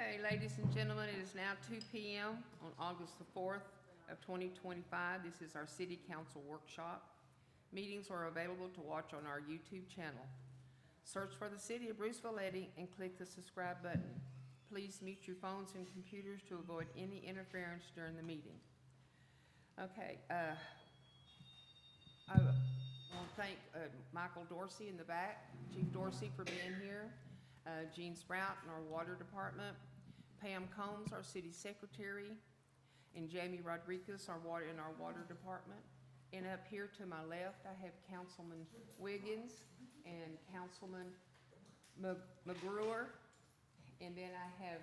Okay, ladies and gentlemen, it is now 2 p.m. on August the 4th of 2025. This is our City Council workshop. Meetings are available to watch on our YouTube channel. Search for the City of Bruceville-Eddy and click the subscribe button. Please mute your phones and computers to avoid any interference during the meeting. Okay, I want to thank Michael Dorsey in the back, Chief Dorsey, for being here. Jean Sprout in our Water Department, Pam Combs, our City Secretary, and Jamie Rodriguez, our Water Department. And up here to my left, I have Councilman Wiggins and Councilman McGruer. And then I have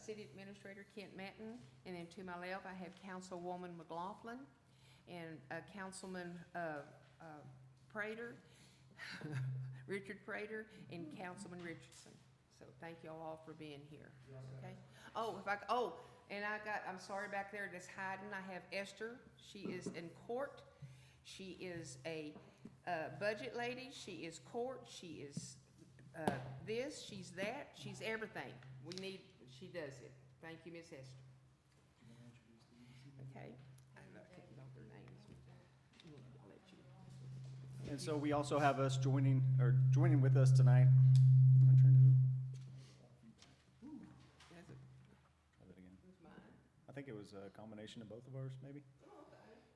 City Administrator Kent Manton. And then to my left, I have Councilwoman McLaughlin and Councilman Prater, Richard Prater, and Councilman Richardson. So thank you all for being here. Okay. I'm sorry back there that's hiding. I have Esther. She is in court. She is a budget lady. She is court. She is this. She's that. She's everything. She does it. Thank you, Miss Esther. Okay. I'm not taking off their names. I'll let you. And so we also have us joining with us tonight. I think it was a combination of both of ours, maybe.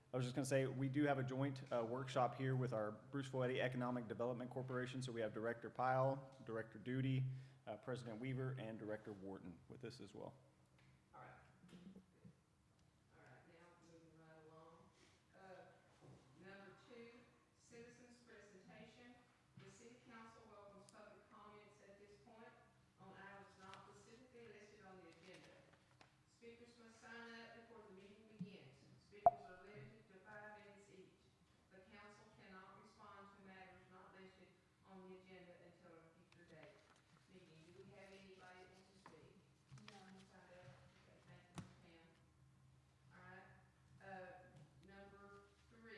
I was just going to say, we do have a joint workshop here with our Bruceville-Eddy Economic Development Corporation. So we have Director Pyle, Director Duty, President Weaver, and Director Wharton with us as well. All right. All right, now moving right along. Number 2, citizens presentation. The City Council welcomes public comments at this point on items not specifically listed on the agenda. Speakers must sign up before the meeting begins. Speakers are limited to 5 minutes each. The council cannot respond to matters not listed on the agenda until a future date. Meeting, do we have anybody that wants to speak? No. Signed up? Okay, thank you, Ms. Pam. All right. Number 3,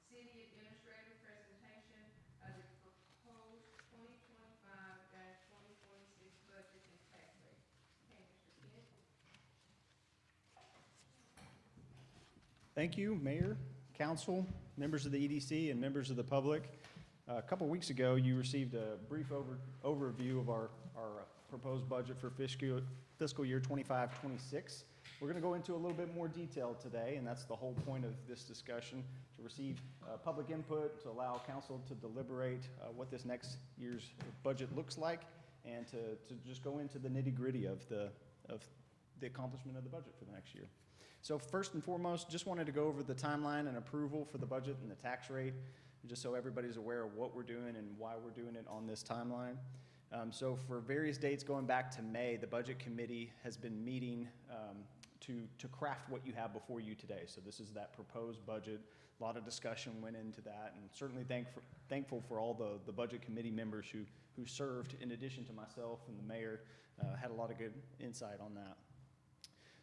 City Administrator presentation of the proposed 2025-2026 budget and tax rate. Okay, Mr. Kent. Thank you, Mayor, Council, members of the EDC, and members of the public. A couple weeks ago, you received a brief overview of our proposed budget for fiscal year 25-26. We're going to go into a little bit more detail today, and that's the whole point of this discussion, to receive public input, to allow council to deliberate what this next year's budget looks like, and to just go into the nitty-gritty of the accomplishment of the budget for the next year. So first and foremost, just wanted to go over the timeline and approval for the budget and the tax rate, just so everybody's aware of what we're doing and why we're doing it on this timeline. So for various dates going back to May, the Budget Committee has been meeting to craft what you have before you today. So this is that proposed budget. A lot of discussion went into that, and certainly thankful for all the Budget Committee members who served, in addition to myself and the mayor, had a lot of good insight on that.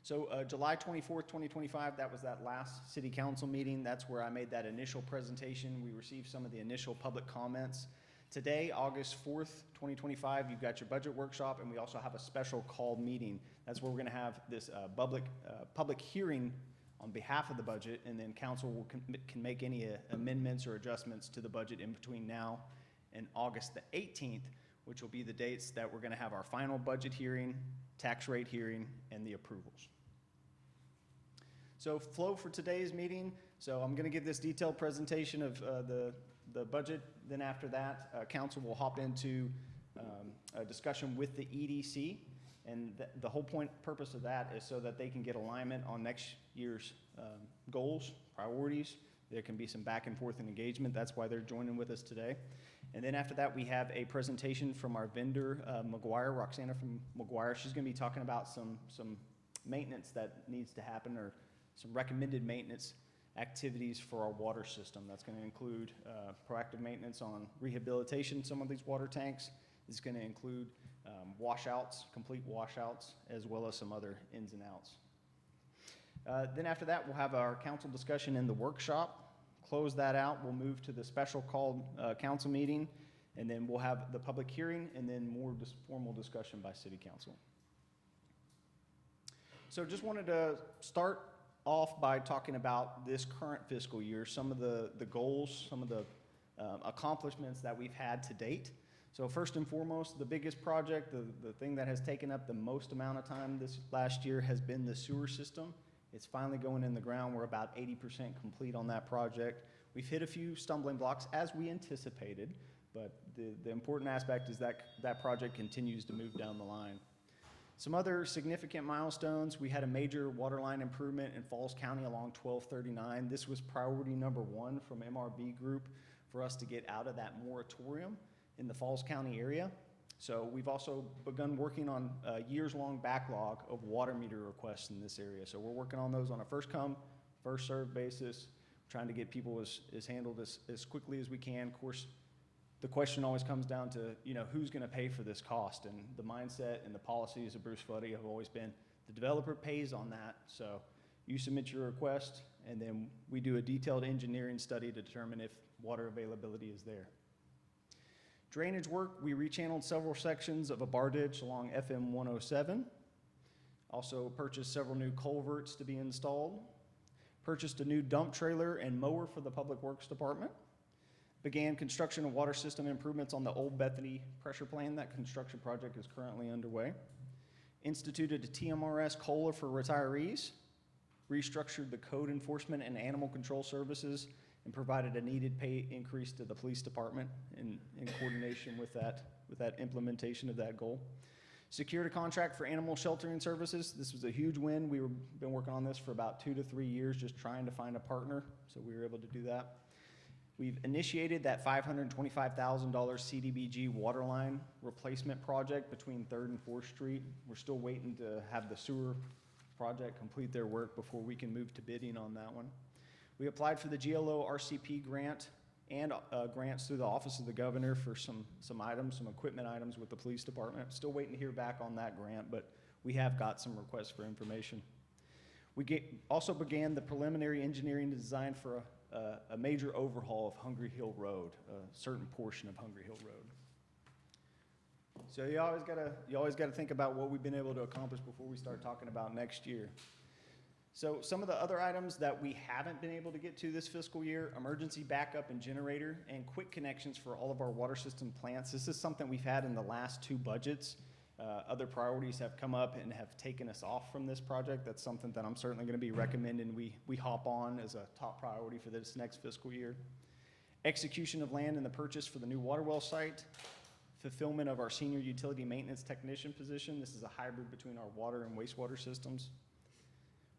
So July 24th, 2025, that was that last City Council meeting. That's where I made that initial presentation. We received some of the initial public comments. Today, August 4th, 2025, you've got your budget workshop, and we also have a special called meeting. That's where we're going to have this public hearing on behalf of the budget, and then council can make any amendments or adjustments to the budget in between now and August the 18th, which will be the dates that we're going to have our final budget hearing, tax rate hearing, and the approvals. So flow for today's meeting. So I'm going to give this detailed presentation of the budget. Then after that, council will hop into a discussion with the EDC. And the whole purpose of that is so that they can get alignment on next year's goals, priorities. There can be some back and forth and engagement. That's why they're joining with us today. And then after that, we have a presentation from our vendor, McGuire, Roxana from McGuire. She's going to be talking about some maintenance that needs to happen, or some recommended maintenance activities for our water system. That's going to include proactive maintenance on rehabilitation, some of these water tanks. It's going to include washouts, complete washouts, as well as some other ins and outs. Then after that, we'll have our council discussion in the workshop. Close that out. We'll move to the special called council meeting. And then we'll have the public hearing and then more formal discussion by City Council. So just wanted to start off by talking about this current fiscal year, some of the goals, some of the accomplishments that we've had to date. So first and foremost, the biggest project, the thing that has taken up the most amount of time this last year has been the sewer system. It's finally going in the ground. We're about 80% complete on that project. We've hit a few stumbling blocks as we anticipated, but the important aspect is that that project continues to move down the line. Some other significant milestones, we had a major water line improvement in Falls County along 1239. This was priority number 1 from MRB Group for us to get out of that moratorium in the Falls County area. So we've also begun working on a years-long backlog of water meter requests in this area. So we're working on those on a first come, first served basis, trying to get people as handled as quickly as we can. Of course, the question always comes down to, who's gonna pay for this cost? And the mindset and the policies of Bruceville-Eddy have always been, the developer pays on that. So you submit your request, and then we do a detailed engineering study to determine if water availability is there. Drainage work, we rechanneled several sections of a bar ditch along FM 107. Also purchased several new culverts to be installed. Purchased a new dump trailer and mower for the Public Works Department. Began construction of water system improvements on the Old Bethany pressure plant. That construction project is currently underway. Instituted a TMRS COLA for retirees. Restructured the code enforcement and animal control services and provided a needed pay increase to the police department in coordination with that implementation of that goal. Secured a contract for animal sheltering services. This was a huge win. We've been working on this for about 2 to 3 years, just trying to find a partner, so we were able to do that. We've initiated that $525,000 CDBG water line replacement project between 3rd and 4th Street. We're still waiting to have the sewer project complete their work before we can move to bidding on that one. We applied for the GLO RCP grant and grants through the Office of the Governor for some items, some equipment items with the police department. Still waiting to hear back on that grant, but we have got some requests for information. We also began the preliminary engineering design for a major overhaul of Hungry Hill Road, a certain portion of Hungry Hill Road. So you always gotta think about what we've been able to accomplish before we start talking about next year. So some of the other items that we haven't been able to get to this fiscal year, emergency backup and generator and quick connections for all of our water system plants. This is something we've had in the last 2 budgets. Other priorities have come up and have taken us off from this project. That's something that I'm certainly gonna be recommending we hop on as a top priority for this next fiscal year. Execution of land and the purchase for the new water well site. Fulfillment of our senior utility maintenance technician position. This is a hybrid between our water and wastewater systems.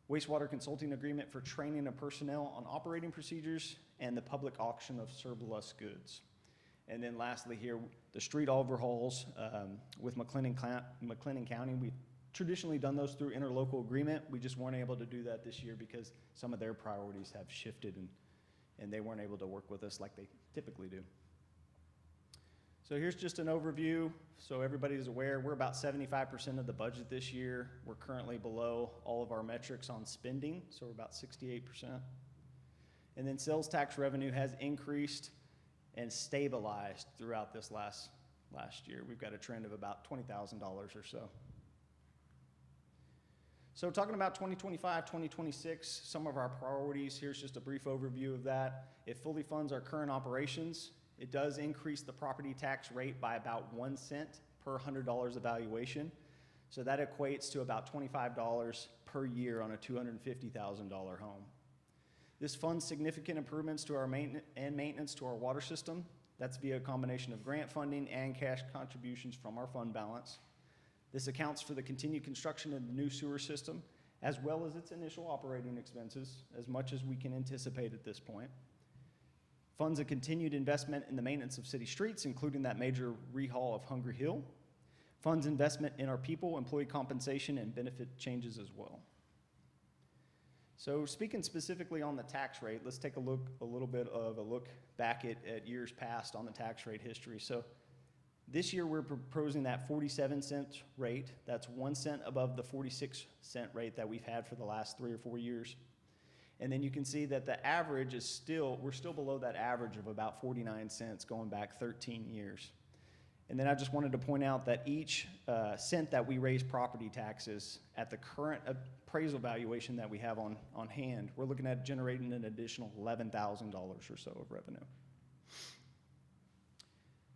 Wastewater consulting agreement for training of personnel on operating procedures and the public auction of surplus goods. And then lastly here, the street overhauls with McLennan County. We've traditionally done those through interlocal agreement. We just weren't able to do that this year because some of their priorities have shifted and they weren't able to work with us like they typically do. So here's just an overview so everybody is aware. We're about 75% of the budget this year. We're currently below all of our metrics on spending, so we're about 68%. And then sales tax revenue has increased and stabilized throughout this last year. We've got a trend of about $20,000 or so. So talking about 2025, 2026, some of our priorities, here's just a brief overview of that. It fully funds our current operations. It does increase the property tax rate by about 1 cent per $100 evaluation. So that equates to about $25 per year on a $250,000 home. This funds significant improvements to our maintenance to our water system. That's via a combination of grant funding and cash contributions from our fund balance. This accounts for the continued construction of the new sewer system, as well as its initial operating expenses, as much as we can anticipate at this point. Funds a continued investment in the maintenance of city streets, including that major rehaul of Hungry Hill. Funds investment in our people, employee compensation, and benefit changes as well. So speaking specifically on the tax rate, let's take a little bit of a look back at years past on the tax rate history. So this year we're proposing that 47-cent rate. That's 1 cent above the 46-cent rate that we've had for the last 3 or 4 years. And then you can see that the average is still, we're still below that average of about 49 cents going back 13 years. And then I just wanted to point out that each cent that we raise property taxes at the current appraisal valuation that we have on hand, we're looking at generating an additional $11,000 or so of revenue.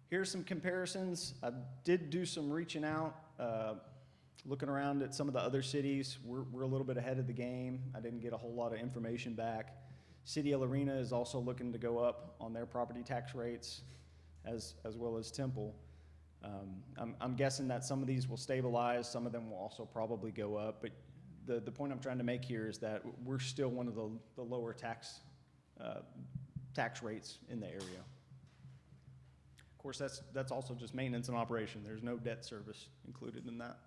Here's some comparisons. I did do some reaching out, looking around at some of the other cities. We're a little bit ahead of the game. I didn't get a whole lot of information back. City of Lorena is also looking to go up on their property tax rates, as well as Temple. I'm guessing that some of these will stabilize, some of them will also probably go up, but the point I'm trying to make here is that we're still one of the lower tax rates in the area. Of course, that's also just maintenance and operation. There's no debt service included in that.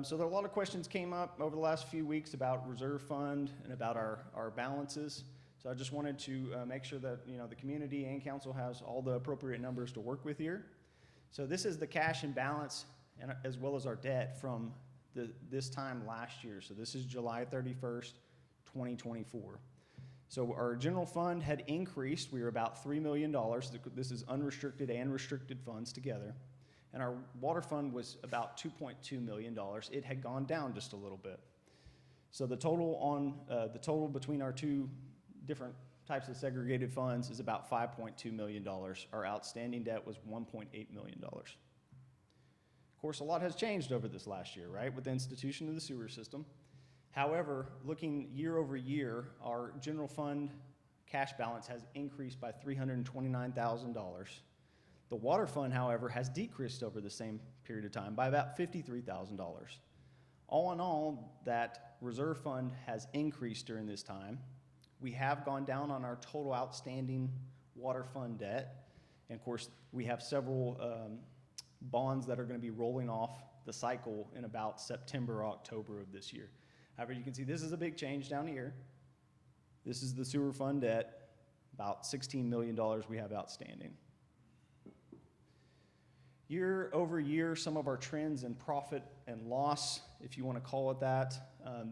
So there are a lot of questions came up over the last few weeks about reserve fund and about our balances. So I just wanted to make sure that the community and council has all the appropriate numbers to work with here. So this is the cash and balance, and as well as our debt from this time last year. So this is July 31st, 2024. So our general fund had increased. We were about $3 million. This is unrestricted and restricted funds together. And our water fund was about $2.2 million. It had gone down just a little bit. So the total between our two different types of segregated funds is about $5.2 million. Our outstanding debt was $1.8 million. Of course, a lot has changed over this last year, right, with the institution of the sewer system. However, looking year over year, our general fund cash balance has increased by $329,000. The water fund, however, has decreased over the same period of time by about $53,000. All in all, that reserve fund has increased during this time. We have gone down on our total outstanding water fund debt. And of course, we have several bonds that are going to be rolling off the cycle in about September or October of this year. However, you can see this is a big change down here. This is the sewer fund debt, about $16 million we have outstanding. Year over year, some of our trends in profit and loss, if you want to call it that.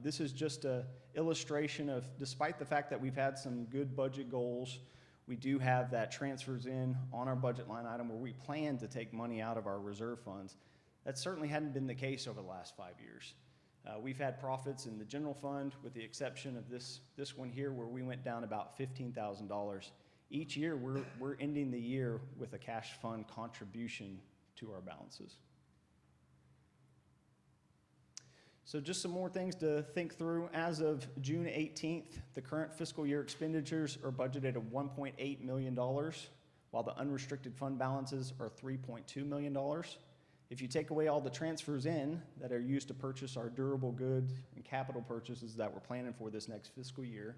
This is just an illustration of, despite the fact that we've had some good budget goals, we do have that transfers in on our budget line item where we plan to take money out of our reserve funds. That certainly hadn't been the case over the last 5 years. We've had profits in the general fund, with the exception of this one here, where we went down about $15,000. Each year, we're ending the year with a cash fund contribution to our balances. So just some more things to think through. As of June 18th, the current fiscal year expenditures are budgeted at $1.8 million, while the unrestricted fund balances are $3.2 million. If you take away all the transfers in that are used to purchase our durable goods and capital purchases that we're planning for this next fiscal year,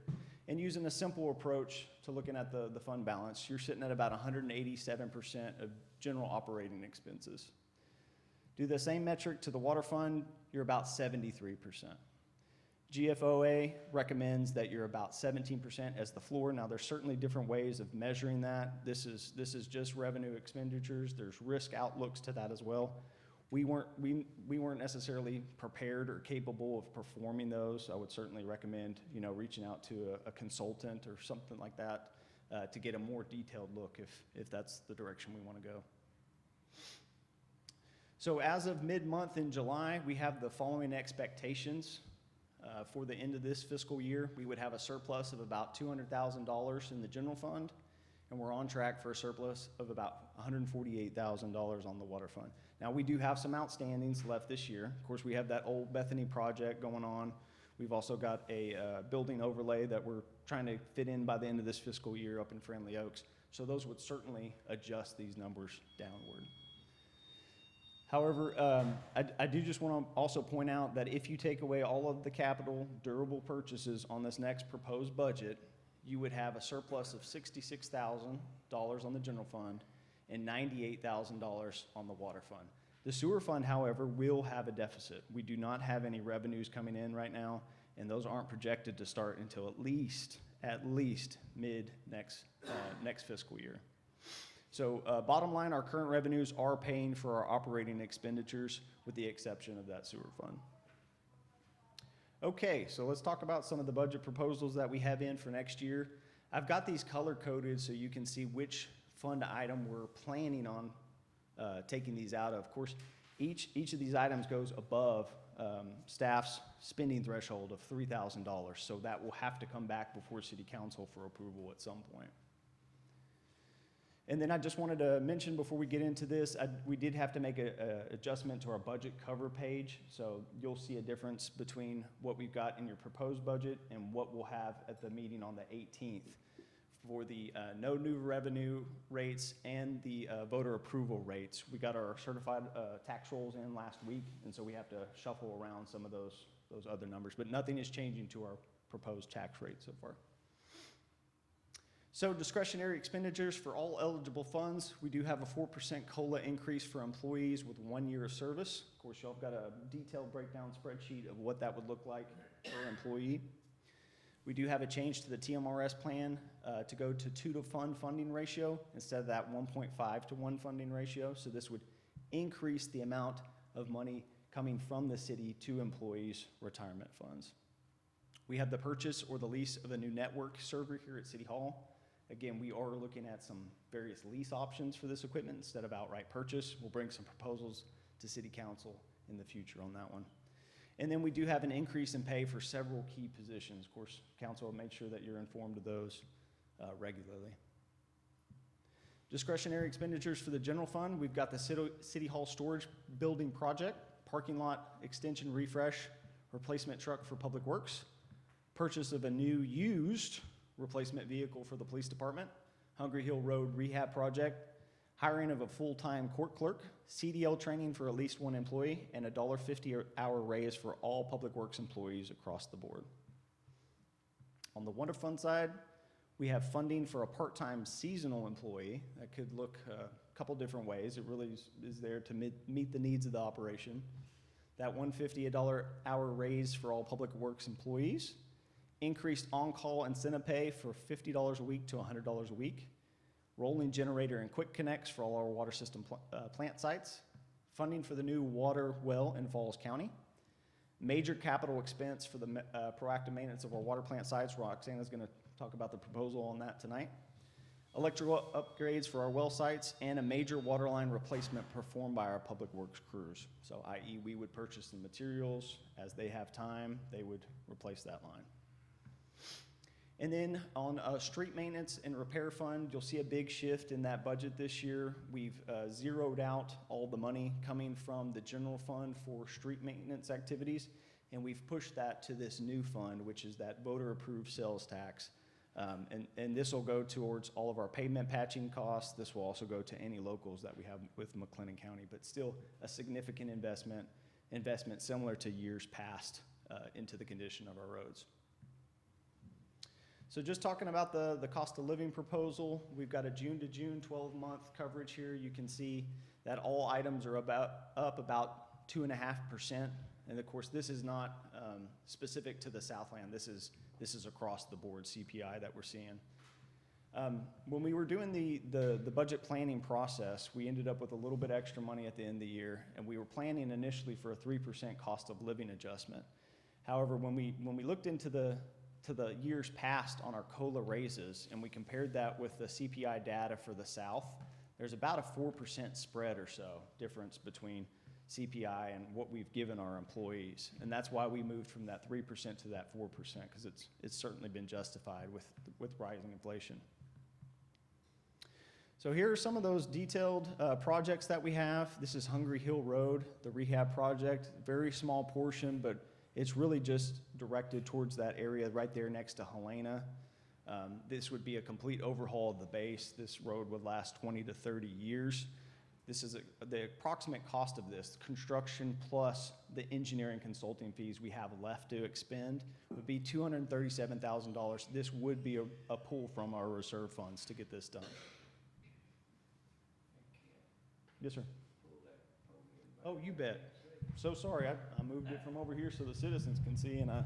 and using a simple approach to looking at the fund balance, you're sitting at about 187% of general operating expenses. Do the same metric to the water fund, you're about 73%. GFOA recommends that you're about 17% as the floor. Now, there's certainly different ways of measuring that. This is just revenue expenditures. There's risk outlooks to that as well. We weren't necessarily prepared or capable of performing those. I would certainly recommend reaching out to a consultant or something like that to get a more detailed look if that's the direction we want to go. So as of mid-month in July, we have the following expectations. For the end of this fiscal year, we would have a surplus of about $200,000 in the general fund, and we're on track for a surplus of about $148,000 on the water fund. Now, we do have some outstandings left this year. Of course, we have that old Bethany project going on. We've also got a building overlay that we're trying to fit in by the end of this fiscal year up in Friendly Oaks. So those would certainly adjust these numbers downward. However, I do just want to also point out that if you take away all of the capital durable purchases on this next proposed budget, you would have a surplus of $66,000 on the general fund and $98,000 on the water fund. The sewer fund, however, will have a deficit. We do not have any revenues coming in right now, and those aren't projected to start until at least mid next fiscal year. So bottom line, our current revenues are paying for our operating expenditures with the exception of that sewer fund. Okay, so let's talk about some of the budget proposals that we have in for next year. I've got these color coded so you can see which fund item we're planning on taking these out of. Of course, each of these items goes above staff's spending threshold of $3,000, so that will have to come back before City Council for approval at some point. And then I just wanted to mention before we get into this, we did have to make an adjustment to our budget cover page. So you'll see a difference between what we've got in your proposed budget and what we'll have at the meeting on the 18th for the no new revenue rates and the voter approval rates. We got our certified tax rolls in last week, and so we have to shuffle around some of those other numbers. But nothing is changing to our proposed tax rate so far. So discretionary expenditures for all eligible funds, we do have a 4% COLA increase for employees with 1 year of service. Of course, y'all have got a detailed breakdown spreadsheet of what that would look like per employee. We do have a change to the TMRS plan to go to 2 to 1 funding ratio instead of that 1.5 to 1 funding ratio. So this would increase the amount of money coming from the city to employees' retirement funds. We have the purchase or the lease of a new network server here at City Hall. Again, we are looking at some various lease options for this equipment instead of outright purchase. We'll bring some proposals to City Council in the future on that one. And then we do have an increase in pay for several key positions. Of course, Council will make sure that you're informed of those regularly. Discretionary expenditures for the general fund, we've got the City Hall storage building project, parking lot extension refresh, replacement truck for Public Works, purchase of a new used replacement vehicle for the police department, Hungry Hill Road rehab project, hiring of a full-time court clerk, CDL training for at least 1 employee, and a $1.50 hour raise for all Public Works employees across the board. On the Wonder Fund side, we have funding for a part-time seasonal employee. That could look a couple different ways. It really is there to meet the needs of the operation. That $1.50 hour raise for all Public Works employees, increased on-call incentive pay for $50 a week to $100 a week, rolling generator and quick connects for all our water system plant sites, funding for the new water well in Falls County, major capital expense for the proactive maintenance of our water plant sites. Roxanna's going to talk about the proposal on that tonight, electrical upgrades for our well sites, and a major water line replacement performed by our Public Works crews. So i.e. we would purchase the materials. As they have time, they would replace that line. And then on street maintenance and repair fund, you'll see a big shift in that budget this year. We've zeroed out all the money coming from the general fund for street maintenance activities, and we've pushed that to this new fund, which is that voter-approved sales tax. And this will go towards all of our pavement patching costs. This will also go to any locals that we have with McLennan County, but still a significant investment similar to years past into the condition of our roads. So just talking about the cost of living proposal, we've got a June to June 12-month coverage here. You can see that all items are up about 2.5%. And of course, this is not specific to the Southland. This is across the board CPI that we're seeing. When we were doing the budget planning process, we ended up with a little bit extra money at the end of the year, and we were planning initially for a 3% cost of living adjustment. However, when we looked into the years past on our COLA raises, and we compared that with the CPI data for the South, there's about a 4% spread or so difference between CPI and what we've given our employees. And that's why we moved from that 3% to that 4%, because it's certainly been justified with rising inflation. So here are some of those detailed projects that we have. This is Hungry Hill Road, the rehab project, very small portion, but it's really just directed towards that area right there next to Helena. This would be a complete overhaul of the base. This road would last 20 to 30 years. This is the approximate cost of this, construction plus the engineering consulting fees we have left to expend, would be $237,000. This would be a pull from our reserve funds to get this done. Yes, sir. Oh, you bet. So sorry, I moved it from over here so the citizens can see, and I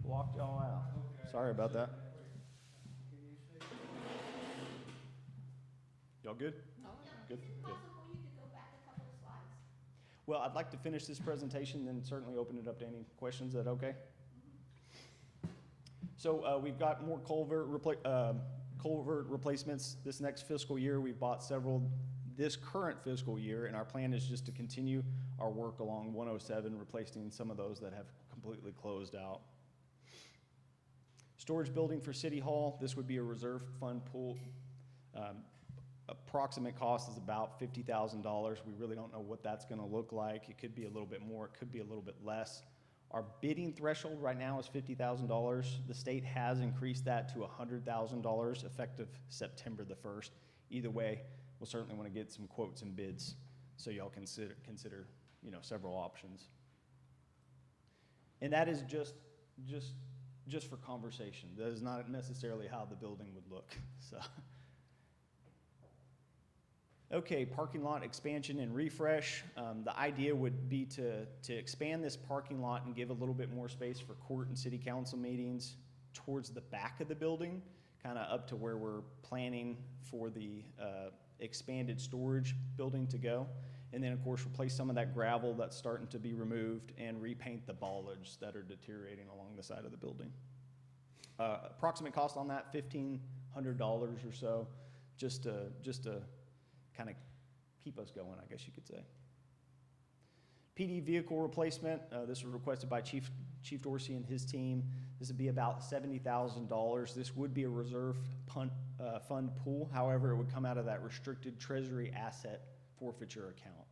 blocked y'all out. Sorry about that. Y'all good? No, Good. is it possible for you to go back a couple of slides? Well, I'd like to finish this presentation, then certainly open it up to any questions. Is that okay? So we've got more culvert replacements this next fiscal year. We've bought several this current fiscal year, and our plan is just to continue our work along 107, replacing some of those that have completely closed out. Storage building for City Hall, this would be a reserve fund pool. Approximate cost is about $50,000. We really don't know what that's gonna look like. It could be a little bit more, it could be a little bit less. Our bidding threshold right now is $50,000. The state has increased that to $100,000 effective September the 1st. Either way, we'll certainly want to get some quotes and bids, so y'all consider several options. And that is just for conversation. That is not necessarily how the building would look. So, okay, parking lot expansion and refresh. The idea would be to expand this parking lot and give a little bit more space for court and city council meetings towards the back of the building, kind of up to where we're planning for the expanded storage building to go. And then, of course, replace some of that gravel that's starting to be removed and repaint the bollards that are deteriorating along the side of the building. Approximate cost on that, $1,500 or so, just to kind of keep us going, I guess you could say. PD vehicle replacement, this was requested by Chief Dorsey and his team. This would be about $70,000. This would be a reserve fund pool. However, it would come out of that restricted treasury asset forfeiture account.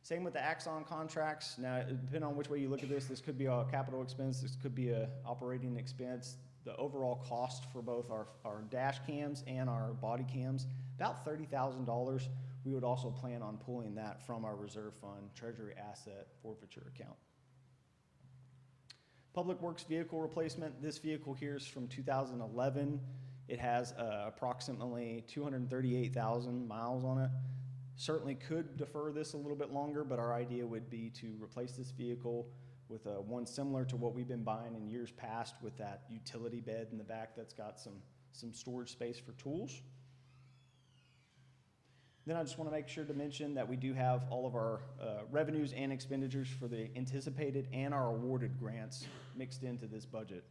Same with the Axon contracts. Now, depending on which way you look at this could be a capital expense, this could be a operating expense. The overall cost for both our dash cams and our body cams, about $30,000. We would also plan on pulling that from our reserve fund treasury asset forfeiture account. Public Works vehicle replacement. This vehicle here is from 2011. It has approximately 238,000 miles on it. Certainly could defer this a little bit longer, but our idea would be to replace this vehicle with one similar to what we've been buying in years past, with that utility bed in the back that's got some storage space for tools. Then I just want to make sure to mention that we do have all of our revenues and expenditures for the anticipated and our awarded grants mixed into this budget.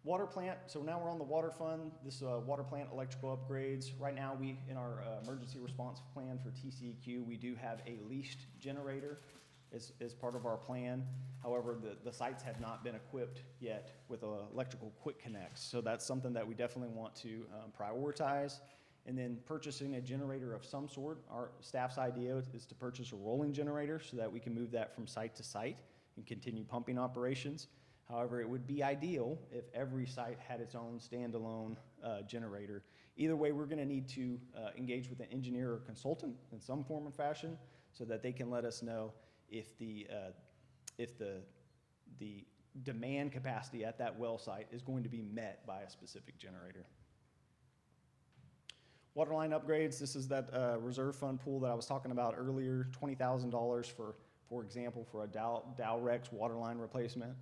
Water plant, so now we're on the water fund. This water plant electrical upgrades. Right now, in our emergency response plan for TCEQ, we do have a leased generator as part of our plan. However, the sites have not been equipped yet with electrical quick connects. So that's something that we definitely want to prioritize. And then purchasing a generator of some sort. Our staff's idea is to purchase a rolling generator so that we can move that from site to site and continue pumping operations. However, it would be ideal if every site had its own standalone generator. Either way, we're going to need to engage with an engineer or consultant in some form or fashion so that they can let us know if the demand capacity at that well site is going to be met by a specific generator. Water line upgrades, this is that reserve fund pool that I was talking about earlier, $20,000 for example, for a Dow-Rex water line replacement.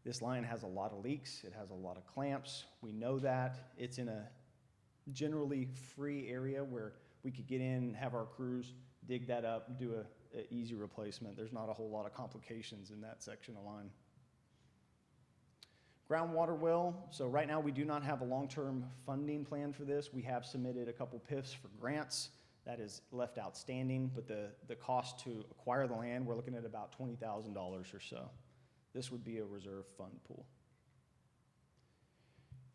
This line has a lot of leaks, it has a lot of clamps. We know that. It's in a generally free area where we could get in, have our crews dig that up, do an easy replacement. There's not a whole lot of complications in that section of line. Groundwater well, so right now we do not have a long-term funding plan for this. We have submitted a couple PIFs for grants. That is left outstanding, but the cost to acquire the land, we're looking at about $20,000 or so. This would be a reserve fund pool.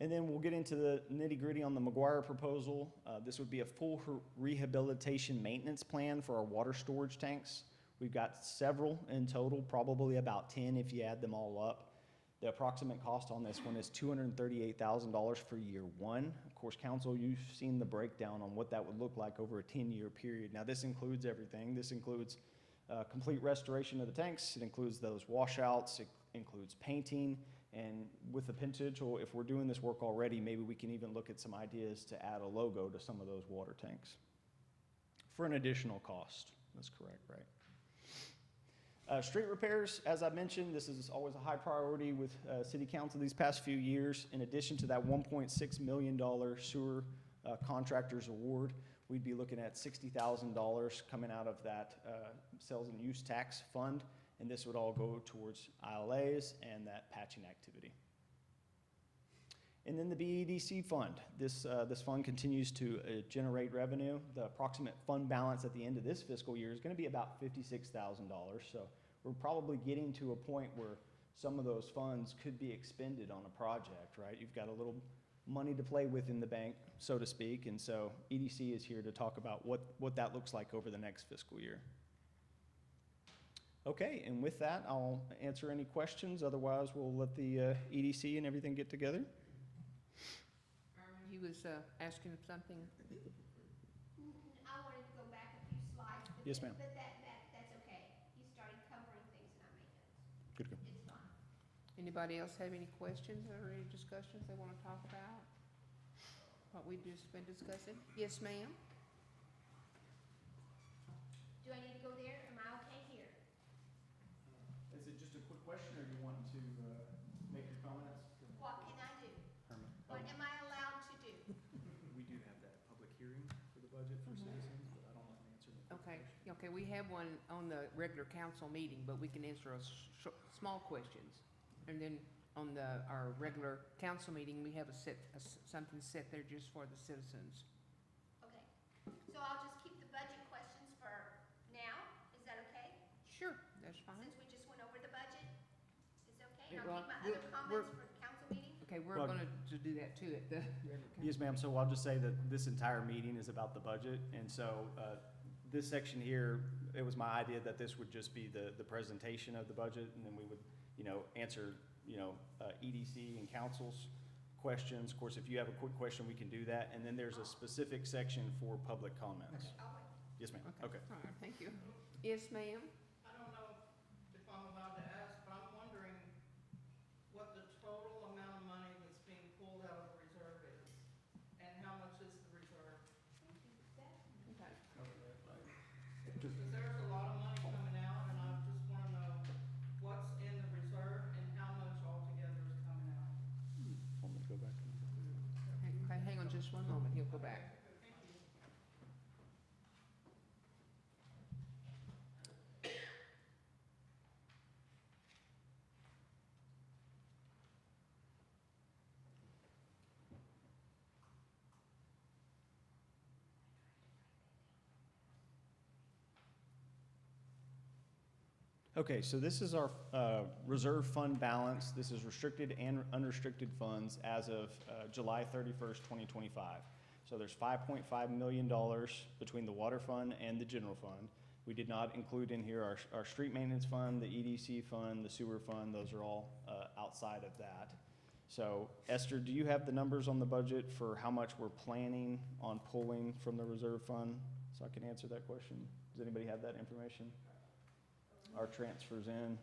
And then we'll get into the nitty-gritty on the McGuire proposal. This would be a full rehabilitation maintenance plan for our water storage tanks. We've got several in total, probably about 10 if you add them all up. The approximate cost on this one is $238,000 for year one. Of course, council, you've seen the breakdown on what that would look like over a 10-year period. Now, this includes everything. This includes complete restoration of the tanks. It includes those washouts. It includes painting. And with the potential, if we're doing this work already, maybe we can even look at some ideas to add a logo to some of those water tanks for an additional cost. That's correct, right? Street repairs, as I mentioned, this is always a high priority with City Council these past few years. In addition to that $1.6 million sewer contractors award, we'd be looking at $60,000 coming out of that sales and use tax fund, and this would all go towards ILAs and that patching activity. And then the BEDC fund. This fund continues to generate revenue. The approximate fund balance at the end of this fiscal year is going to be about $56,000. So we're probably getting to a point where some of those funds could be expended on a project, right? You've got a little money to play with in the bank, so to speak, and so EDC is here to talk about what that looks like over the next fiscal year. Okay, and with that, I'll answer any questions. Otherwise, we'll let the EDC and everything get together. He was asking something. I wanted to go back a few slides. But Yes, ma'am. But that's okay. You started covering things and I made notes. Good to go. It's fine. Anybody else have any questions or any discussions they want to talk about? What we've just been discussing? Yes, ma'am? Do I need to go there? Am I okay here? Is it just a quick question, or do you want to make your comments? What can I do? Herman? What am I allowed to do? We do have that public hearing for the budget for citizens, but I don't want to answer the quick Okay, question. okay, we have one on the regular council meeting, but we can answer small questions. And then on our regular council meeting, we have something set there just for the citizens. Okay. So I'll just keep the budget questions for now. Is that okay? Sure, that's fine. Since we just went over the budget? Is it okay? And Well, I'll keep my we're- other comments for the council meeting? Okay, we're Well- gonna do that too at the regular council. Yes, ma'am. So I'll just say that this entire meeting is about the budget, and so this section here, it was my idea that this would just be the presentation of the budget, and then we would, answer, EDC and council's questions. Of course, if you have a quick question, we can do that, and then there's a specific section for public comments. I'll wait. Yes, ma'am. Okay. All right, thank you. Yes, ma'am? I don't know if I'm allowed to ask, but I'm wondering what the total amount of money that's being pulled out of the reserve is, and how much is the reserve? Okay. Because there's a lot of money coming out, and I just want to know what's in the reserve and how much altogether is coming out. Want me to go back? Okay, hang on just one moment, he'll go back. Thank you. Okay, so this is our reserve fund balance. This is restricted and unrestricted funds as of July 31st, 2025. So there's $5.5 million between the water fund and the general fund. We did not include in here our street maintenance fund, the EDC fund, the sewer fund. Those are all outside of that. So Esther, do you have the numbers on the budget for how much we're planning on pulling from the reserve fund? So I can answer that question. Does anybody have that information? Our transfers in.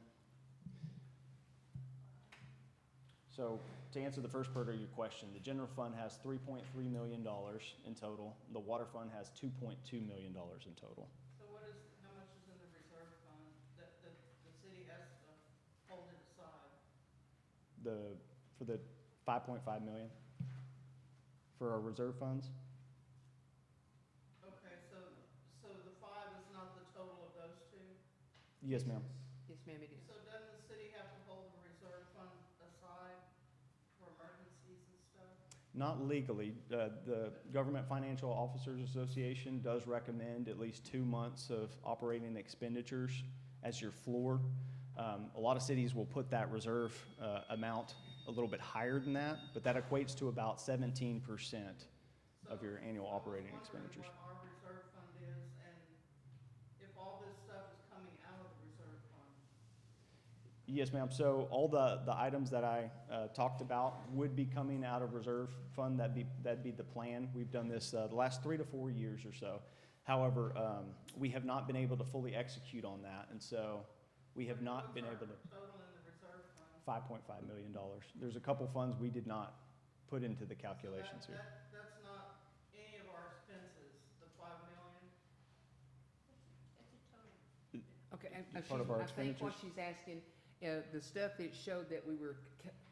So to answer the first part of your question, the general fund has $3.3 million in total. The water fund has $2.2 million in total. So how much is in the reserve fund that the city has to hold it aside? For the 5.5 million for our reserve funds. Okay, so the 5 is not the total of those two? Yes, ma'am. Yes, ma'am, it is. So doesn't the city have to hold the reserve fund aside for emergencies and stuff? Not legally. The Government Financial Officers Association does recommend at least 2 months of operating expenditures as your floor. A lot of cities will put that reserve amount a little bit higher than that, but that equates to about 17% of your annual operating expenditures. What our reserve fund is, and if all this stuff is coming out of the reserve fund? Yes, ma'am. So all the items that I talked about would be coming out of reserve fund. That'd be the plan. We've done this the last 3 to 4 years or so. However, we have not been able to fully execute on that, and so we have not been able to. Total in the reserve fund? $5.5 million. There's a couple funds we did not put into the calculations So here. that's not any of our expenses, the 5 million? That's a total. Okay, Part of our I think what expenditures? she's asking, the stuff that showed that we were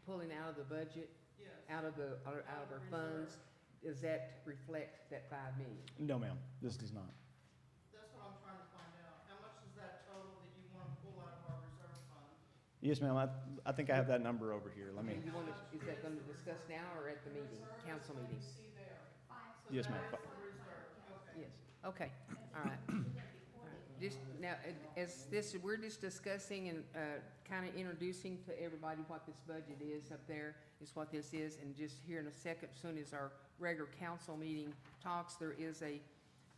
pulling out of the budget, Yes. out of our funds, does that reflect that 5 million? No, ma'am, this does not. That's what I'm trying to find out. How much is that total that you want to pull out of our reserve fund? Yes, ma'am, I think I have that number over here. Let me, You want to, is that going to discuss now or at the meeting, council meeting? See there. Five. yes, ma'am. That's the reserve, okay. Yes, okay, all right. All right. Just now, as this, we're just discussing and kind of introducing to everybody what this budget is up there, is what this is, and just here in a second, as soon as our regular council meeting talks, there is a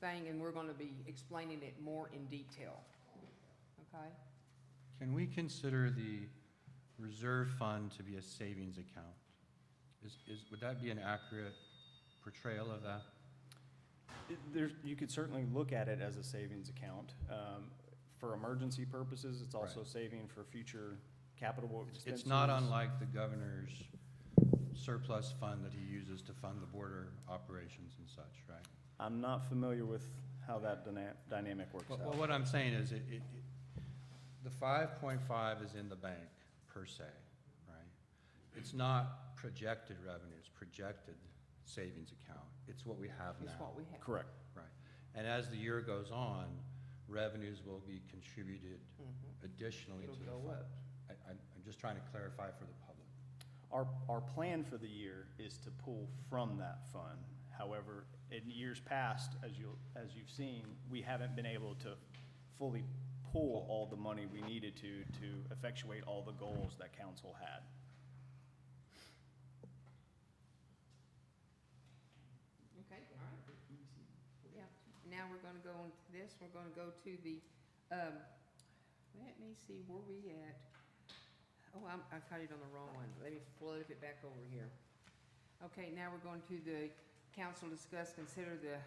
thing, and we're going to be explaining it more in detail, okay? Can we consider the reserve fund to be a savings account? Would that be an accurate portrayal of that? You could certainly look at it as a savings account. For emergency purposes, it's also Right. saving for future capital expenses. It's not unlike the governor's surplus fund that he uses to fund the border operations and such, right? I'm not familiar with how that dynamic works Well, out. what I'm saying is, the 5.5 is in the bank, per se, right? It's not projected revenue, it's projected savings account. It's what we have now. It's what we have. Correct. Right. And as the year goes on, revenues will be contributed Mhm. additionally It'll to the go fund. up. I'm just trying to clarify for the public. Our plan for the year is to pull from that fund. However, in years past, as you've seen, we haven't been able to fully pull all the money we needed to effectuate all the goals that council had. Okay, all right. Yeah, now we're gonna go on to this, we're gonna go to the, let me see, where we at? Oh, I caught it on the wrong one, let me flip it back over here. Okay, now we're going to the council discuss, consider the,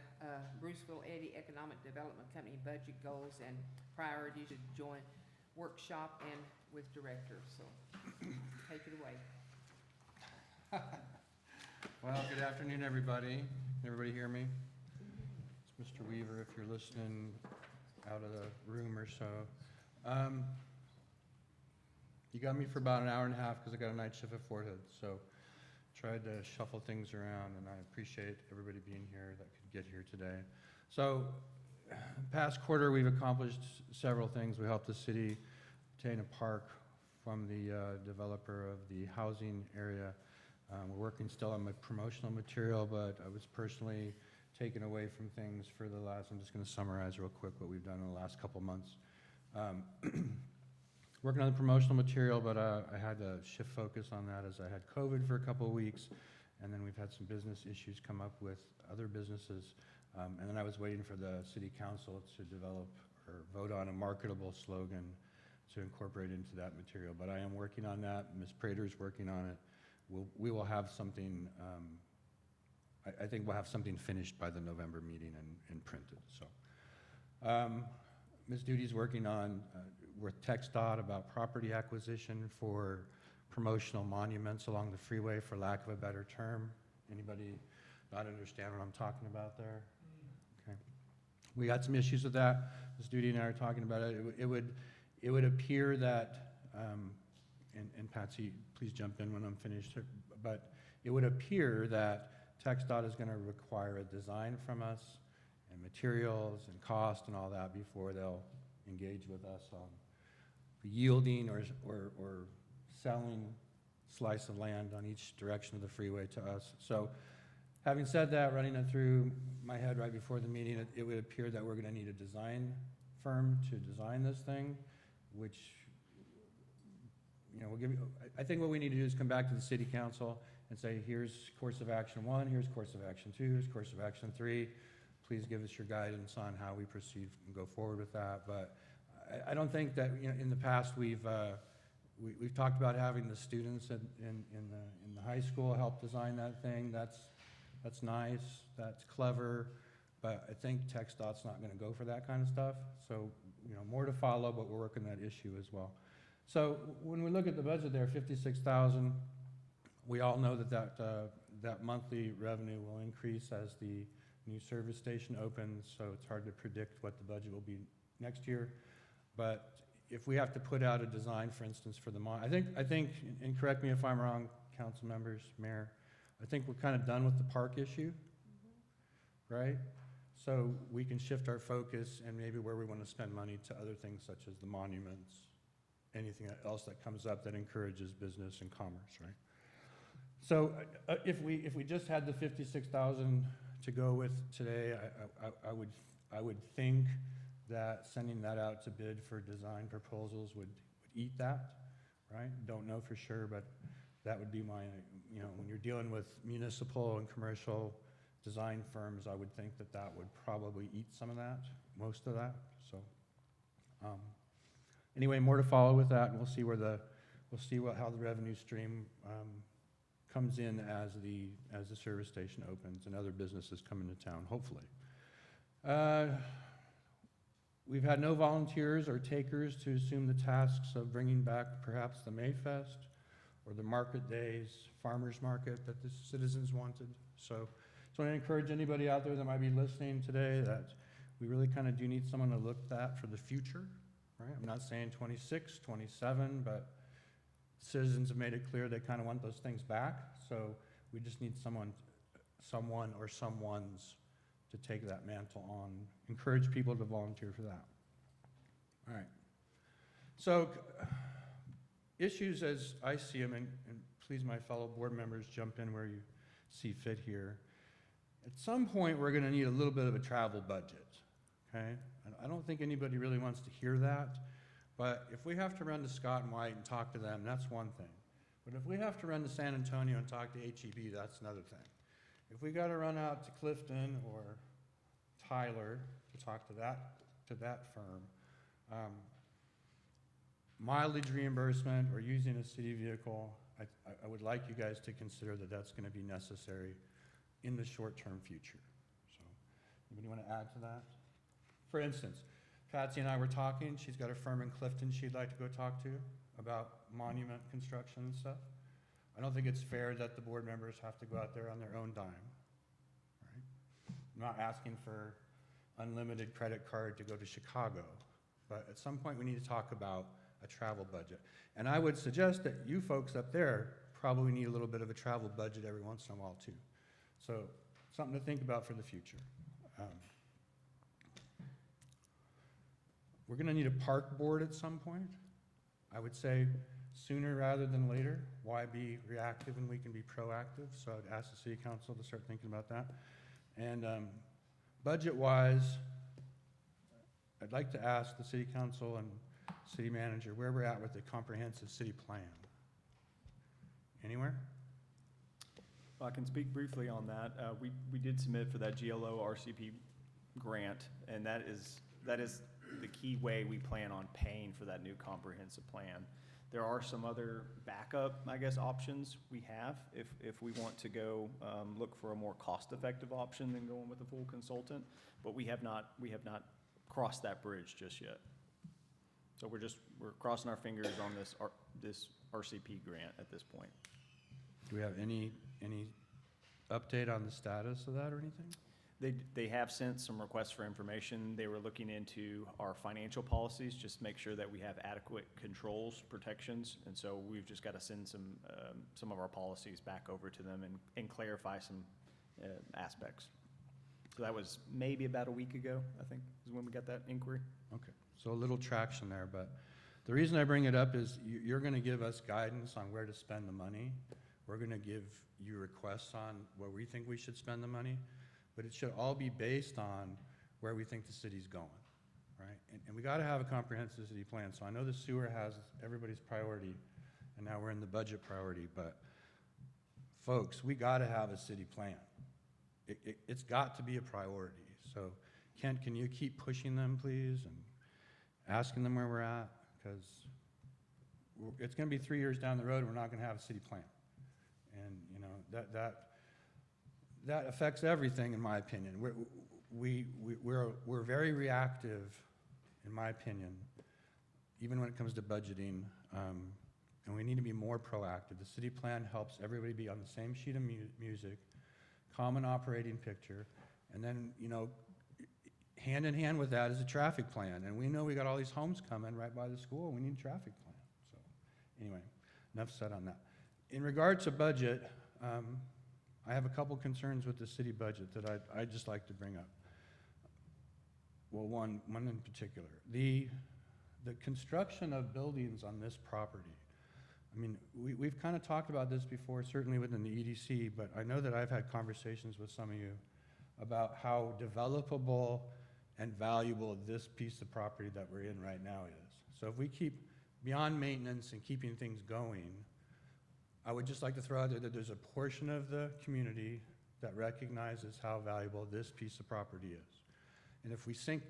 Bruceville-Eddy Economic Development Company budget goals and priorities to joint workshop and with directors, so take it away. Well, good afternoon, everybody. Can everybody hear me? It's Mr. Weaver, if you're listening out of the room or so. You got me for about an hour and a half because I got a night shift at Fort Hood, so tried to shuffle things around, and I appreciate everybody being here that could get here today. So, past quarter, we've accomplished several things. We helped the city obtain a park from the developer of the housing area. We're working still on my promotional material, but I was personally taken away from things for the last, I'm just going to summarize real quick what we've done in the last couple months. Working on the promotional material, but I had to shift focus on that as I had COVID for a couple of weeks, and then we've had some business issues come up with other businesses, and then I was waiting for the city council to develop or vote on a marketable slogan to incorporate into that material, but I am working on that. Ms. Prater's working on it. We will have something, I think we'll have something finished by the November meeting and printed, so. Ms. Duty's working on, with TxDOT about property acquisition for promotional monuments along the freeway, for lack of a better term. Anybody not understand what I'm talking about there? Okay. We got some issues with that. Ms. Duty and I are talking about it. It would appear that, and Patsy, please jump in when I'm finished, but it would appear that TxDOT is going to require a design from us and materials and cost and all that before they'll engage with us on yielding or selling slice of land on each direction of the freeway to us. So having said that, running it through my head right before the meeting, it would appear that we're going to need a design firm to design this thing, which, you know, I think what we need to do is come back to the city council and say, here's course of action 1, here's course of action 2, here's course of action 3. Please give us your guidance on how we proceed and go forward with that. But I don't think that, you know, in the past we've talked about having the students in the high school help design that thing. That's nice, that's clever, but I think TxDOT's not going to go for that kind of stuff. So, you know, more to follow, but we're working that issue as well. So when we look at the budget there, $56,000, we all know that monthly revenue will increase as the new service station opens, so it's hard to predict what the budget will be next year. But if we have to put out a design, for instance, for the I think, and correct me if I'm wrong, council members, mayor, I think we're kind of done with the park issue. right? So we can shift our focus and maybe where we want to spend money to other things such as the monuments, anything else that comes up that encourages business and commerce, right? So if we just had the 56,000 to go with today, I would think that sending that out to bid for design proposals would eat that, right? Don't know for sure, but that would be my, when you're dealing with municipal and commercial design firms, I would think that that would probably eat some of that, most of that. So anyway, more to follow with that, and we'll see how the revenue stream comes in as the service station opens and other businesses come into town, hopefully. We've had no volunteers or takers to assume the tasks of bringing back perhaps the Mayfest or the market days, farmers market that the citizens wanted. So I want to encourage anybody out there that might be listening today that we really kind of do need someone to look at that for the future, right? I'm not saying 26, 27, but citizens have made it clear they kind of want those things back. So we just need someone or someones to take that mantle on, encourage people to volunteer for that. All right. So issues as I see them, and please my fellow board members jump in where you see fit here. At some point, we're going to need a little bit of a travel budget, okay? And I don't think anybody really wants to hear that, but if we have to run to Scott and White and talk to them, that's one thing. But if we have to run to San Antonio and talk to HEB, that's another thing. If we got to run out to Clifton or Tyler to talk to that firm, mileage reimbursement or using a city vehicle, I would like you guys to consider that that's going to be necessary in the short-term future. So, anybody want to add to that? For instance, Patsy and I were talking. She's got a firm in Clifton she'd like to go talk to about monument construction and stuff. I don't think it's fair that the board members have to go out there on their own dime. Right? I'm not asking for unlimited credit card to go to Chicago, but at some point we need to talk about a travel budget. And I would suggest that you folks up there probably need a little bit of a travel budget every once in a while too. So something to think about for the future. We're going to need a park board at some point. I would say sooner rather than later. Why be reactive when we can be proactive? So I'd ask the city council to start thinking about that. And budget-wise, I'd like to ask the city council and city manager where we're at with the comprehensive city plan. Anywhere? Well, I can speak briefly on that. We did submit for that GLO RCP grant, and that is the key way we plan on paying for that new comprehensive plan. There are some other backup, I guess, options we have if we want to go look for a more cost-effective option than going with a full consultant, but we have not crossed that bridge just yet. So we're crossing our fingers on this RCP grant at this point. Do we have any update on the status of that or anything? They have sent some requests for information. They were looking into our financial policies, just make sure that we have adequate controls, protections, and so we've just got to send some of our policies back over to them and clarify some aspects. So that was maybe about a week ago, I think, is when we got that inquiry. Okay, so a little traction there, but the reason I bring it up is you're going to give us guidance on where to spend the money. We're going to give you requests on where we think we should spend the money, but it should all be based on where we think the city's going, right? And we got to have a comprehensive city plan. So I know the sewer has everybody's priority, and now we're in the budget priority, but folks, we got to have a city plan. It's got to be a priority. So Kent, can you keep pushing them, please, and asking them where we're at? Because it's going to be 3 years down the road, and we're not going to have a city plan. And, you know, that affects everything, in my opinion. We're very reactive, in my opinion, even when it comes to budgeting, and we need to be more proactive. The city plan helps everybody be on the same sheet of music, common operating picture, and then, you know, hand in hand with that is a traffic plan. And we know we got all these homes coming right by the school. We need a traffic plan. So anyway, enough said on that. In regard to budget, I have a couple concerns with the city budget that I'd just like to bring up. Well, one in particular. The construction of buildings on this property. I mean, we've kind of talked about this before, certainly within the EDC, but I know that I've had conversations with some of you about how developable and valuable this piece of property that we're in right now is. So if we keep, beyond maintenance and keeping things going, I would just like to throw out there that there's a portion of the community that recognizes how valuable this piece of property is. And if we sink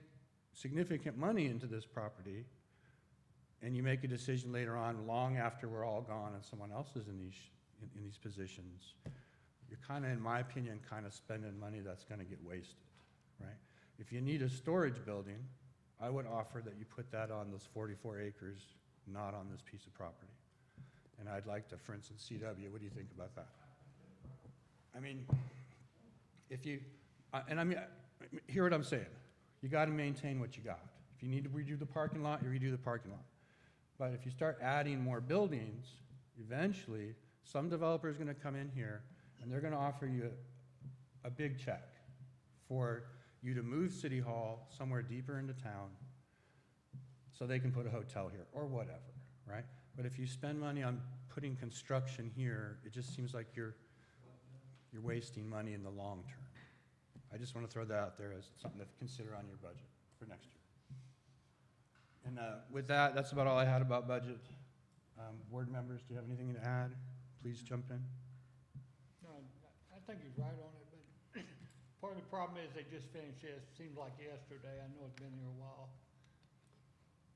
significant money into this property, and you make a decision later on, long after we're all gone and someone else is in these positions, you're kind of, in my opinion, kind of spending money that's going to get wasted, right? If you need a storage building, I would offer that you put that on those 44 acres, not on this piece of property. And I'd like to, for instance, CW, what do you think about that? I mean, if you, hear what I'm saying. You got to maintain what you got. If you need to redo the parking lot, you redo the parking lot. But if you start adding more buildings, eventually, some developer is going to come in here and they're going to offer you a big check for you to move City Hall somewhere deeper into town so they can put a hotel here or whatever, right? But if you spend money on putting construction here, it just seems like you're wasting money in the long term. I just want to throw that out there as something to consider on your budget for next year. And with that, that's about all I had about budget. Board members, do you have anything to add? Please jump in. No, I think he's right on it, but part of the problem is they just finished this, seems like yesterday, I know it's been here a while.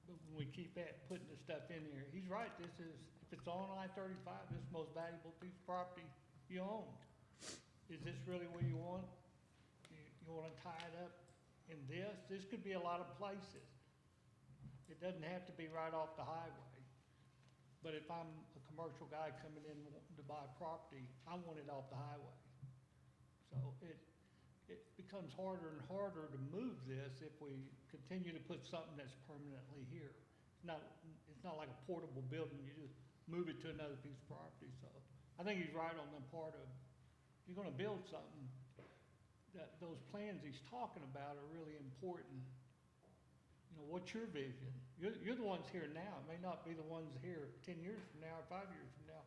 But when we keep putting the stuff in here, he's right, this is, if it's on I-35, this is the most valuable piece of property you own. Is this really what you want? You wanna tie it up in this? This could be a lot of places. It doesn't have to be right off the highway. But if I'm a commercial guy coming in wanting to buy property, I want it off the highway. So it becomes harder and harder to move this if we continue to put something that's permanently here. It's not like a portable building, you just move it to another piece of property. So I think he's right on the part of, if you're gonna build something, that those plans he's talking about are really important. You know, what's your vision? You're the ones here now. It may not be the ones here 10 years from now or 5 years from now.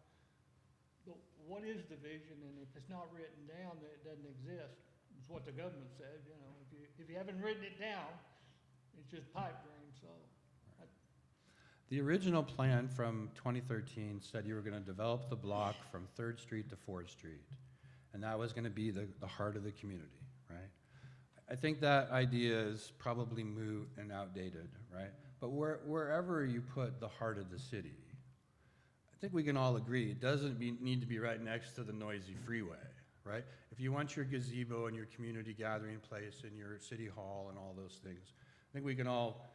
But what is the vision? And if it's not written down, then it doesn't exist. It's what the government said, you know. If you haven't written it down, it's just pipe dream, so. The original plan from 2013 said you were going to develop the block from 3rd Street to 4th Street. And that was going to be the heart of the community, right? I think that idea is probably moot and outdated, right? But wherever you put the heart of the city, I think we can all agree it doesn't need to be right next to the noisy freeway, right? If you want your gazebo and your community gathering place and your city hall and all those things, I think we can all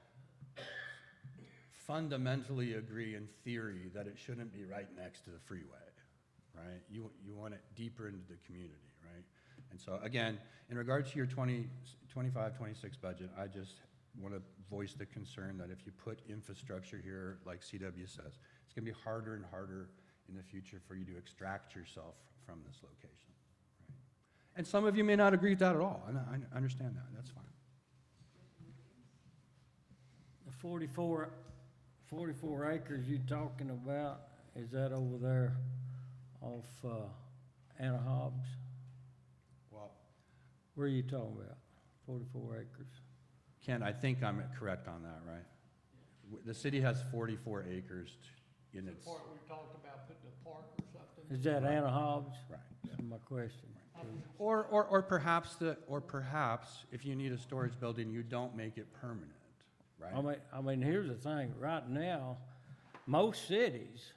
fundamentally agree in theory that it shouldn't be right next to the freeway, right? You want it deeper into the community, right? And so again, in regard to your 25-26 budget, I just want to voice the concern that if you put infrastructure here, like CW says, it's going to be harder and harder in the future for you to extract yourself from this location, right? And some of you may not agree with that at all, and I understand that. That's fine. The 44 acres you talking about, is that over there off Anna Hobbs? Well, Where are you talking about? 44 acres? Ken, I think I'm correct on that, right? The city has 44 acres in The its, part we talked about putting a park or something. Is that Anna Hobbs? right. That's my question. Or perhaps if you need a storage building, you don't make it permanent, right? I mean, here's the thing, right now, most cities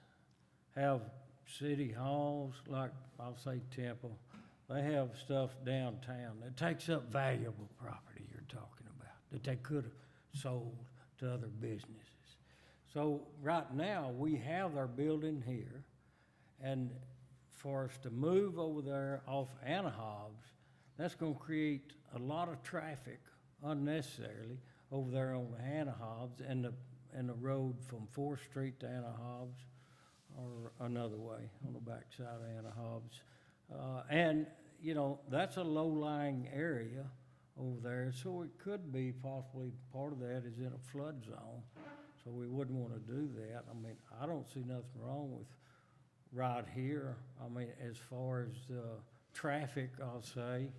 have city halls, like, I'll say Temple, they have stuff downtown that takes up valuable property you're talking about, that they could have sold to other businesses. So right now, we have our building here, and for us to move over there off Anna Hobbs, that's gonna create a lot of traffic unnecessarily over there on Anna Hobbs and the road from 4th Street to Anna Hobbs, or another way on the backside of Anna Hobbs. And, you know, that's a low-lying area over there, so it could be possibly part of that is in a flood zone. So we wouldn't want to do that. I mean, I don't see nothing wrong with right here. I mean, as far as traffic, I'll say,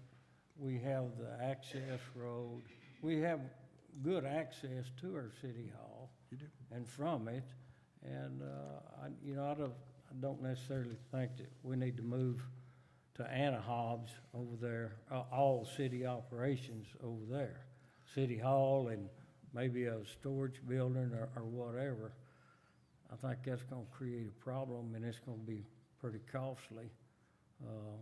we have the access road. We have good access to our city hall. You do. And from it. And, I don't necessarily think that we need to move to Anna Hobbs over there, all city operations over there. City Hall and maybe a storage building or whatever. I think that's gonna create a problem and it's gonna be pretty costly,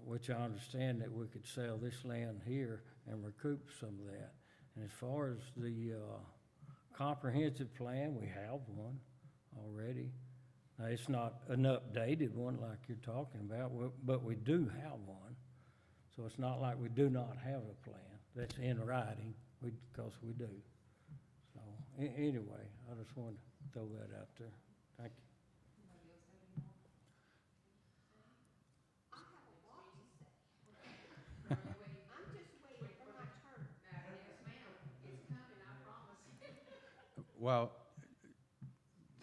which I understand that we could sell this land here and recoup some of that. And as far as the comprehensive plan, we have one already. Now, it's not an updated one like you're talking about, but we do have one. So it's not like we do not have a plan that's in writing, because we do. So, anyway, I just wanted to throw that out there. Thank you. I have a lot to say. I'm just waiting for my turn. Yes, ma'am, it's coming, I promise. Well,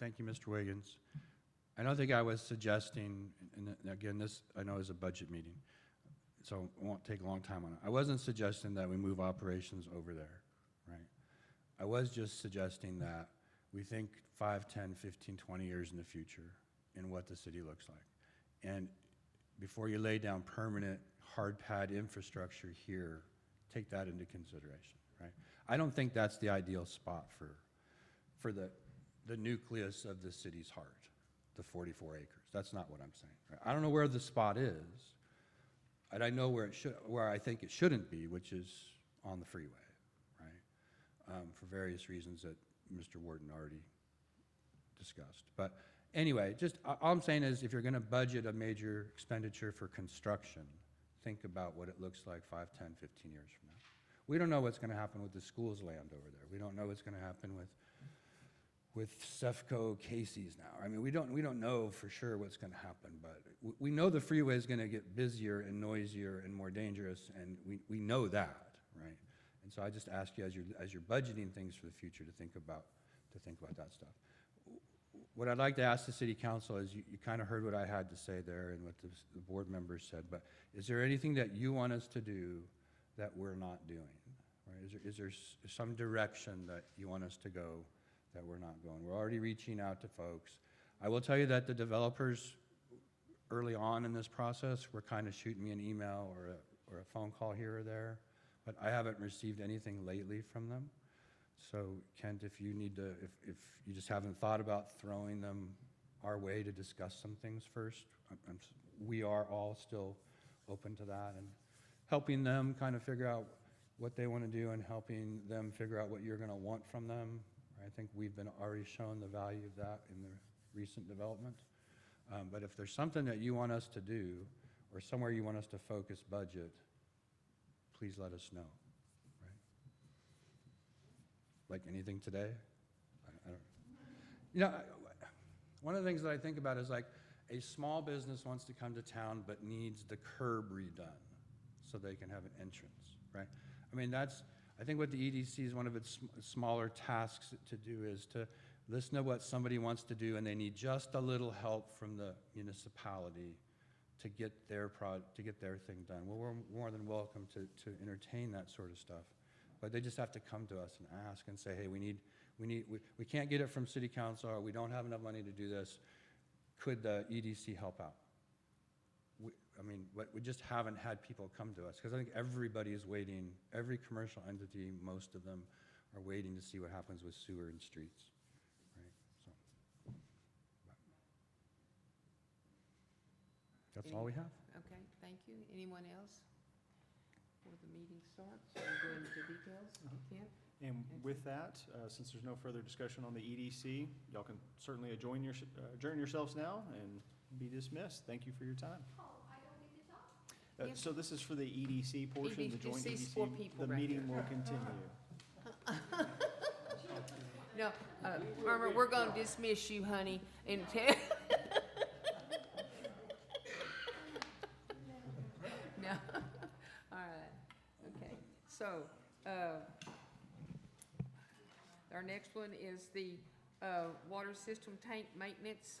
thank you, Mr. Wiggins. I don't think I was suggesting, and again, this I know is a budget meeting, so it won't take a long time on it. I wasn't suggesting that we move operations over there, right? I was just suggesting that we think 5, 10, 15, 20 years in the future in what the city looks like. And before you lay down permanent hard pad infrastructure here, take that into consideration, right? I don't think that's the ideal spot for the nucleus of the city's heart, the 44 acres. That's not what I'm saying. Right? I don't know where the spot is, and I know where I think it shouldn't be, which is on the freeway, right? For various reasons that Mr. Warden already discussed. But anyway, just all I'm saying is if you're going to budget a major expenditure for construction, think about what it looks like 5, 10, 15 years from now. We don't know what's going to happen with the school's land over there. We don't know what's going to happen with Cefco Casey's now. I mean, we don't know for sure what's going to happen, but we know the freeway is going to get busier and noisier and more dangerous, and we know that, right? And so I just ask you, as you're budgeting things for the future, to think about that stuff. What I'd like to ask the city council is, you kind of heard what I had to say there and what the board members said, but is there anything that you want us to do that we're not doing? Right? Is there some direction that you want us to go that we're not going? We're already reaching out to folks. I will tell you that the developers early on in this process were kind of shooting me an email or a phone call here or there, but I haven't received anything lately from them. So Kent, if you need to, if you just haven't thought about throwing them our way to discuss some things first, we are all still open to that and helping them kind of figure out what they want to do and helping them figure out what you're going to want from them. I think we've been already shown the value of that in the recent development. But if there's something that you want us to do or somewhere you want us to focus budget, please let us know. Right? Like anything today? I don't. You know, one of the things that I think about is like a small business wants to come to town but needs the curb redone so they can have an entrance, right? I mean, I think what the EDC is one of its smaller tasks to do is to listen to what somebody wants to do, and they need just a little help from the municipality to get their thing done. Well, we're more than welcome to entertain that sort of stuff, but they just have to come to us and ask and say, hey, we can't get it from city council, or we don't have enough money to do this. Could the EDC help out? We just haven't had people come to us, because I think everybody is waiting, every commercial entity, most of them are waiting to see what happens with sewer and streets, right? So, that's all we have. Okay, thank you. Anyone else? Before the meeting starts, we'll go into details. Kent? And with that, since there's no further discussion on the EDC, y'all can certainly adjourn yourselves now and be dismissed. Thank you for your time. Oh, I don't get to talk? Yes. So this is for the EDC portion, the joint These four EDC. people The right meeting here. will continue. No, Murmur, we're gonna dismiss you, honey, and So, our next one is the water system tank maintenance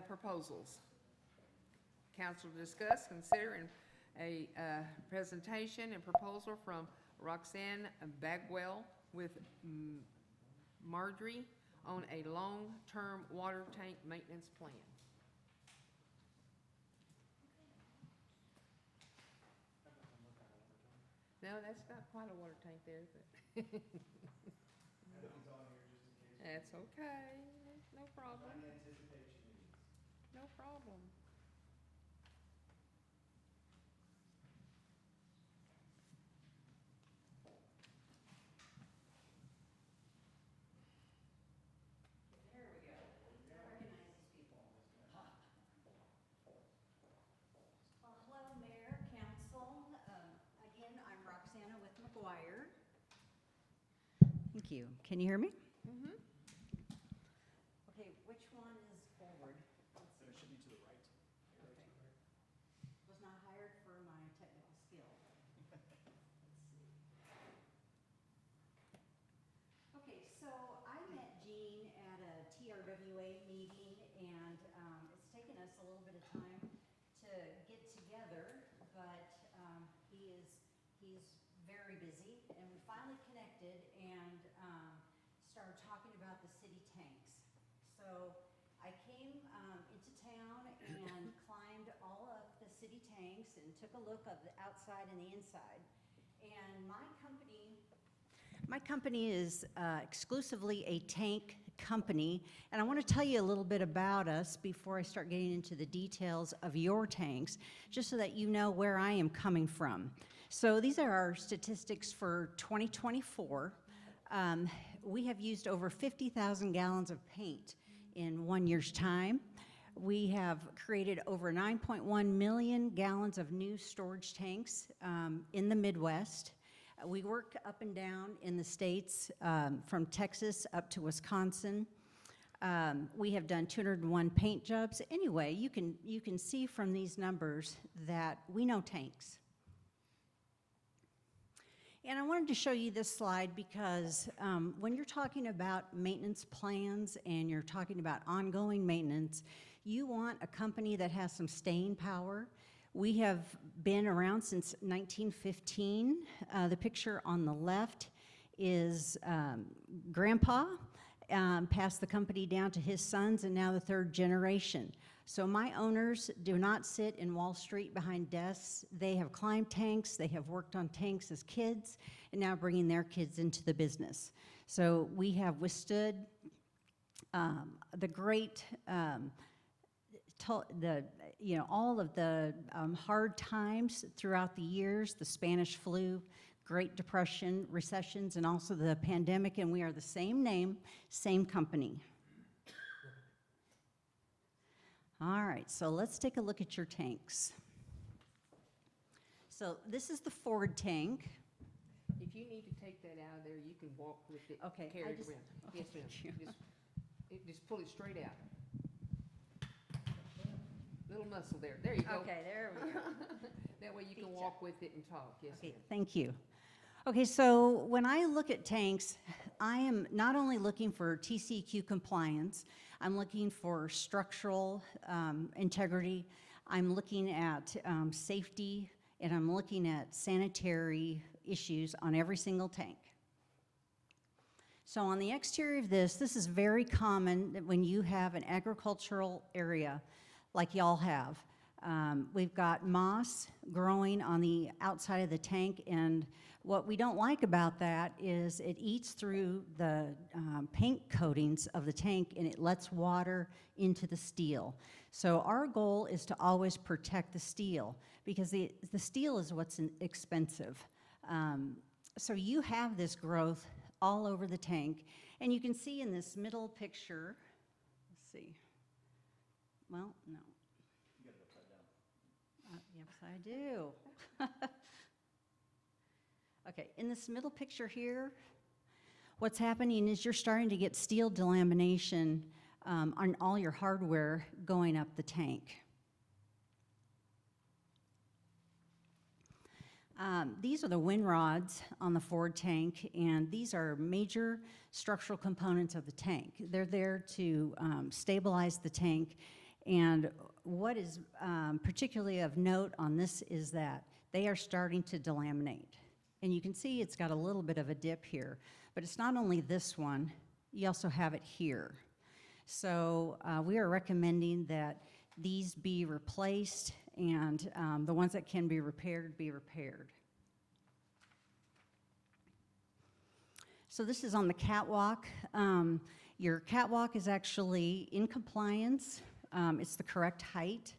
proposals. Council to discuss, consider, and a presentation and proposal from Roxanne Bagwell with Marjorie on a long-term water tank maintenance plan. No, that's not quite a water tank there, but. That's okay, no problem. No problem. Well, hello, Mayor, Council. Again, I'm Roxana with McGuire. Thank you. Can you hear me? Mm-hmm. Okay, which one is forward? It should be to the right. Okay. Was not hired for my technical skill. Let's see. Okay, so I met Gene at a TRWA meeting, and it's taken us a little bit of time to get together, but he's very busy, and we finally connected and started talking about the city tanks. So I came into town and climbed all of the city tanks and took a look of the outside and the inside. And my company is exclusively a tank company, and I want to tell you a little bit about us before I start getting into the details of your tanks, just so that you know where I am coming from. So these are our statistics for 2024. We have used over 50,000 gallons of paint in 1 year's time. We have created over 9.1 million gallons of new storage tanks in the Midwest. We work up and down in the states, from Texas up to Wisconsin. We have done 201 paint jobs. Anyway, you can see from these numbers that we know tanks. And I wanted to show you this slide because when you're talking about maintenance plans and you're talking about ongoing maintenance, you want a company that has some staying power. We have been around since 1915. The picture on the left is Grandpa, passed the company down to his sons, and now the third generation. So my owners do not sit in Wall Street behind desks. They have climbed tanks, they have worked on tanks as kids, and now bringing their kids into the business. So we have withstood the great, all of the hard times throughout the years, the Spanish flu, Great Depression, recessions, and also the pandemic, and we are the same name, same company. All right, so let's take a look at your tanks. So this is the Ford tank. If you need to take that out of there, you can walk with it, Okay, carry I it just- around. okay, Yes, ma'am. thank you. Just pull it straight out. Little muscle there. There you go. Okay, there we go. That way you can Feet walk with it and talk. Yes, Okay, ma'am. thank you. Okay, so when I look at tanks, I am not only looking for TCEQ compliance, I'm looking for structural integrity, I'm looking at safety, and I'm looking at sanitary issues on every single tank. So on the exterior of this is very common that when you have an agricultural area like y'all have. We've got moss growing on the outside of the tank, and what we don't like about that is it eats through the paint coatings of the tank and it lets water into the steel. So our goal is to always protect the steel because the steel is what's expensive. So you have this growth all over the tank, and you can see in this middle picture, let's see, well, no. You got it upside down. Yes, I do. Okay, in this middle picture here, what's happening is you're starting to get steel delamination on all your hardware going up the tank. These are the wind rods on the forward tank, and these are major structural components of the tank. They're there to stabilize the tank, and what is particularly of note on this is that they are starting to delaminate. And you can see it's got a little bit of a dip here, but it's not only this one, you also have it here. So we are recommending that these be replaced, and the ones that can be repaired, be repaired. So this is on the catwalk. Your catwalk is actually in compliance. It's the correct height.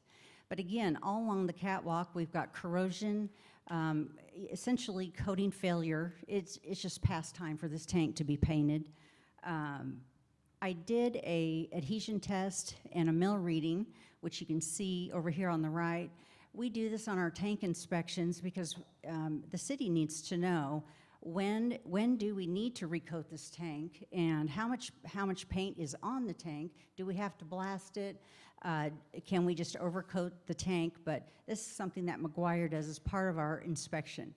But again, all along the catwalk, we've got corrosion, essentially coating failure. It's just past time for this tank to be painted. I did a adhesion test and a mill reading, which you can see over here on the right. We do this on our tank inspections because the city needs to know when do we need to recoat this tank, and how much paint is on the tank. Do we have to blast it? Can we just overcoat the tank? But this is something that McGuire does as part of our inspection.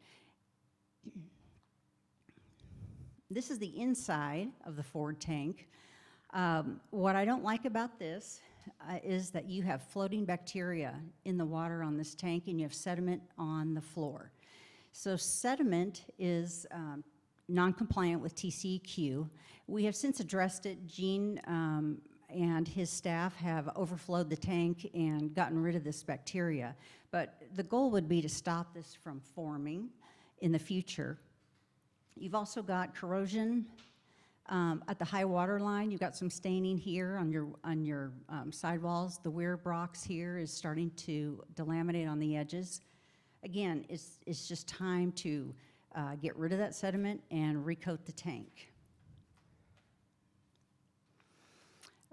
This is the inside of the forward tank. What I don't like about this is that you have floating bacteria in the water on this tank, and you have sediment on the floor. So sediment is non-compliant with TCEQ. We have since addressed it. Gene and his staff have overflowed the tank and gotten rid of this bacteria. But the goal would be to stop this from forming in the future. You've also got corrosion at the high water line. You've got some staining here on your sidewalls. The weir box here is starting to delaminate on the edges. Again, it's just time to get rid of that sediment and recoat the tank.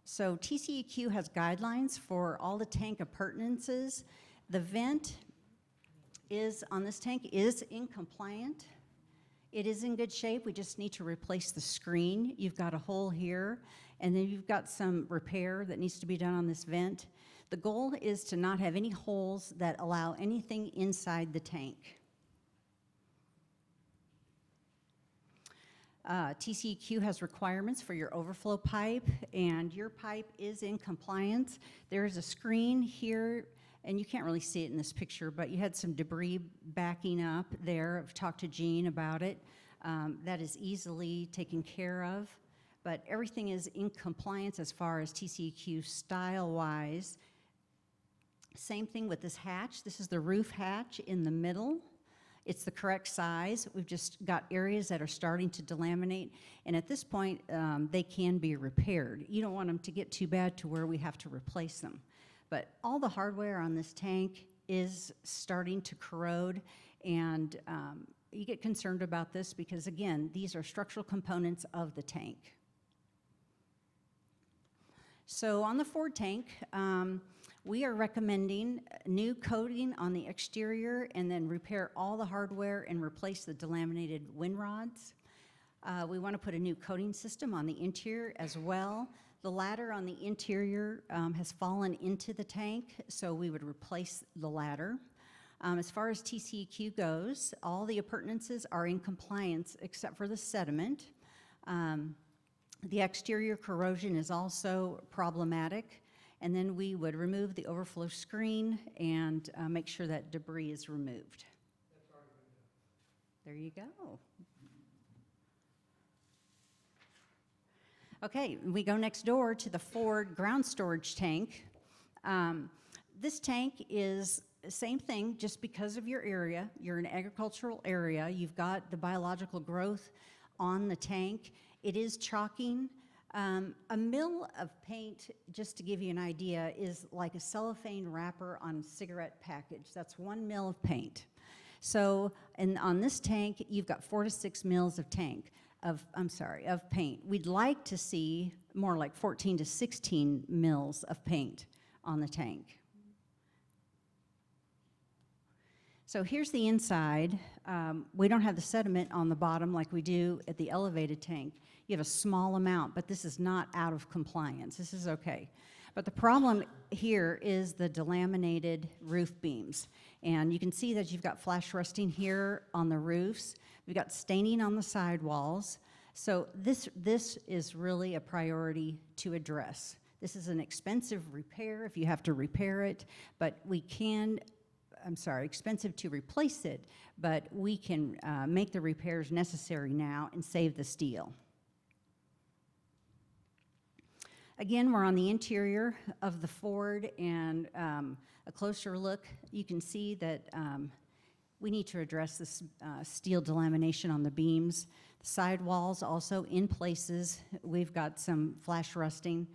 So TCEQ has guidelines for all the tank appurtenances. The vent on this tank is in compliant. It is in good shape. We just need to replace the screen. You've got a hole here, and then you've got some repair that needs to be done on this vent. The goal is to not have any holes that allow anything inside the tank. TCEQ has requirements for your overflow pipe, and your pipe is in compliance. There is a screen here, and you can't really see it in this picture, but you had some debris backing up there. I've talked to Gene about it. That is easily taken care of, but everything is in compliance as far as TCEQ style-wise. Same thing with this hatch. This is the roof hatch in the middle. It's the correct size. We've just got areas that are starting to delaminate, and at this point, they can be repaired. You don't want them to get too bad to where we have to replace them. But all the hardware on this tank is starting to corrode, and you get concerned about this because, again, these are structural components of the tank. So on the forward tank, we are recommending new coating on the exterior and then repair all the hardware and replace the delaminated wind rods. We want to put a new coating system on the interior as well. The ladder on the interior has fallen into the tank, so we would replace the ladder. As far as TCEQ goes, all the appurtenances are in compliance except for the sediment. The exterior corrosion is also problematic. And then we would remove the overflow screen and make sure that debris is removed. That's already been done. There you go. Okay, we go next door to the Ford ground storage tank. This tank is the same thing, just because of your area. You're an agricultural area. You've got the biological growth on the tank. It is chalking. A mill of paint, just to give you an idea, is like a cellophane wrapper on a cigarette package. That's 1 mil of paint. So, and on this tank, you've got 4 to 6 mils of paint. We'd like to see more like 14 to 16 mils of paint on the tank. So here's the inside. We don't have the sediment on the bottom like we do at the elevated tank. You have a small amount, but this is not out of compliance. This is okay. But the problem here is the delaminated roof beams. And you can see that you've got flash rusting here on the roofs. We've got staining on the sidewalls. So this is really a priority to address. This is an expensive repair if you have to repair it, but expensive to replace it, but we can make the repairs necessary now and save the steel. Again, we're on the interior of the Ford, and a closer look, you can see that we need to address this steel delamination on the beams. The sidewalls also in places, we've got some flash rusting,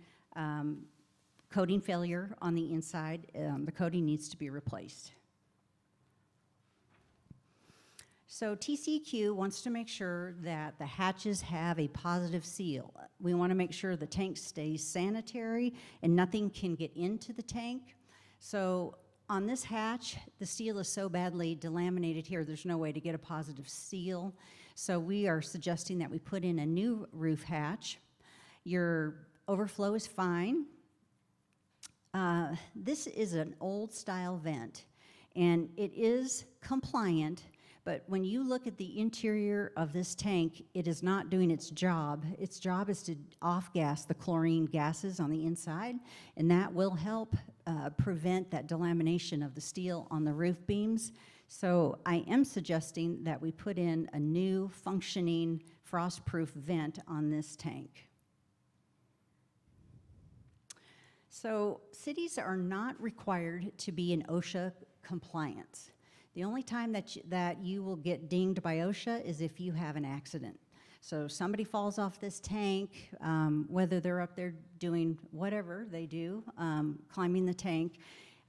coating failure on the inside. The coating needs to be replaced. So TCEQ wants to make sure that the hatches have a positive seal. We want to make sure the tank stays sanitary and nothing can get into the tank. So on this hatch, the steel is so badly delaminated here, there's no way to get a positive seal. So we are suggesting that we put in a new roof hatch. Your overflow is fine. This is an old style vent, and it is compliant. But when you look at the interior of this tank, it is not doing its job. Its job is to off-gas the chlorine gases on the inside, and that will help prevent that delamination of the steel on the roof beams. So I am suggesting that we put in a new functioning frost-proof vent on this tank. So cities are not required to be in OSHA compliance. The only time that you will get dinged by OSHA is if you have an accident. So somebody falls off this tank, whether they're up there doing whatever they do, climbing the tank,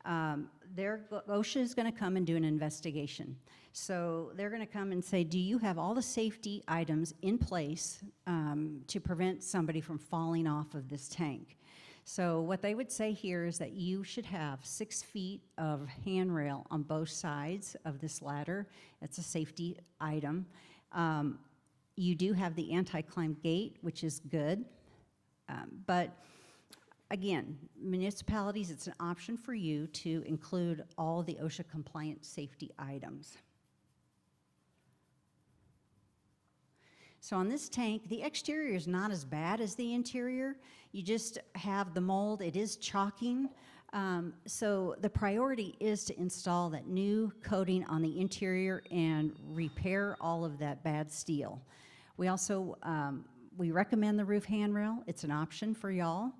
OSHA is going to come and do an investigation. So they're going to come and say, do you have all the safety items in place to prevent somebody from falling off of this tank? So what they would say here is that you should have 6 feet of handrail on both sides of this ladder. It's a safety item. You do have the anti-climb gate, which is good. But again, municipalities, it's an option for you to include all the OSHA compliant safety items. So on this tank, the exterior is not as bad as the interior. You just have the mold, it is chalking. So the priority is to install that new coating on the interior and repair all of that bad steel. We also, we recommend the roof handrail. It's an option for y'all.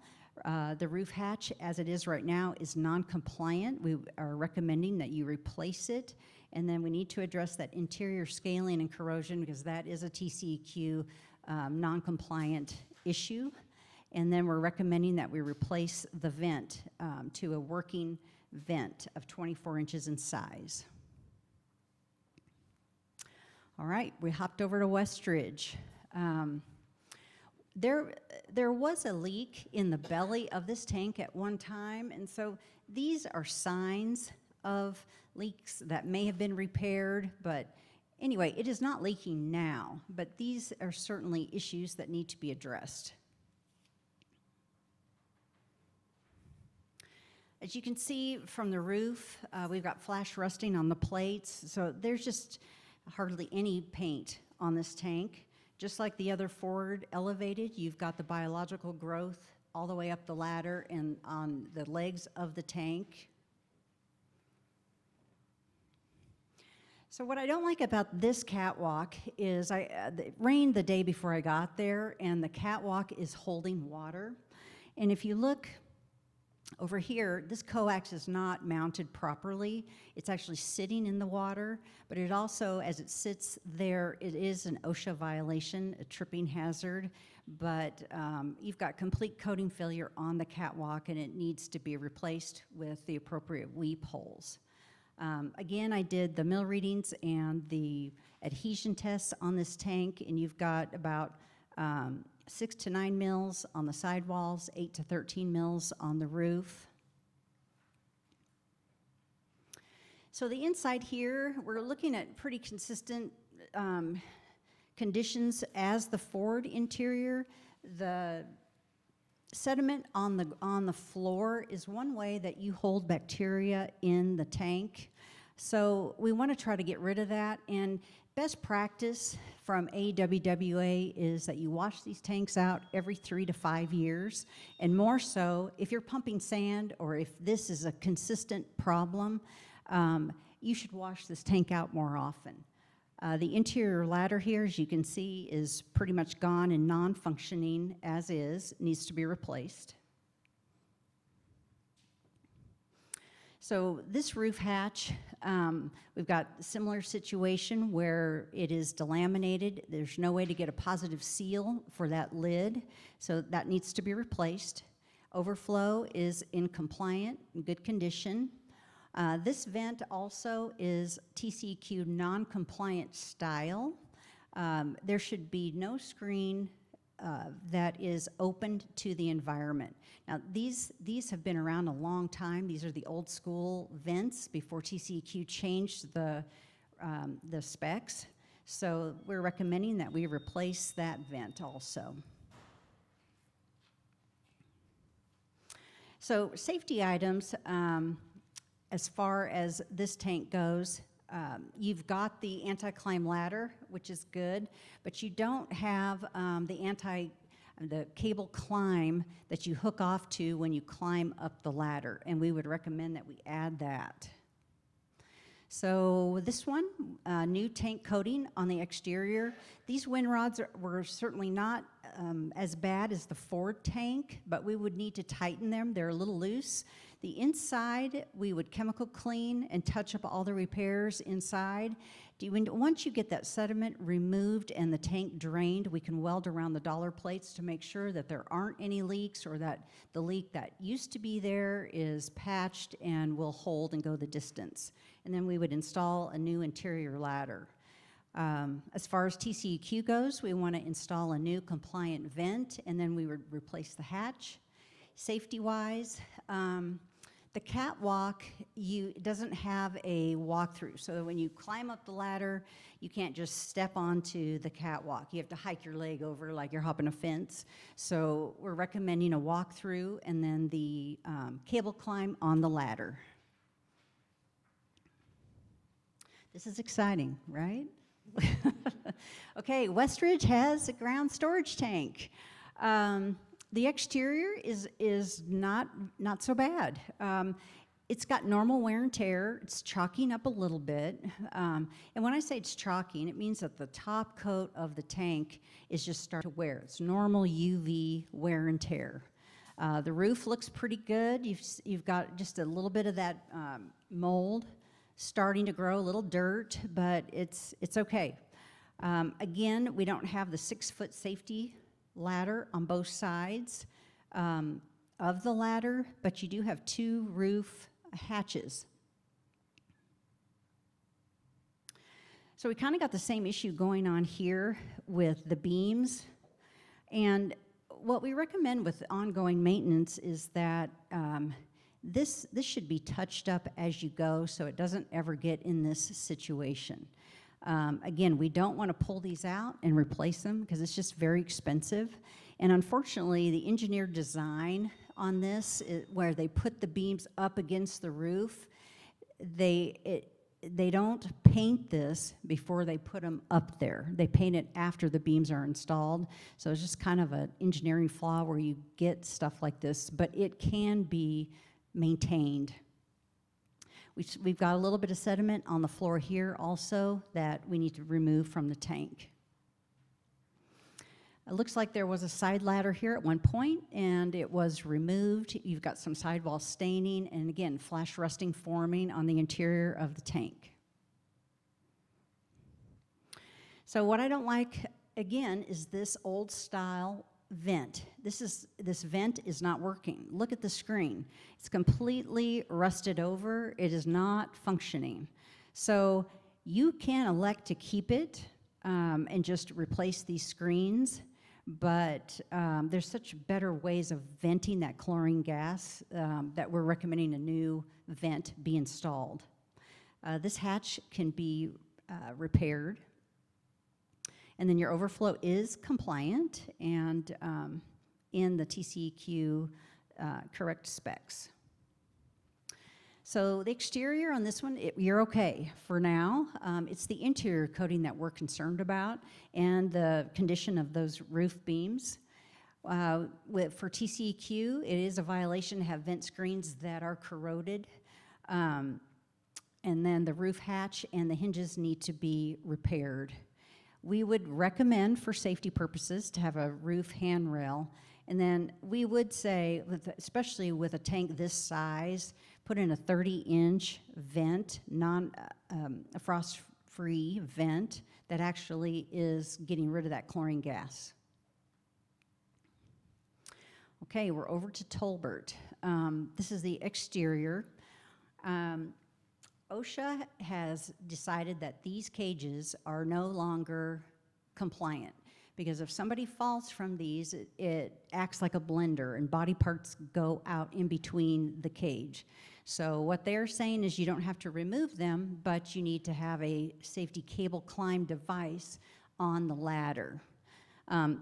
The roof hatch, as it is right now, is non-compliant. We are recommending that you replace it. And then we need to address that interior scaling and corrosion because that is a TCEQ non-compliant issue. And then we're recommending that we replace the vent to a working vent of 24 inches in size. All right, we hopped over to Westridge. There was a leak in the belly of this tank at one time, and so these are signs of leaks that may have been repaired, but anyway, it is not leaking now, but these are certainly issues that need to be addressed. As you can see from the roof, we've got flash rusting on the plates, so there's just hardly any paint on this tank. Just like the other Ford Elevated, you've got the biological growth all the way up the ladder and on the legs of the tank. So what I don't like about this catwalk is it rained the day before I got there, and the catwalk is holding water. And if you look over here, this coax is not mounted properly. It's actually sitting in the water, but it also, as it sits there, it is an OSHA violation, a tripping hazard, but you've got complete coating failure on the catwalk, and it needs to be replaced with the appropriate weep holes. Again, I did the mill readings and the adhesion tests on this tank, and you've got about 6 to 9 mils on the sidewalls, 8 to 13 mils on the roof. So the inside here, we're looking at pretty consistent conditions as the Ford interior. The sediment on the floor is one way that you hold bacteria in the tank. So we want to try to get rid of that, and best practice from AWWA is that you wash these tanks out every 3 to 5 years, and more so, if you're pumping sand or if this is a consistent problem, you should wash this tank out more often. The interior ladder here, as you can see, is pretty much gone and non-functioning as is, needs to be replaced. So this roof hatch, we've got a similar situation where it is delaminated. There's no way to get a positive seal for that lid, so that needs to be replaced. Overflow is in compliant, in good condition. This vent also is TCEQ non-compliant style. There should be no screen that is opened to the environment. Now, these have been around a long time. These are the old school vents before TCEQ changed the specs. So we're recommending that we replace that vent also. So safety items, as far as this tank goes, you've got the anti-climb ladder, which is good, but you don't have the cable climb that you hook off to when you climb up the ladder, and we would recommend that we add that. So this one, new tank coating on the exterior. These wind rods were certainly not as bad as the Ford tank, but we would need to tighten them. They're a little loose. The inside, we would chemical clean and touch up all the repairs inside. Once you get that sediment removed and the tank drained, we can weld around the dollar plates to make sure that there aren't any leaks, or that the leak that used to be there is patched and will hold and go the distance. And then we would install a new interior ladder. As far as TCEQ goes, we want to install a new compliant vent, and then we would replace the hatch. Safety-wise, the catwalk doesn't have a walkthrough, so when you climb up the ladder, you can't just step onto the catwalk. You have to hike your leg over like you're hopping a fence. So we're recommending a walkthrough and then the cable climb on the ladder. This is exciting, right? Okay, Westridge has a ground storage tank. The exterior is not so bad. It's got normal wear and tear. It's chalking up a little bit. And when I say it's chalking, it means that the top coat of the tank is just starting to wear. It's normal UV wear and tear. The roof looks pretty good. You've got just a little bit of that mold starting to grow, a little dirt, but it's okay. Again, we don't have the 6-foot safety ladder on both sides of the ladder, but you do have 2 roof hatches. So we kind of got the same issue going on here with the beams. And what we recommend with ongoing maintenance is that this should be touched up as you go, so it doesn't ever get in this situation. Again, we don't want to pull these out and replace them because it's just very expensive. And unfortunately, the engineered design on this, where they put the beams up against the roof, they don't paint this before they put them up there. They paint it after the beams are installed. So it's just kind of an engineering flaw where you get stuff like this, but it can be maintained. We've got a little bit of sediment on the floor here also that we need to remove from the tank. It looks like there was a side ladder here at one point and it was removed. You've got some sidewall staining and again, flash rusting forming on the interior of the tank. So what I don't like, again, is this old style vent. This vent is not working. Look at the screen. It's completely rusted over. It is not functioning. So you can elect to keep it and just replace these screens, but there's such better ways of venting that chlorine gas that we're recommending a new vent be installed. This hatch can be repaired. And then your overflow is compliant and in the TCEQ correct specs. So the exterior on this one, you're okay for now. It's the interior coating that we're concerned about and the condition of those roof beams. For TCEQ, it is a violation to have vent screens that are corroded. And then the roof hatch and the hinges need to be repaired. We would recommend, for safety purposes, to have a roof handrail. And then we would say, especially with a tank this size, put in a 30-inch vent, a frost-free vent that actually is getting rid of that chlorine gas. Okay, we're over to Tolbert. This is the exterior. OSHA has decided that these cages are no longer compliant because if somebody falls from these, it acts like a blender and body parts go out in between the cage. So what they're saying is you don't have to remove them, but you need to have a safety cable climb device on the ladder.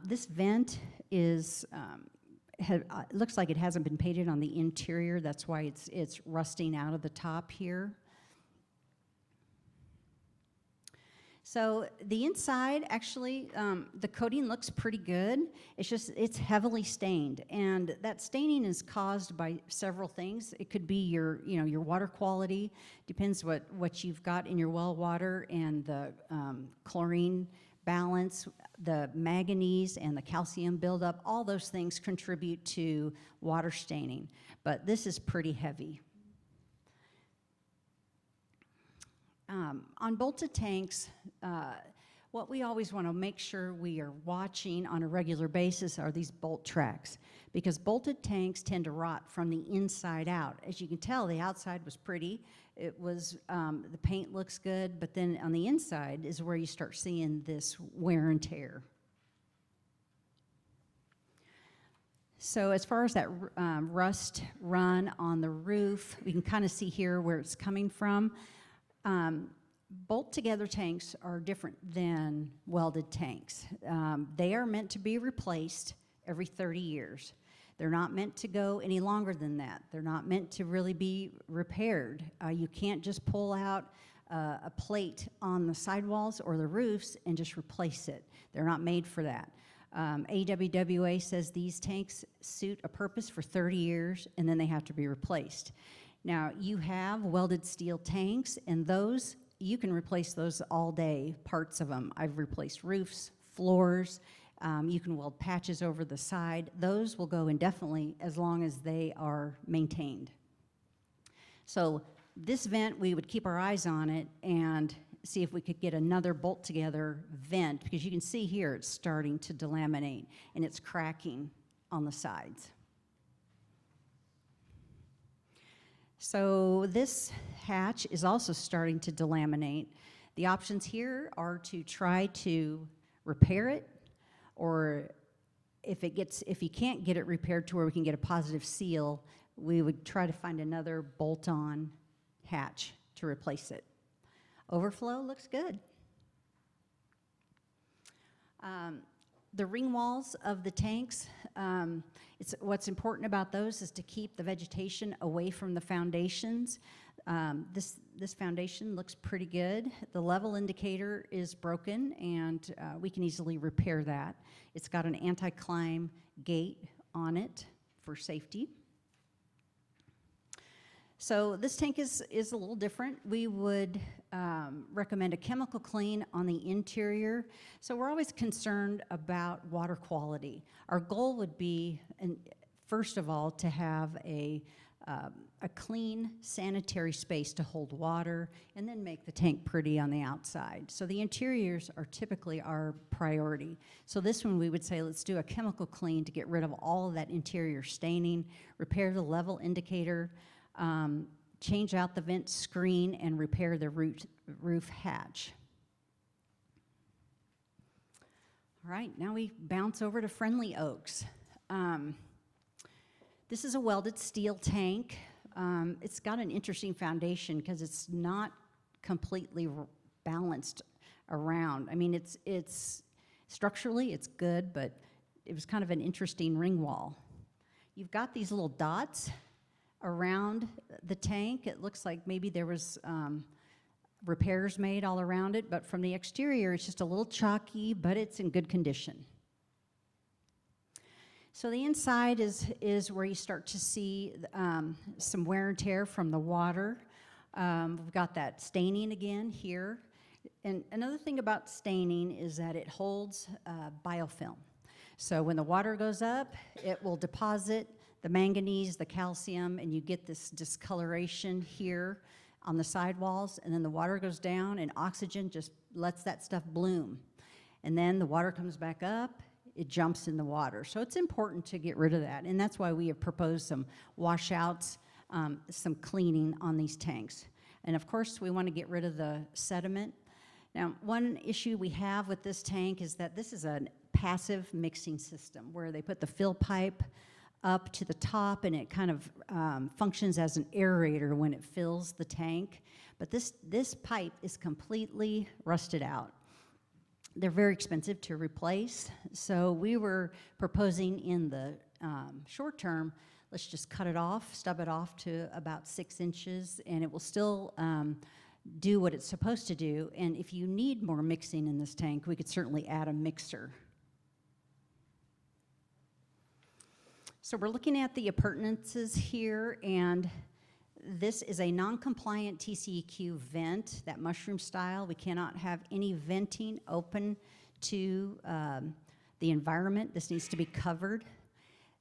This vent is looks like it hasn't been painted on the interior. That's why it's rusting out of the top here. So the inside, actually, the coating looks pretty good. It's heavily stained, and that staining is caused by several things. It could be your water quality, depends what you've got in your well water, and the chlorine balance, the manganese and the calcium buildup. All those things contribute to water staining, but this is pretty heavy. On bolted tanks, what we always want to make sure we are watching on a regular basis are these bolt tracks, because bolted tanks tend to rot from the inside out. As you can tell, the outside was pretty. It was, the paint looks good, but then on the inside is where you start seeing this wear and tear. So as far as that rust run on the roof, we can kind of see here where it's coming from. Bolt-together tanks are different than welded tanks. They are meant to be replaced every 30 years. They're not meant to go any longer than that. They're not meant to really be repaired. You can't just pull out a plate on the sidewalls or the roofs and just replace it. They're not made for that. AWWA says these tanks suit a purpose for 30 years and then they have to be replaced. Now, you have welded steel tanks, and those, you can replace those all day, parts of them. I've replaced roofs, floors. You can weld patches over the side. Those will go indefinitely as long as they are maintained. So this vent, we would keep our eyes on it and see if we could get another bolt-together vent, because you can see here it's starting to delaminate, and it's cracking on the sides. So this hatch is also starting to delaminate. The options here are to try to repair it, or if you can't get it repaired to where we can get a positive seal, we would try to find another bolt-on hatch to replace it. Overflow looks good. The ring walls of the tanks, what's important about those is to keep the vegetation away from the foundations. This foundation looks pretty good. The level indicator is broken, and we can easily repair that. It's got an anti-climb gate on it for safety. So this tank is a little different. We would recommend a chemical clean on the interior. So we're always concerned about water quality. Our goal would be, first of all, to have a clean sanitary space to hold water, and then make the tank pretty on the outside. So the interiors are typically our priority. So this one we would say, let's do a chemical clean to get rid of all of that interior staining, repair the level indicator, change out the vent screen, and repair the roof hatch. All right, now we bounce over to Friendly Oaks. This is a welded steel tank. It's got an interesting foundation because it's not completely balanced around. I mean, it's structurally it's good, but it was kind of an interesting ring wall. You've got these little dots around the tank. It looks like maybe there was repairs made all around it, but from the exterior, it's just a little chalky, but it's in good condition. So the inside is where you start to see some wear and tear from the water. We've got that staining again here. And another thing about staining is that it holds biofilm. So when the water goes up, it will deposit the manganese, the calcium, and you get this discoloration here on the sidewalls, and then the water goes down and oxygen just lets that stuff bloom. And then the water comes back up, it jumps in the water. So it's important to get rid of that, and that's why we have proposed some washouts, some cleaning on these tanks. And of course, we want to get rid of the sediment. Now, one issue we have with this tank is that this is a passive mixing system where they put the fill pipe up to the top, and it kind of functions as an aerator when it fills the tank. But this pipe is completely rusted out. They're very expensive to replace, so we were proposing in the short term, let's just cut it off, stub it off to about 6 inches, and it will still do what it's supposed to do. And if you need more mixing in this tank, we could certainly add a mixer. So we're looking at the appurtenances here, and this is a non-compliant TCEQ vent, that mushroom style. We cannot have any venting open to the environment. This needs to be covered.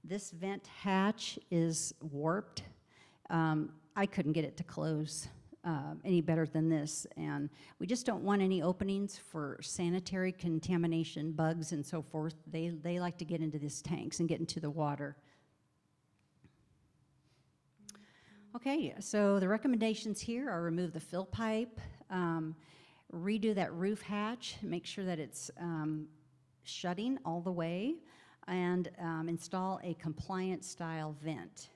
This vent hatch is warped. I couldn't get it to close any better than this, and we just don't want any openings for sanitary contamination, bugs and so forth. They like to get into these tanks and get into the water. Okay, so the recommendations here are remove the fill pipe, redo that roof hatch, make sure that it's shutting all the way, and install a compliant style vent.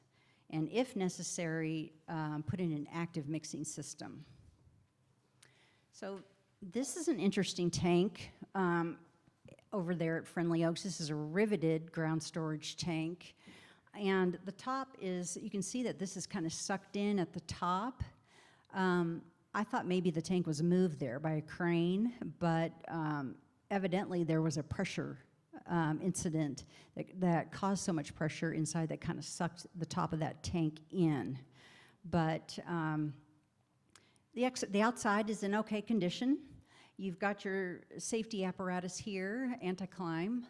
And if necessary, put in an active mixing system. So this is an interesting tank over there at Friendly Oaks. This is a riveted ground storage tank. And the top is, you can see that this is kind of sucked in at the top. I thought maybe the tank was moved there by a crane, but evidently there was a pressure incident that caused so much pressure inside that kind of sucked the top of that tank in. But the outside is in okay condition. You've got your safety apparatus here, anti-climb.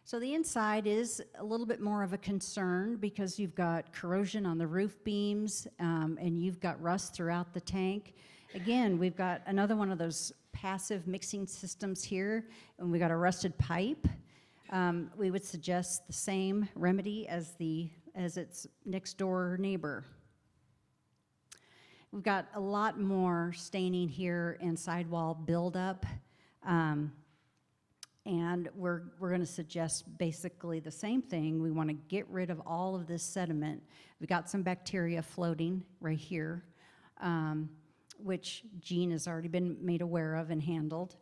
So the inside is a little bit more of a concern because you've got corrosion on the roof beams, and you've got rust throughout the tank. Again, we've got another one of those passive mixing systems here, and we've got a rusted pipe. We would suggest the same remedy as its next door neighbor. We've got a lot more staining here and sidewall buildup. And we're going to suggest basically the same thing. We want to get rid of all of this sediment. We've got some bacteria floating right here, which Jean has already been made aware of and handled.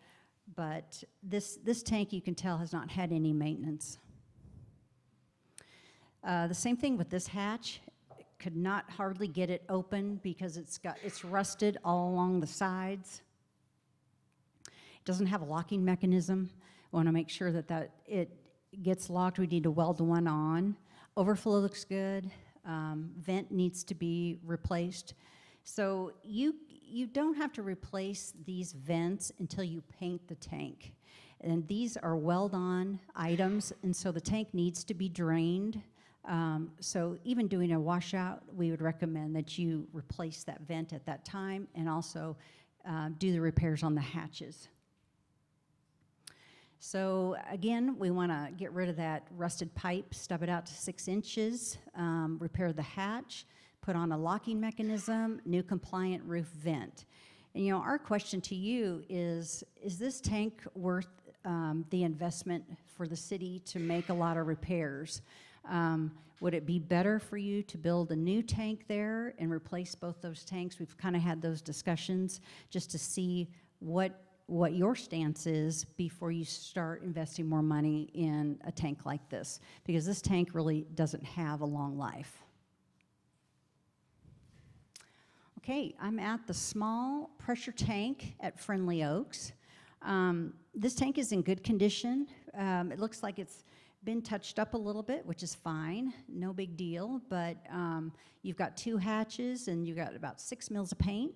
But this tank, you can tell, has not had any maintenance. The same thing with this hatch. Could not hardly get it open because it's rusted all along the sides. It doesn't have a locking mechanism. We want to make sure that it gets locked. We need to weld one on. Overflow looks good. Vent needs to be replaced. So you don't have to replace these vents until you paint the tank. And these are weld-on items, and so the tank needs to be drained. So even doing a washout, we would recommend that you replace that vent at that time and also do the repairs on the hatches. So again, we want to get rid of that rusted pipe, stub it out to 6 inches, repair the hatch, put on a locking mechanism, new compliant roof vent. And our question to you is this tank worth the investment for the city to make a lot of repairs? Would it be better for you to build a new tank there and replace both those tanks? We've kind of had those discussions just to see what what your stance is before you start investing more money in a tank like this, because this tank really doesn't have a long life. Okay, I'm at the small pressure tank at Friendly Oaks. This tank is in good condition. It looks like it's been touched up a little bit, which is fine, no big deal, but you've got 2 hatches and you've got about 6 mils of paint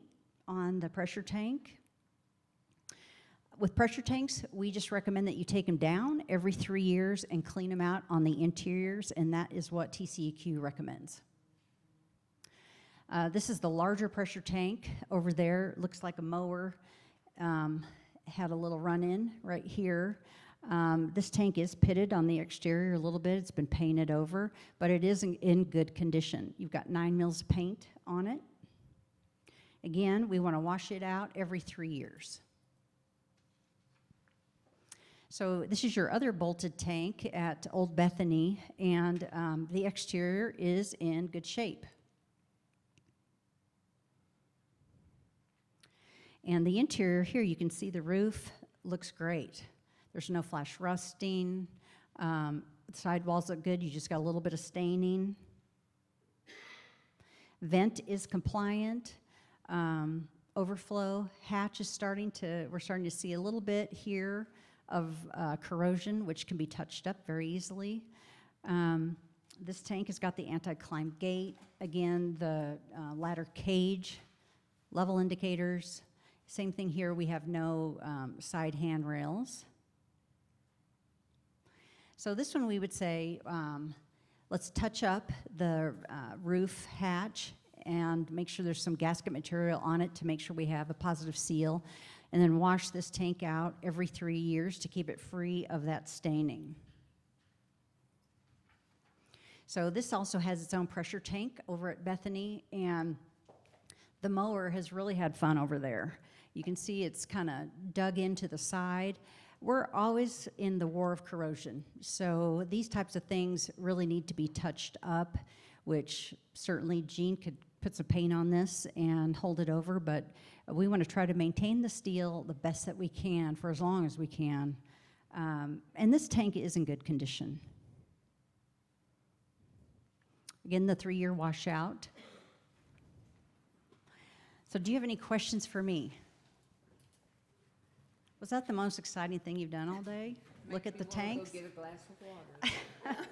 on the pressure tank. With pressure tanks, we just recommend that you take them down every 3 years and clean them out on the interiors, and that is what TCEQ recommends. This is the larger pressure tank over there. Looks like a mower. Had a little run-in right here. This tank is pitted on the exterior a little bit. It's been painted over, but it is in good condition. You've got 9 mils of paint on it. Again, we want to wash it out every 3 years. So this is your other bolted tank at Old Bethany, and the exterior is in good shape. And the interior here, you can see the roof looks great. There's no flash rusting. The sidewalls look good. You just got a little bit of staining. Vent is compliant. Overflow hatch is we're starting to see a little bit here of corrosion, which can be touched up very easily. This tank has got the anti-climb gate. Again, the ladder cage, level indicators. Same thing here, we have no side handrails. So this one we would say, let's touch up the roof hatch and make sure there's some gasket material on it to make sure we have a positive seal, and then wash this tank out every 3 years to keep it free of that staining. So this also has its own pressure tank over at Bethany, and the mower has really had fun over there. You can see it's kind of dug into the side. We're always in the war of corrosion, so these types of things really need to be touched up, which certainly Jean could put some paint on this and hold it over, but we want to try to maintain the steel the best that we can for as long as we can. And this tank is in good condition. Again, the 3-year washout. So do you have any questions for me? Was that the most exciting thing you've done all day? Look at the tanks? Go get a glass of water.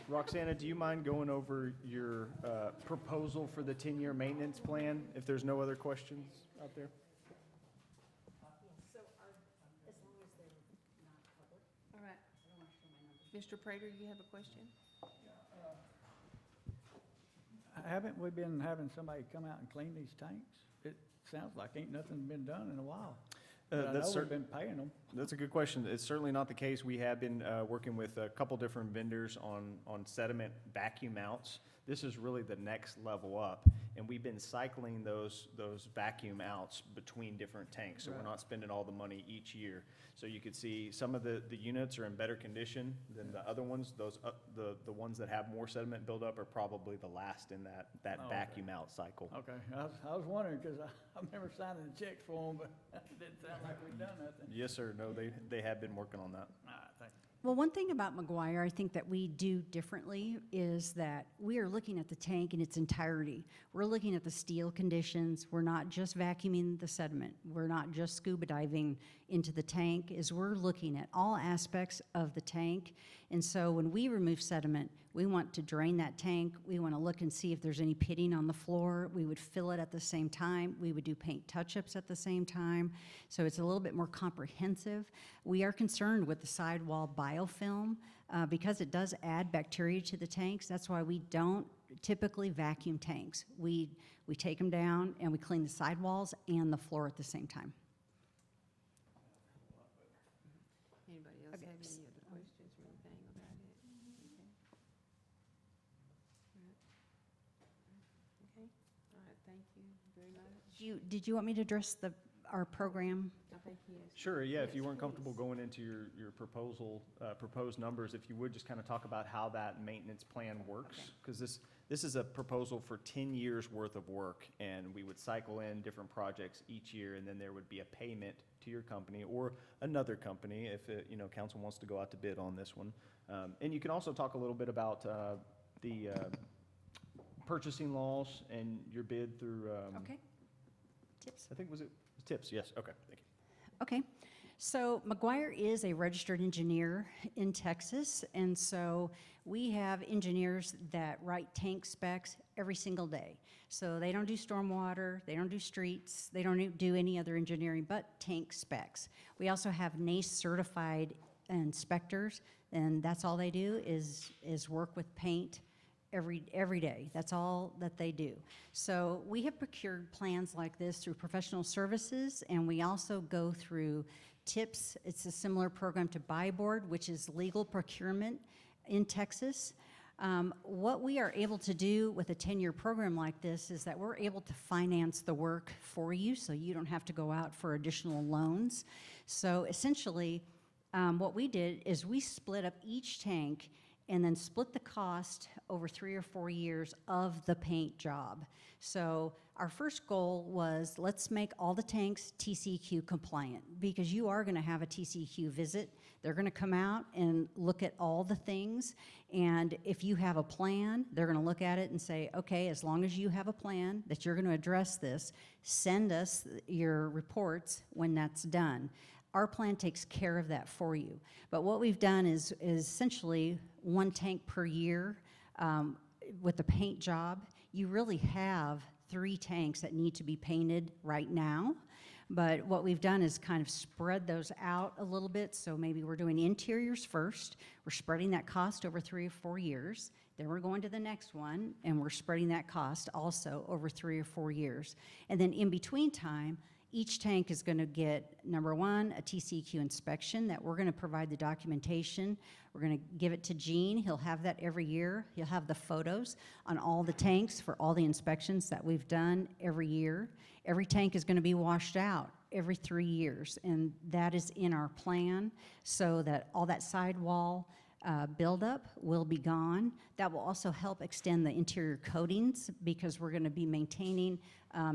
Roxana, do you mind going over your proposal for the 10-year maintenance plan, if there's no other questions out there? So as long as they're not public, All right. I don't want to show my numbers. Mr. Prater, you have a question? Haven't we been having somebody come out and clean these tanks? It sounds like ain't nothing been done in a while. But I know we've been paying them. That's a good question. It's certainly not the case. We have been working with a couple different vendors on sediment vacuum mounts. This is really the next level up, and we've been cycling those vacuum outs between different tanks, so we're not spending all the money each year. So you could see some of the units are in better condition than the other ones. Those the ones that have more sediment buildup are probably the last in that Okay. vacuum out cycle. Okay, I was wondering, because I remember signing the checks for them, but it didn't sound like we'd done nothing. Yes, sir. No, they have been working on that. All right, thank you. Well, one thing about McGuire, I think that we do differently is that we are looking at the tank in its entirety. We're looking at the steel conditions. We're not just vacuuming the sediment. We're not just scuba diving into the tank. We're looking at all aspects of the tank. And so when we remove sediment, we want to drain that tank. We want to look and see if there's any pitting on the floor. We would fill it at the same time. We would do paint touch-ups at the same time. So it's a little bit more comprehensive. We are concerned with the sidewall biofilm because it does add bacteria to the tanks. That's why we don't typically vacuum tanks. We take them down and we clean the sidewalls and the floor at the same time. Anybody else Okay. have any other questions or anything about it? Okay. All right, thank you very much. Did you want me to address our program? I think he is. Sure, yeah, if you Yes, weren't comfortable please. going into your proposal, proposed numbers, if you would just kind of talk about how that maintenance plan works. Okay. Because this is a proposal for 10 years' worth of work, and we would cycle in different projects each year, and then there would be a payment to your company or another company if, council wants to go out to bid on this one. And you can also talk a little bit about the purchasing laws and your bid through, Okay. Tips? I think, was it tips? Yes, okay, thank you. Okay, so McGuire is a registered engineer in Texas, and so we have engineers that write tank specs every single day. So they don't do stormwater, they don't do streets, they don't do any other engineering but tank specs. We also have NACE certified inspectors, and that's all they do is work with paint every day. That's all that they do. So we have procured plans like this through professional services, and we also go through TIPS. It's a similar program to Buy Board, which is legal procurement in Texas. What we are able to do with a 10-year program like this is that we're able to finance the work for you, so you don't have to go out for additional loans. So essentially, what we did is we split up each tank and then split the cost over 3 or 4 years of the paint job. So our first goal was, let's make all the tanks TCEQ compliant, because you are gonna have a TCEQ visit. They're gonna come out and look at all the things, and if you have a plan, they're gonna look at it and say, okay, as long as you have a plan that you're gonna address this, send us your reports when that's done. Our plan takes care of that for you. But what we've done is essentially 1 tank per year with the paint job. You really have 3 tanks that need to be painted right now. But what we've done is kind of spread those out a little bit. So maybe we're doing interiors first. We're spreading that cost over 3 or 4 years. Then we're going to the next one, and we're spreading that cost also over 3 or 4 years. And then in between time, each tank is going to get, number 1, a TCEQ inspection that we're going to provide the documentation. We're going to give it to Gene. He'll have that every year. He'll have the photos on all the tanks for all the inspections that we've done every year. Every tank is going to be washed out every 3 years, and that is in our plan so that all that sidewall buildup will be gone. That will also help extend the interior coatings because we're going to be maintaining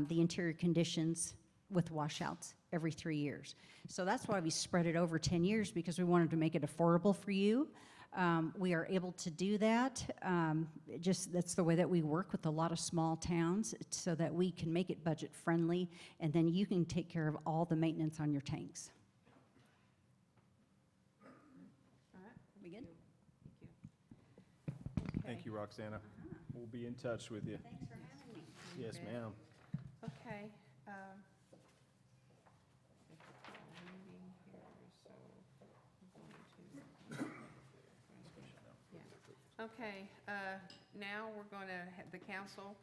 the interior conditions with washouts every 3 years. So that's why we spread it over 10 years, because we wanted to make it affordable for you. We are able to do that. That's the way that we work with a lot of small towns, so that we can make it budget friendly, and then you can take care of all the maintenance on your tanks. All right. We good? Thank you. Thank you, Roxana. We'll be in touch with you. Thanks for having me. Yes, ma'am. Okay. Meeting here, so we're going to- Yeah. Okay, now we're going to have the council,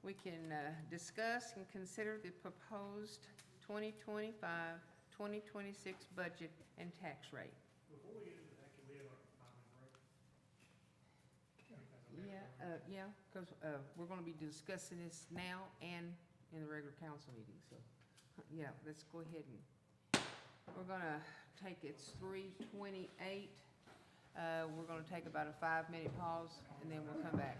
we can discuss and consider the proposed 2025, 2026 budget and tax rate. Before we get into that, can we have a 5-minute break? Yeah, because we're going to be discussing this now and in the regular council meeting, so, yeah, let's go ahead and, we're going to take, it's 3:28. We're going to take about a 5-minute pause, and then we'll come back.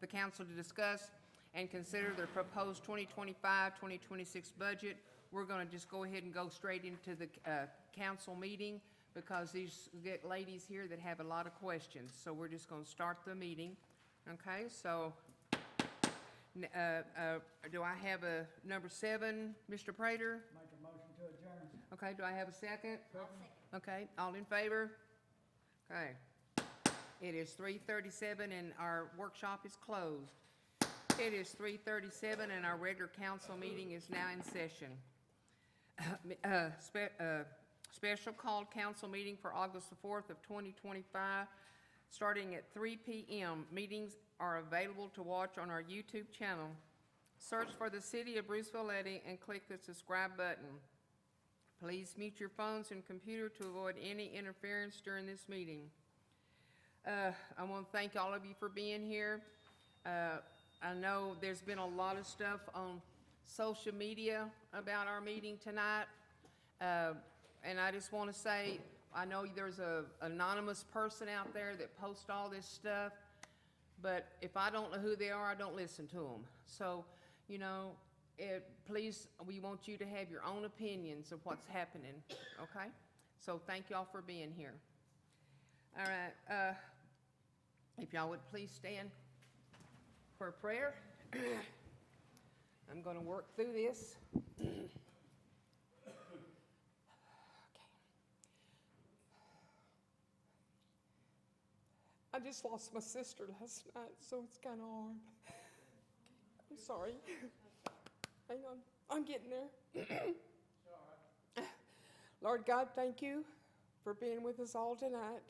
the council to discuss and consider the proposed 2025-2026 budget. We're going to just go ahead and go straight into the council meeting because these get ladies here that have a lot of questions. So we're just going to start the meeting. Okay, so do I have a number 7, Mr. Prater? Make a motion to adjourn. Okay, do I have a second? Okay, all in favor? Okay. It is 3:37 and our workshop is closed. It is 3:37 and our regular council meeting is now in session. Special called council meeting for August the 4th of 2025, starting at 3 p.m. Meetings are available to watch on our YouTube channel. Search for the City of Bruceville-Eddy and click the subscribe button. Please mute your phones and computer to avoid any interference during this meeting. I want to thank all of you for being here. I know there's been a lot of stuff on social media about our meeting tonight. And I just want to say, I know there's an anonymous person out there that posts all this stuff, but if I don't know who they are, I don't listen to them. So, you know, please, we want you to have your own opinions of what's happening, okay? So thank y'all for being here. All right, if y'all would please stand for a prayer. I'm going to work through this. Okay. I just lost my sister last night, so it's kind of hard. I'm sorry. Hang on, I'm getting there. Lord God, thank you for being with us all tonight.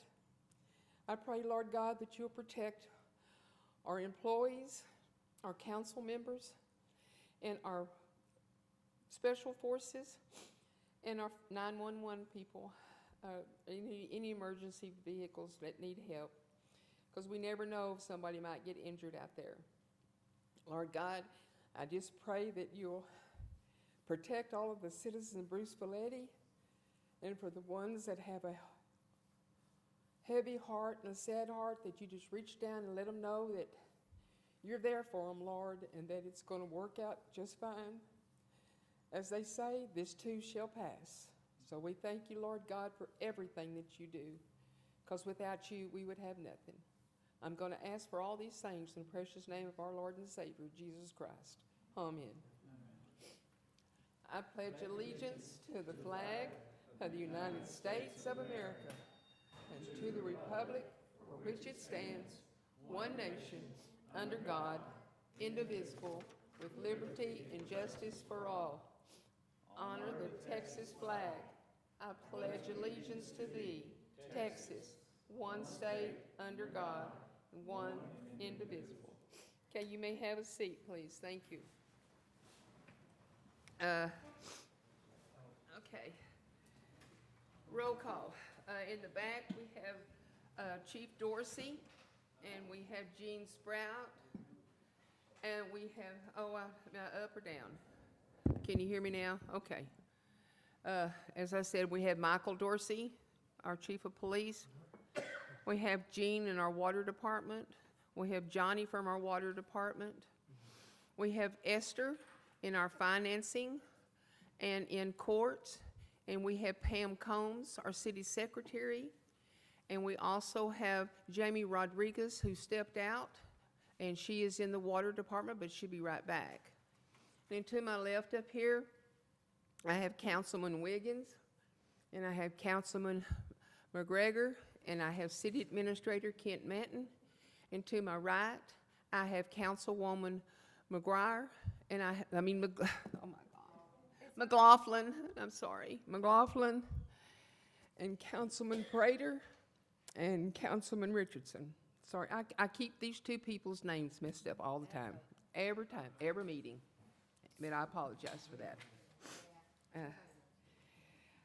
I pray, Lord God, that you'll protect our employees, our council members, and our special forces, and our 911 people, any emergency vehicles that need help, because we never know if somebody might get injured out there. Lord God, I just pray that you'll protect all of the citizens of Bruceville-Eddy, and for the ones that have a heavy heart and a sad heart, that you just reach down and let them know that you're there for them, Lord, and that it's going to work out just fine. As they say, this too shall pass. So we thank you, Lord God, for everything that you do, because without you, we would have nothing. I'm going to ask for all these things in the precious name of our Lord and Savior, Jesus Christ. Amen. I pledge allegiance to the flag of the United States of America and to the republic for which it stands, one nation, under God, indivisible, with liberty and justice for all. Honor the Texas flag. I pledge allegiance to thee, Texas, one state under God, one indivisible. Okay, you may have a seat, please. Thank you. Okay. Roll call. In the back, we have Chief Dorsey, and we have Gene Sprout, and we have, up or down? Can you hear me now? Okay. As I said, we have Michael Dorsey, our Chief of Police. We have Gene in our Water Department. We have Johnny from our Water Department. We have Esther in our Financing and in Courts. And we have Pam Combs, our City Secretary. And we also have Jamie Rodriguez, who stepped out, and she is in the Water Department, but she'll be right back. And to my left up here, I have Councilman Wiggins, and I have Councilman McGregor, and I have City Administrator Kent Manton. And to my right, I have Councilwoman McGuire, and McLaughlin, I'm sorry, McLaughlin, and Councilman Prater, and Councilman Richardson. Sorry, I keep these two people's names messed up all the time, every meeting, but I apologize for that.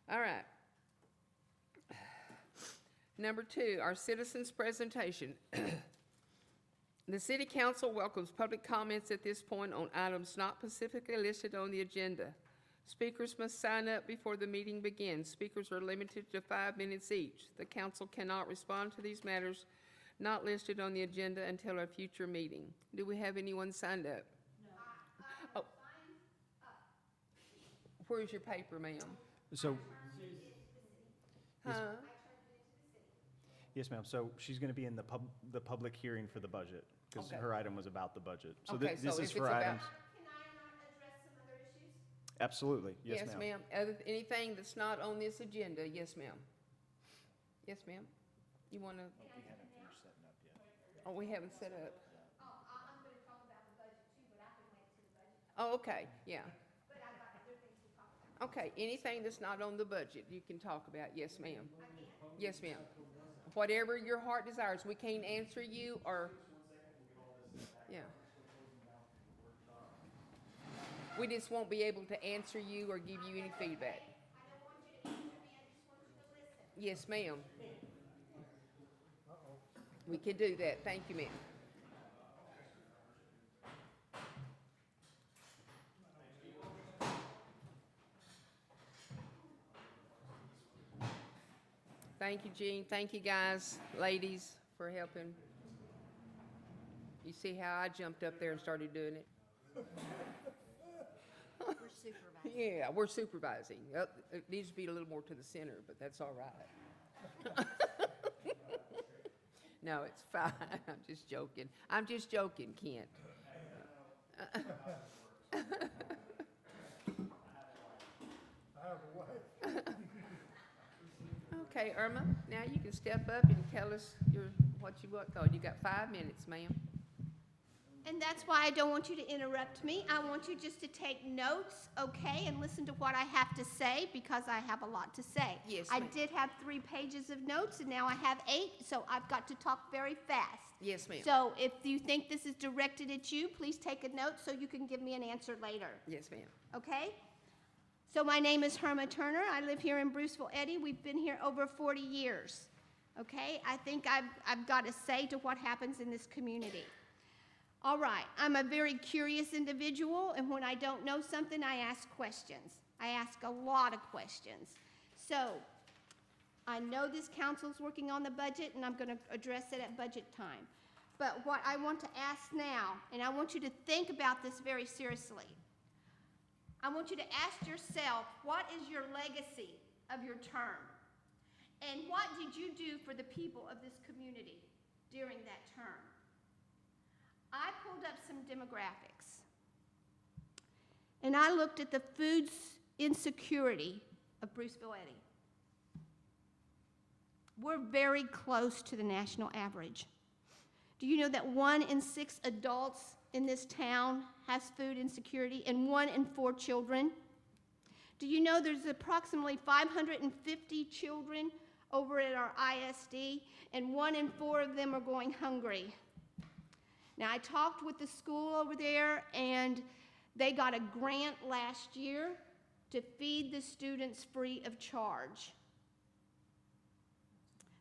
All right. Number 2, our citizens' presentation. The City Council welcomes public comments at this point on items not specifically listed on the agenda. Speakers must sign up before the meeting begins. Speakers are limited to 5 minutes each. The council cannot respond to these matters not listed on the agenda until a future meeting. Do we have anyone signed up? No. Oh. Where's your paper, ma'am? So, Huh? yes, ma'am. So she's going to be in the public hearing for the budget, because Okay. her item was about the budget. So Okay, this so is if for it's about- items. Can I not address some other issues? Absolutely. Yes, ma'am. Yes, ma'am. Anything that's not on this agenda, yes, ma'am. Yes, ma'am. You want to? Oh, we haven't set up. Oh, I'm gonna talk about the budget too, but I can wait till the budget, Oh, okay, yeah. but I've got other things to talk about. Okay, anything that's not on the budget, you can talk about. Yes, ma'am. Yes, ma'am. Whatever your heart desires. We can't answer you or, yeah. We just won't be able to answer you or give you any feedback. I don't want you to answer me, I just want you to listen. Yes, ma'am. We could do that. Thank you, ma'am. Thank you, Jean. Thank you, guys, ladies, for helping. You see how I jumped up there and started doing it? We're supervising. Yeah, we're supervising. It needs to be a little more to the center, but that's all right. No, it's fine. I'm just joking. I'm just joking, Kent. Okay, Irma, now you can step up and tell us what you want. You got 5 minutes, ma'am. And that's why I don't want you to interrupt me. I want you just to take notes, okay, and listen to what I have to say, because I have a lot to say. Yes, I ma'am. did have 3 pages of notes, and now I have 8, so I've got to talk very fast. Yes, ma'am. So if you think this is directed at you, please take a note so you can give me an answer later, Yes, ma'am. okay? So my name is Herma Turner. I live here in Bruceville-Eddy. We've been here over 40 years, okay? I think I've got a say to what happens in this community. All right, I'm a very curious individual, and when I don't know something, I ask questions. I ask a lot of questions. So, I know this council's working on the budget, and I'm gonna address it at budget time. But what I want to ask now, and I want you to think about this very seriously. I want you to ask yourself, what is your legacy of your term? And what did you do for the people of this community during that term? I pulled up some demographics, and I looked at the food insecurity of Bruceville-Eddy. We're very close to the national average. Do you know that 1 in 6 adults in this town has food insecurity, and 1 in 4 children? Do you know there's approximately 550 children over at our ISD, and 1 in 4 of them are going hungry? Now, I talked with the school over there, and they got a grant last year to feed the students free of charge.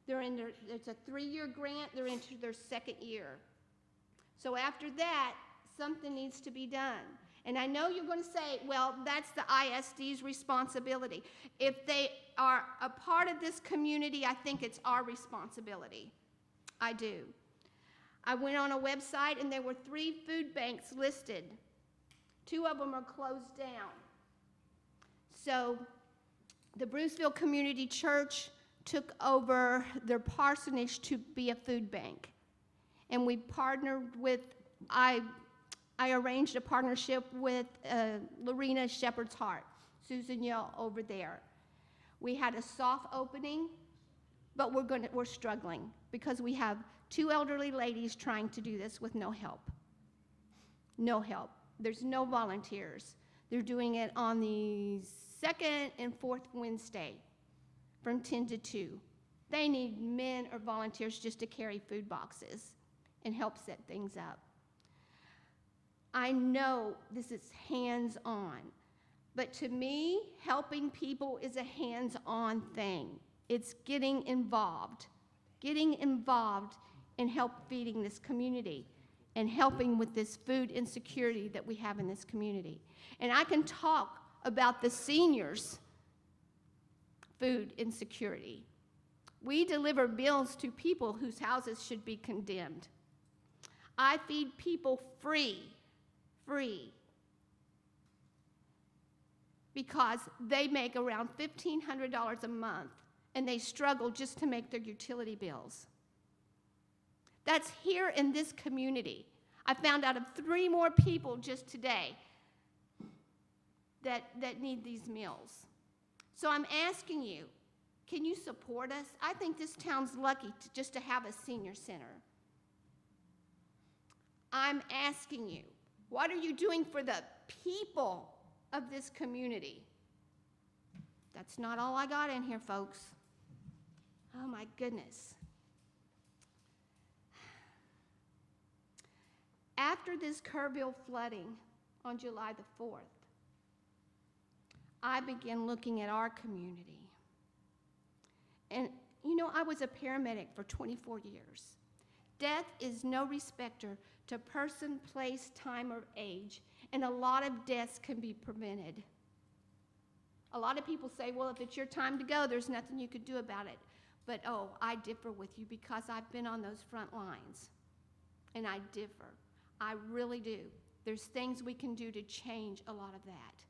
It's a 3-year grant. They're into their 2nd year. So after that, something needs to be done. And I know you're going to say, well, that's the ISD's responsibility. If they are a part of this community, I think it's our responsibility. I do. I went on a website, and there were 3 food banks listed. 2 of them are closed down. So the Bruceville Community Church took over their parsonage to be a food bank. And we partnered with, I arranged a partnership with Lorena Shepherd's Heart, Susan Yell over there. We had a soft opening, but we're struggling because we have 2 elderly ladies trying to do this with no help. No help. There's no volunteers. They're doing it on the 2nd and 4th Wednesday from 10 to 2. They need men or volunteers just to carry food boxes and help set things up. I know this is hands-on, but to me, helping people is a hands-on thing. It's getting involved and help feeding this community and helping with this food insecurity that we have in this community. And I can talk about the seniors' food insecurity. We deliver bills to people whose houses should be condemned. I feed people free, because they make around $1,500 a month, and they struggle just to make their utility bills. That's here in this community. I found out of 3 more people just today that need these meals. So I'm asking you, can you support us? I think this town's lucky just to have a senior center. I'm asking you, what are you doing for the people of this community? That's not all I got in here, folks. Oh my goodness. After this Kerrville flooding on July the 4th, I began looking at our community. And you know, I was a paramedic for 24 years. Death is no respecter to person, place, time, or age, and a lot of deaths can be prevented. A lot of people say, well, if it's your time to go, there's nothing you could do about it. But oh, I differ with you because I've been on those front lines, and I differ. I really do. There's things we can do to change a lot of that.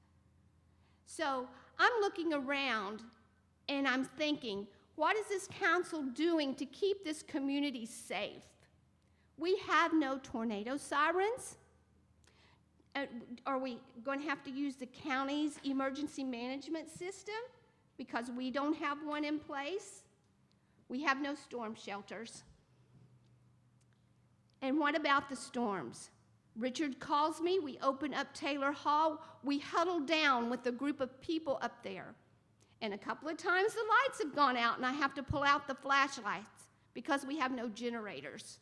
So I'm looking around, and I'm thinking, what is this council doing to keep this community safe? We have no tornado sirens. Are we going to have to use the county's emergency management system because we don't have one in place? We have no storm shelters. And what about the storms? Richard calls me, we open up Taylor Hall, we huddle down with a group of people up there. And a couple of times the lights have gone out and I have to pull out the flashlights because we have no generators.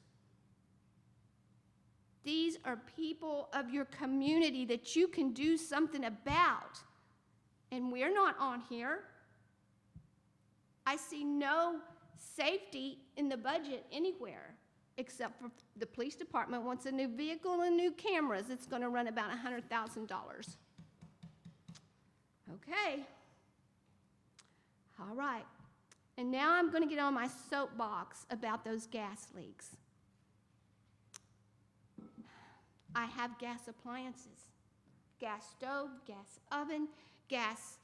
These are people of your community that you can do something about. And we're not on here. I see no safety in the budget anywhere, except for the police department wants a new vehicle and new cameras. It's going to run about $100,000. Okay. All right. And now I'm going to get on my soapbox about those gas leaks. I have gas appliances, gas stove, gas oven, gas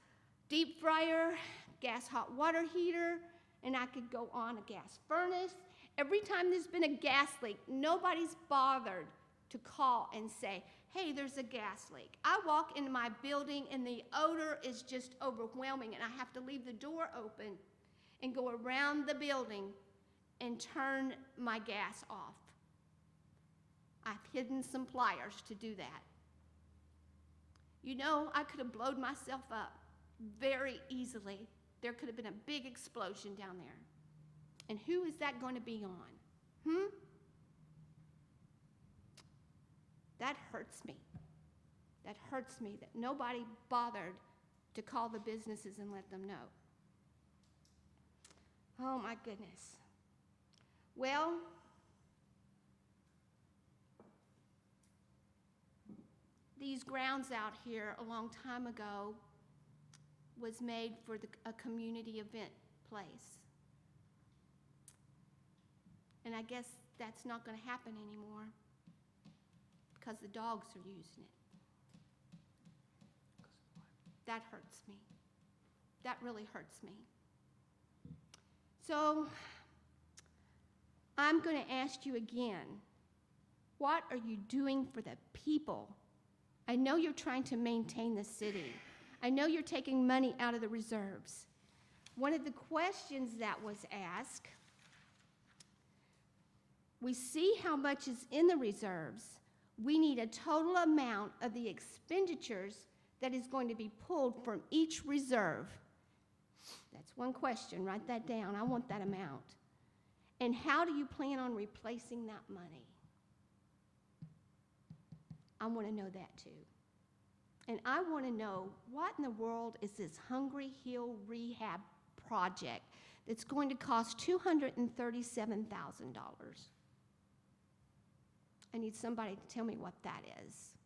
deep fryer, gas hot water heater, and I could go on, a gas furnace. Every time there's been a gas leak, nobody's bothered to call and say, hey, there's a gas leak. I walk into my building and the odor is just overwhelming, and I have to leave the door open and go around the building and turn my gas off. I've hidden some pliers to do that. You know, I could have blown myself up very easily. There could have been a big explosion down there. And who is that going to be on? That hurts me. That hurts me that nobody bothered to call the businesses and let them know. Oh my goodness. Well, these grounds out here a long time ago was made for a community event place. And I guess that's not going to happen anymore because the dogs are using it. That hurts me. That really hurts me. So I'm going to ask you again, what are you doing for the people? I know you're trying to maintain the city. I know you're taking money out of the reserves. One of the questions that was asked, we see how much is in the reserves. We need a total amount of the expenditures that is going to be pulled from each reserve. That's one question. Write that down. I want that amount. And how do you plan on replacing that money? I want to know that too. And I want to know what in the world is this Hungry Hill Rehab project that's going to cost $237,000. I need somebody to tell me what that is.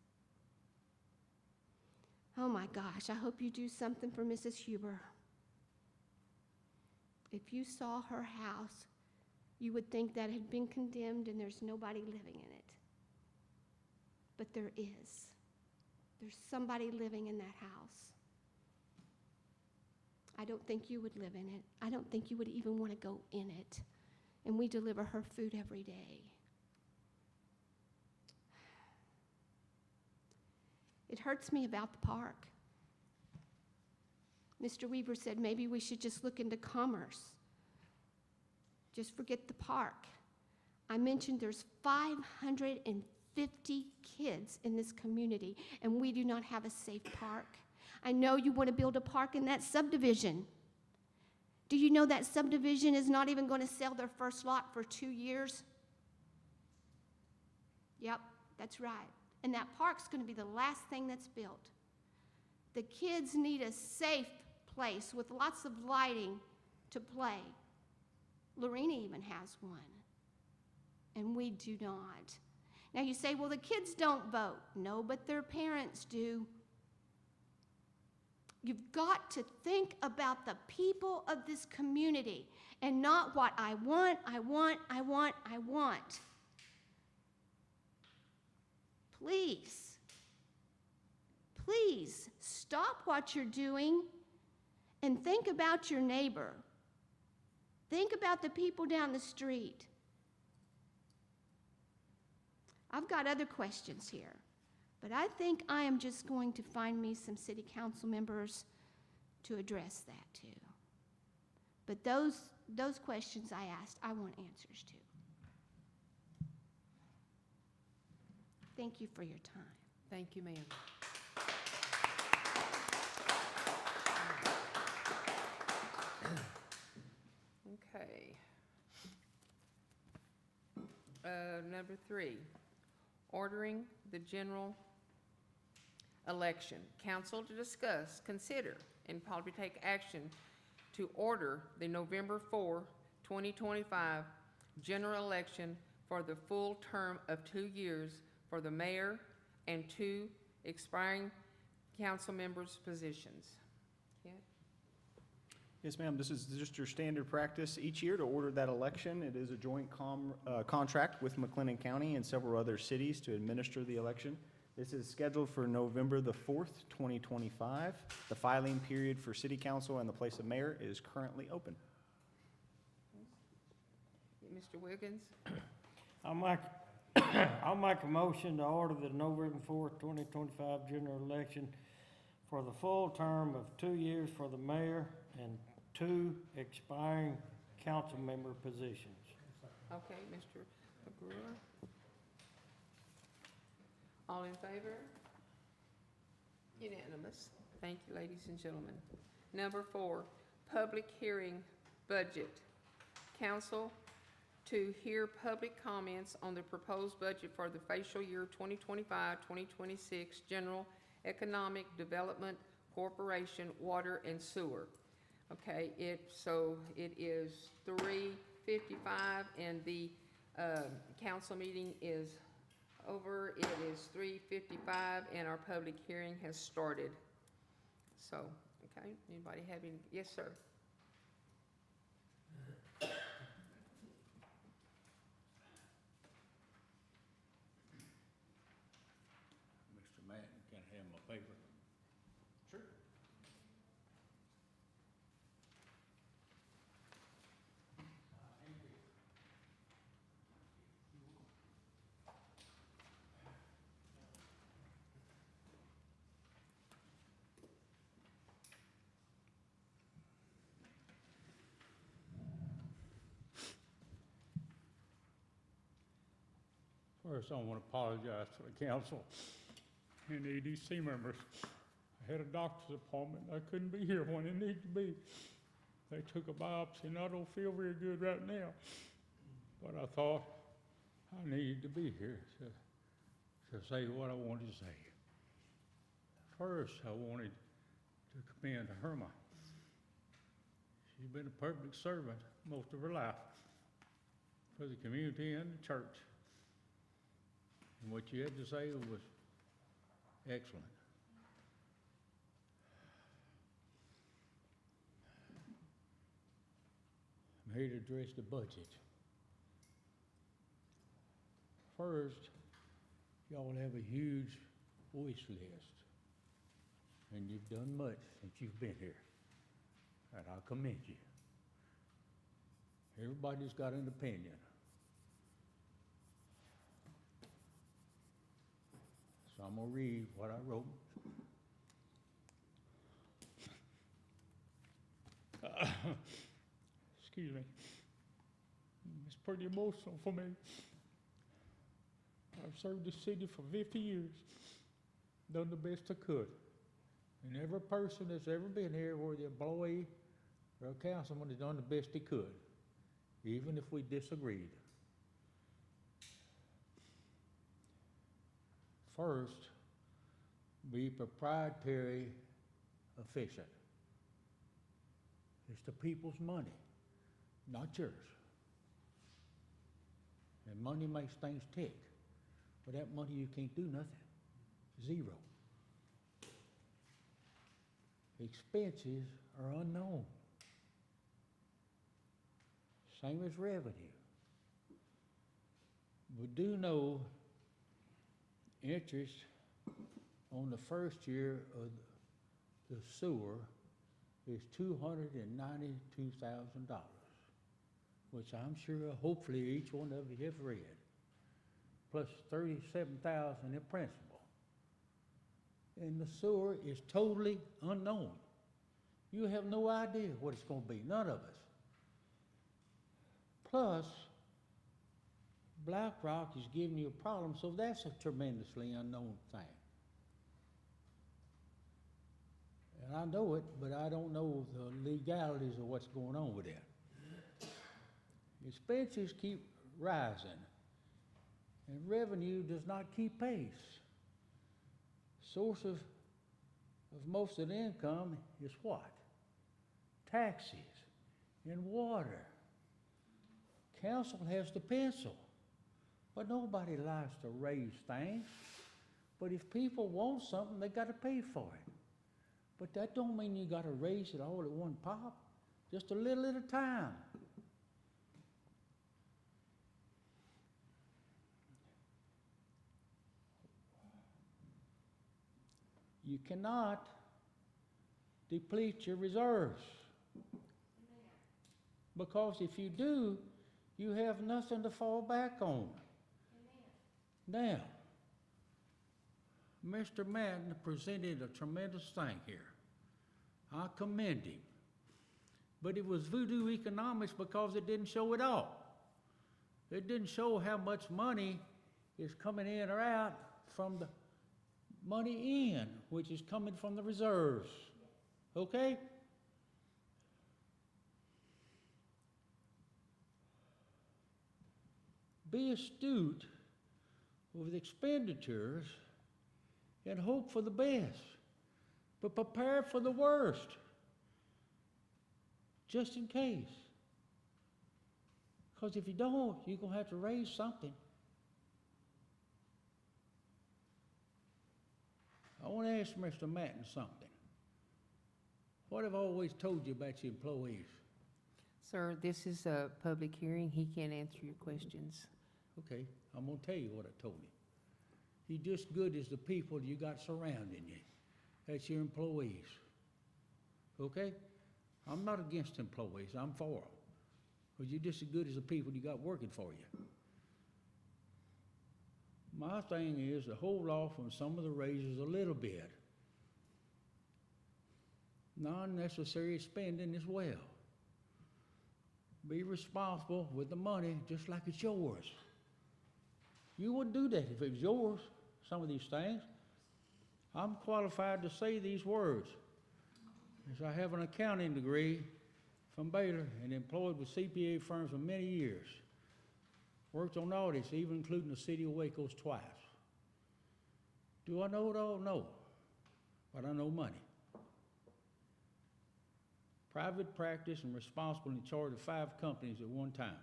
Oh my gosh, I hope you do something for Mrs. Huber. if you saw her house, you would think that had been condemned and there's nobody living in it. But there is. There's somebody living in that house. I don't think you would live in it. I don't think you would even want to go in it. And we deliver her food every day. It hurts me about the park. Mr. Weaver said maybe we should just look into commerce. Just forget the park. I mentioned there's 550 kids in this community, and we do not have a safe park. I know you want to build a park in that subdivision. Do you know that subdivision is not even going to sell their first lot for 2 years? Yep, that's right. And that park's going to be the last thing that's built. The kids need a safe place with lots of lighting to play. Lorena even has one, and we do not. Now you say, well, the kids don't vote. No, but their parents do. You've got to think about the people of this community and not what I want. Please, please stop what you're doing and think about your neighbor. Think about the people down the street. I've got other questions here, but I think I am just going to find me some city council members to address that to. But those questions I asked, I want answers to. Thank you for your time. Thank you, ma'am. Okay. Number 3, ordering the general election. Council to discuss, consider, and probably take action to order the November 4, 2025 general election for the full term of 2 years for the mayor and 2 expiring council members' positions. Okay. Yes, ma'am, this is just your standard practice each year to order that election. It is a joint contract with McLennan County and several other cities to administer the election. This is scheduled for November the 4th, 2025. The filing period for city council and the place of mayor is currently open. Mr. Wiggins? I'll make a motion to order the November 4th, 2025 general election for the full term of 2 years for the mayor and 2 expiring council member positions. Okay, Mr. McGruer? All in favor? Unanimous. Thank you, ladies and gentlemen. Number 4, public hearing budget. Council to hear public comments on the proposed budget for the fiscal year 2025-2026 General Economic Development Corporation Water and Sewer. Okay, it is 3:55 and the council meeting is over. It is 3:55 and our public hearing has started. So, okay, anybody have any? Yes, sir. Mr. Matt, can I have my paper? Sure. First, I want to apologize to the council and the EDC members. I had a doctor's appointment. I couldn't be here when it needed to be. They took a biopsy, and I don't feel very good right now. But I thought I needed to be here to say what I wanted to say. First, I wanted to commend Herma. She's been a public servant most of her life for the community and the church. And what you had to say was excellent. I'm here to address the budget. First, y'all have a huge wish list, and you've done much since you've been here, and I commend you. Everybody's got an opinion. So I'm gonna read what I wrote. Excuse me. It's pretty emotional for me. I've served the city for 50 years, done the best I could. And every person that's ever been here, whether the employee or a councilman, has done the best he could, even if we disagreed. First, be proprietary efficient. It's the people's money, not yours. And money makes things tick. Without money, you can't do nothing. Zero. Expenses are unknown. Same as revenue. We do know interest on the first year of the sewer is $292,000, which I'm sure hopefully each one of you have read, plus $37,000 in principal. And the sewer is totally unknown. You have no idea what it's going to be, none of us. Plus, BlackRock is giving you a problem, so that's a tremendously unknown thing. And I know it, but I don't know the legalities of what's going on with that. Expenses keep rising, and revenue does not keep pace. Source of most of the income is what? Taxes and water. Council has the pencil, but nobody likes to raise things. But if people want something, they got to pay for it. But that don't mean you got to raise it all at one pop, just a little at a time. You cannot deplete your reserves. Because if you do, you have nothing to fall back on. Now, Mr. Madden presented a tremendous thing here. I commend him. But it was voodoo economics because it didn't show it all. It didn't show how much money is coming in or out from the money in, which is coming from the reserves. Okay? Be astute with expenditures and hope for the best, but prepare for the worst, just in case. Because if you don't, you're going to have to raise something. I want to ask Mr. Madden something. What have I always told you about your employees? Sir, this is a public hearing. He can't answer your questions. Okay, I'm going to tell you what I told him. You're just good as the people you got surrounding you. That's your employees. Okay? I'm not against employees. I'm for them. But you're just as good as the people you got working for you. My thing is to hold off on some of the raises a little bit. Non-necessary spending as well. Be responsible with the money just like it's yours. You wouldn't do that if it was yours, some of these things. I'm qualified to say these words, as I have an accounting degree from Baylor and employed with CPA firms for many years. Worked on audits, even including the city of Waco's twice. Do I know it all? No. But I know money. Private practice and responsible in charge of 5 companies at one time.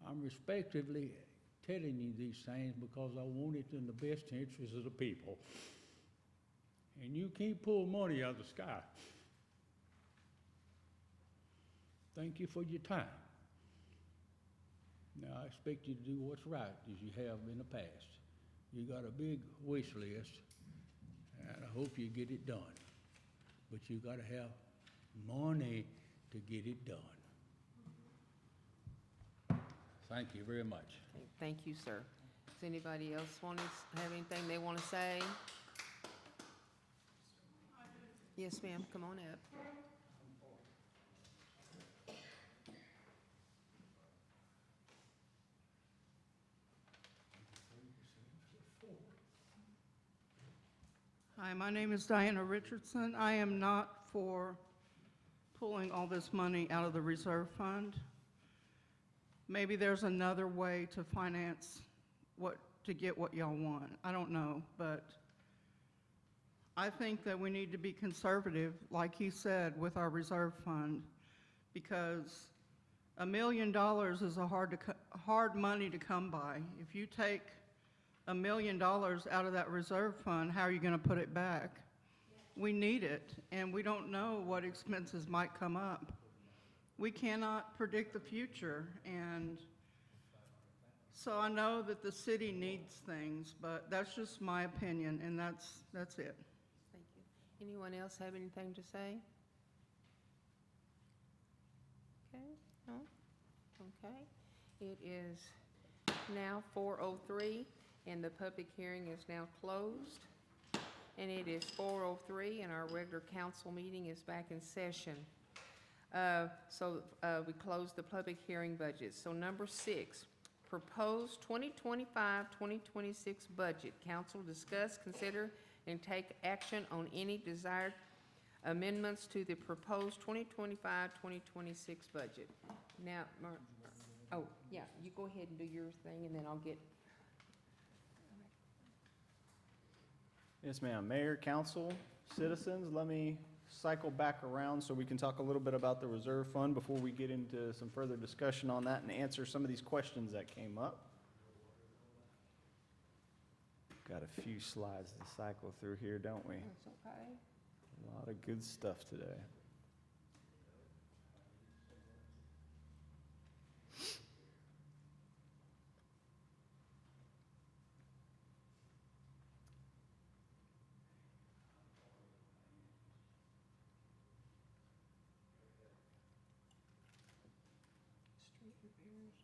I'm respectively telling you these things because I want it in the best interest of the people. And you can't pull money out of the sky. thank you for your time. Now, I expect you to do what's right as you have in the past. You got a big wish list, and I hope you get it done. But you gotta have money to get it done. Thank you very much. Okay, thank you, sir. Does anybody else want to have anything they want to say? Yes, ma'am, come on up. Hi, my name is Diana Richardson. I am not for pulling all this money out of the reserve fund. Maybe there's another way to finance to get what y'all want. I don't know, but I think that we need to be conservative, like he said, with our reserve fund, because $1 million is a hard money to come by. If you take $1 million out of that reserve fund, how are you gonna put it back? We need it, and we don't know what expenses might come up. We cannot predict the future, and so I know that the city needs things, but that's just my opinion, and that's it. Thank you. Anyone else have anything to say? Okay, no? Okay. It is now 4:03, and the public hearing is now closed. And it is 4:03, and our regular council meeting is back in session. We closed the public hearing budget. So number 6, proposed 2025-2026 budget. Council discuss, consider, and take action on any desired amendments to the proposed 2025-2026 budget. Now, oh, yeah, you go ahead and do your thing, and then I'll get. Yes, ma'am. Mayor, council, citizens, let me cycle back around so we can talk a little bit about the reserve fund before we get into some further discussion on that and answer some of these questions that came up. Got a few slides to cycle through here, don't we? That's okay. A lot of good stuff today. Street repairs.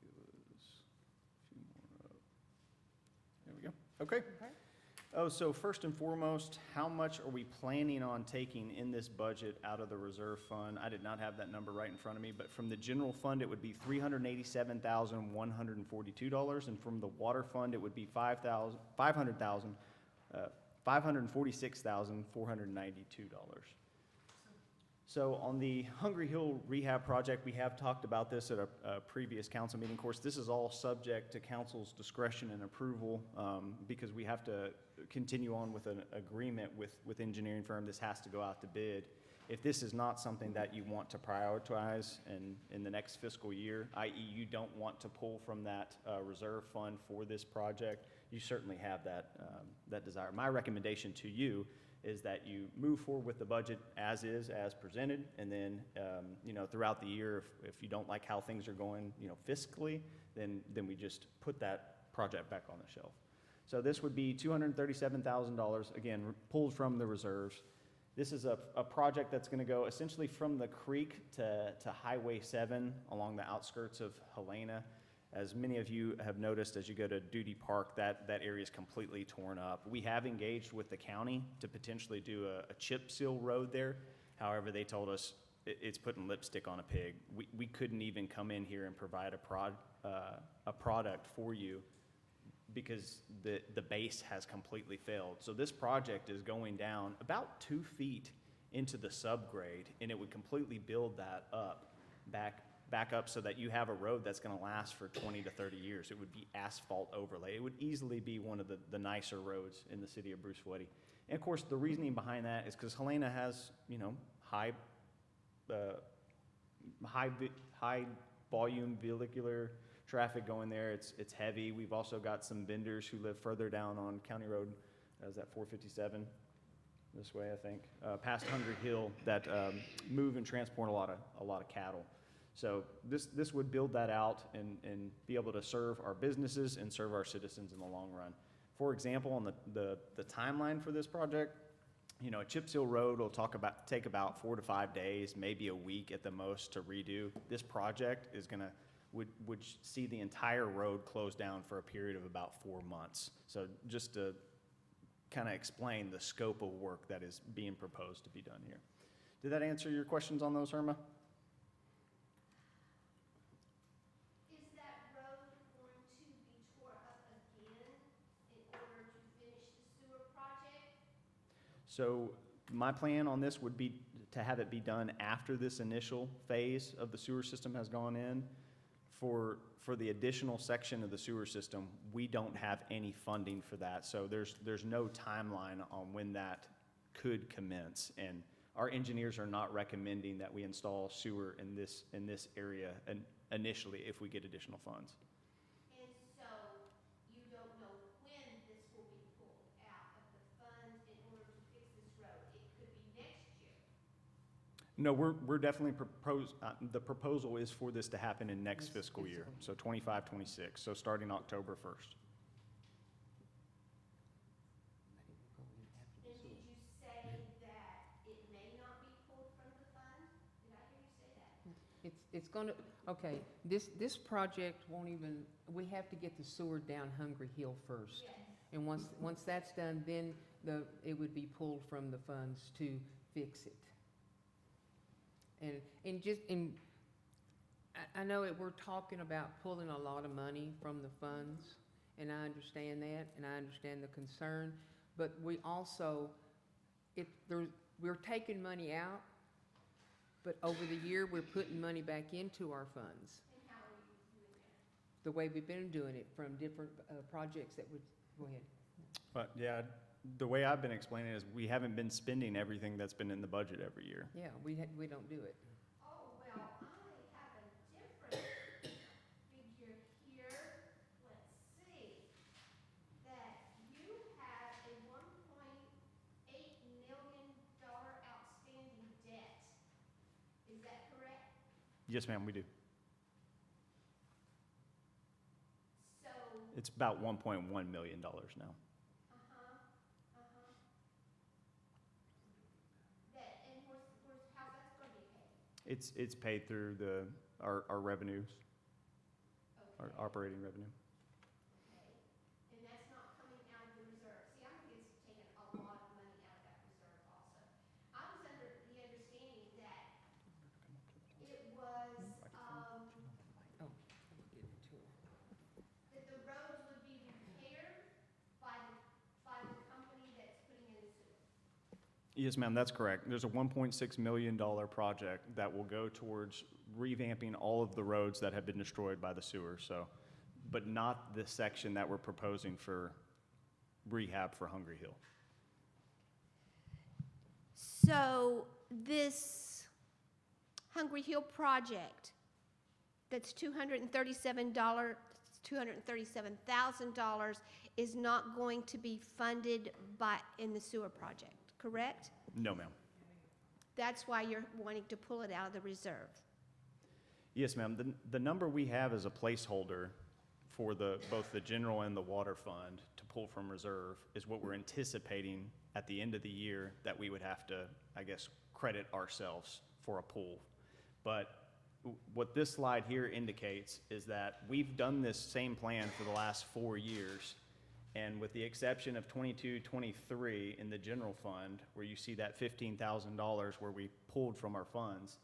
Goes a few more up. There we go. Okay. Okay. Oh, so first and foremost, how much are we planning on taking in this budget out of the reserve fund? I did not have that number right in front of me, but from the general fund, it would be $387,142, and from the water fund, it would be $546,492. So on the Hungry Hill Rehab Project, we have talked about this at a previous council meeting. Of course, this is all subject to council's discretion and approval because we have to continue on with an agreement with engineering firm. This has to go out to bid. If this is not something that you want to prioritize in the next fiscal year, i.e. you don't want to pull from that reserve fund for this project, you certainly have that desire. My recommendation to you is that you move forward with the budget as is, as presented, and then, throughout the year, if you don't like how things are going, fiscally, then we just put that project back on the shelf. So this would be $237,000, again, pulled from the reserves. This is a project that's gonna go essentially from the creek to Highway 7 along the outskirts of Helena. As many of you have noticed, as you go to Duty Park, that area is completely torn up. We have engaged with the county to potentially do a chip seal road there. However, they told us it's putting lipstick on a pig. We couldn't even come in here and provide a product for you because the base has completely failed. So this project is going down about 2 feet into the subgrade, and it would completely build that up back up so that you have a road that's going to last for 20 to 30 years. It would be asphalt overlay. It would easily be one of the nicer roads in the city of Bruceville-Eddy. And of course, the reasoning behind that is because Helena has, high volume vehicular traffic going there. It's heavy. We've also got some vendors who live further down on County Road, is that 457? this way, I think, past Hungry Hill that move and transport a lot of cattle. So this would build that out and be able to serve our businesses and serve our citizens in the long run. For example, on the timeline for this project, you know, Chip Seal Road will take about 4 to 5 days, maybe a week at the most to redo. This project is would see the entire road closed down for a period of about 4 months. So just to kind of explain the scope of work that is being proposed to be done here. Did that answer your questions on those, Irma? Is that road going to be tore up again in order to finish the sewer project? So my plan on this would be to have it be done after this initial phase of the sewer system has gone in. For the additional section of the sewer system, we don't have any funding for that. So there's no timeline on when that could commence. And our engineers are not recommending that we install sewer in this area initially if we get additional funds. And so you don't know when this will be pulled out of the fund in order to fix this road. It could be next year. No, we're definitely the proposal is for this to happen in next fiscal year, so 25, 26, so starting October 1st. And did you say that it may not be pulled from the fund? Did I hear you say that? It's gonna, okay, this project won't even, we have to get the sewer down Hungry Hill first. Yes. And once that's done, then it would be pulled from the funds to fix it. And I know we're talking about pulling a lot of money from the funds, and I understand that, and I understand the concern, but we also, we're taking money out, but over the year, we're putting money back into our funds. And how are you doing that? The way we've been doing it from different projects that would, go ahead. But yeah, the way I've been explaining it is we haven't been spending everything that's been in the budget every year. Yeah, we don't do it. Oh, well, I have a different figure here. Let's see. That you have a $1.8 million outstanding debt. Is that correct? Yes, ma'am, we do. So, It's about $1.1 million now. that, and how's that gonna be paid? It's paid through our revenues, our Okay. operating revenue. Okay, and that's not coming out of the reserve. See, I'm taking a lot of money out of that reserve also. I was under the understanding that it was, Oh, get it to her. that the roads would be repaired by the company that's putting in the sewer. Yes, ma'am, that's correct. There's a $1.6 million project that will go towards revamping all of the roads that have been destroyed by the sewer, so, but not the section that we're proposing for rehab for Hungry Hill. So this Hungry Hill project, that's $237,000 is not going to be funded in the sewer project, correct? No, ma'am. That's why you're wanting to pull it out of the reserve. Yes, ma'am. The number we have as a placeholder for both the general and the water fund to pull from reserve is what we're anticipating at the end of the year that we would have to, I guess, credit ourselves for a pull. But what this slide here indicates is that we've done this same plan for the last 4 years. And with the exception of 22, 23 in the general fund, where you see that $15,000 where we pulled from our funds,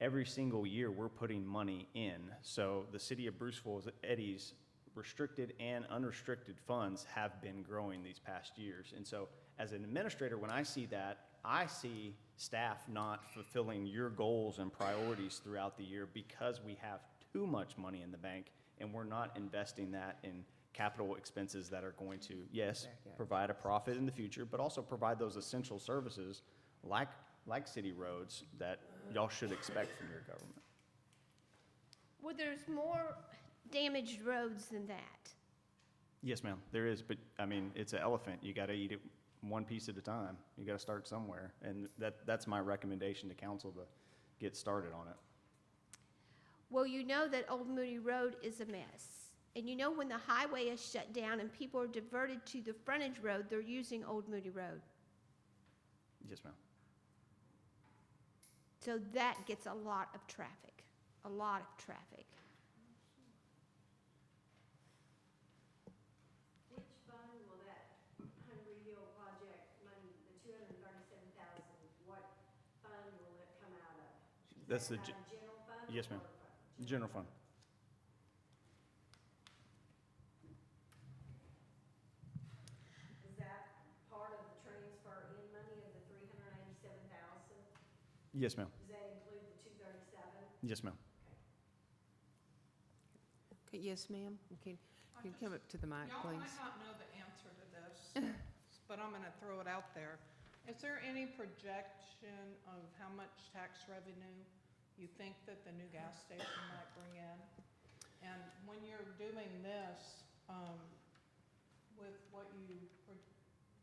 every single year we're putting money in. So the city of Bruceville-Eddy's restricted and unrestricted funds have been growing these past years. And so as an administrator, when I see that, I see staff not fulfilling your goals and priorities throughout the year because we have too much money in the bank and we're not investing that in capital expenses that are going to, yes, provide a profit in the future, but also provide those essential services like city roads that y'all should expect from your government. Well, there's more damaged roads than that. Yes, ma'am, there is, but I mean, it's an elephant. You gotta eat it one piece at a time. You gotta start somewhere, and that's my recommendation to council, to get started on it. Well, you know that Old Moody Road is a mess. And you know when the highway is shut down and people are diverted to the frontage road, they're using Old Moody Road. Yes, ma'am. So that gets a lot of traffic, a lot of traffic. Which fund will that Hungry Hill project money, the 237,000, what fund will it come out of? That's Is the that out of general fund? or yes, ma'am. water fund? General fund. Is that part of the transfer in money of the 387,000? Yes, ma'am. Does that include the 237? Yes, ma'am. Okay, yes, ma'am. Can you come up to the mic, Y'all please? might not know the answer to this, but I'm gonna throw it out there. Is there any projection of how much tax revenue you think that the new gas station might bring in? And when you're doing this, with what you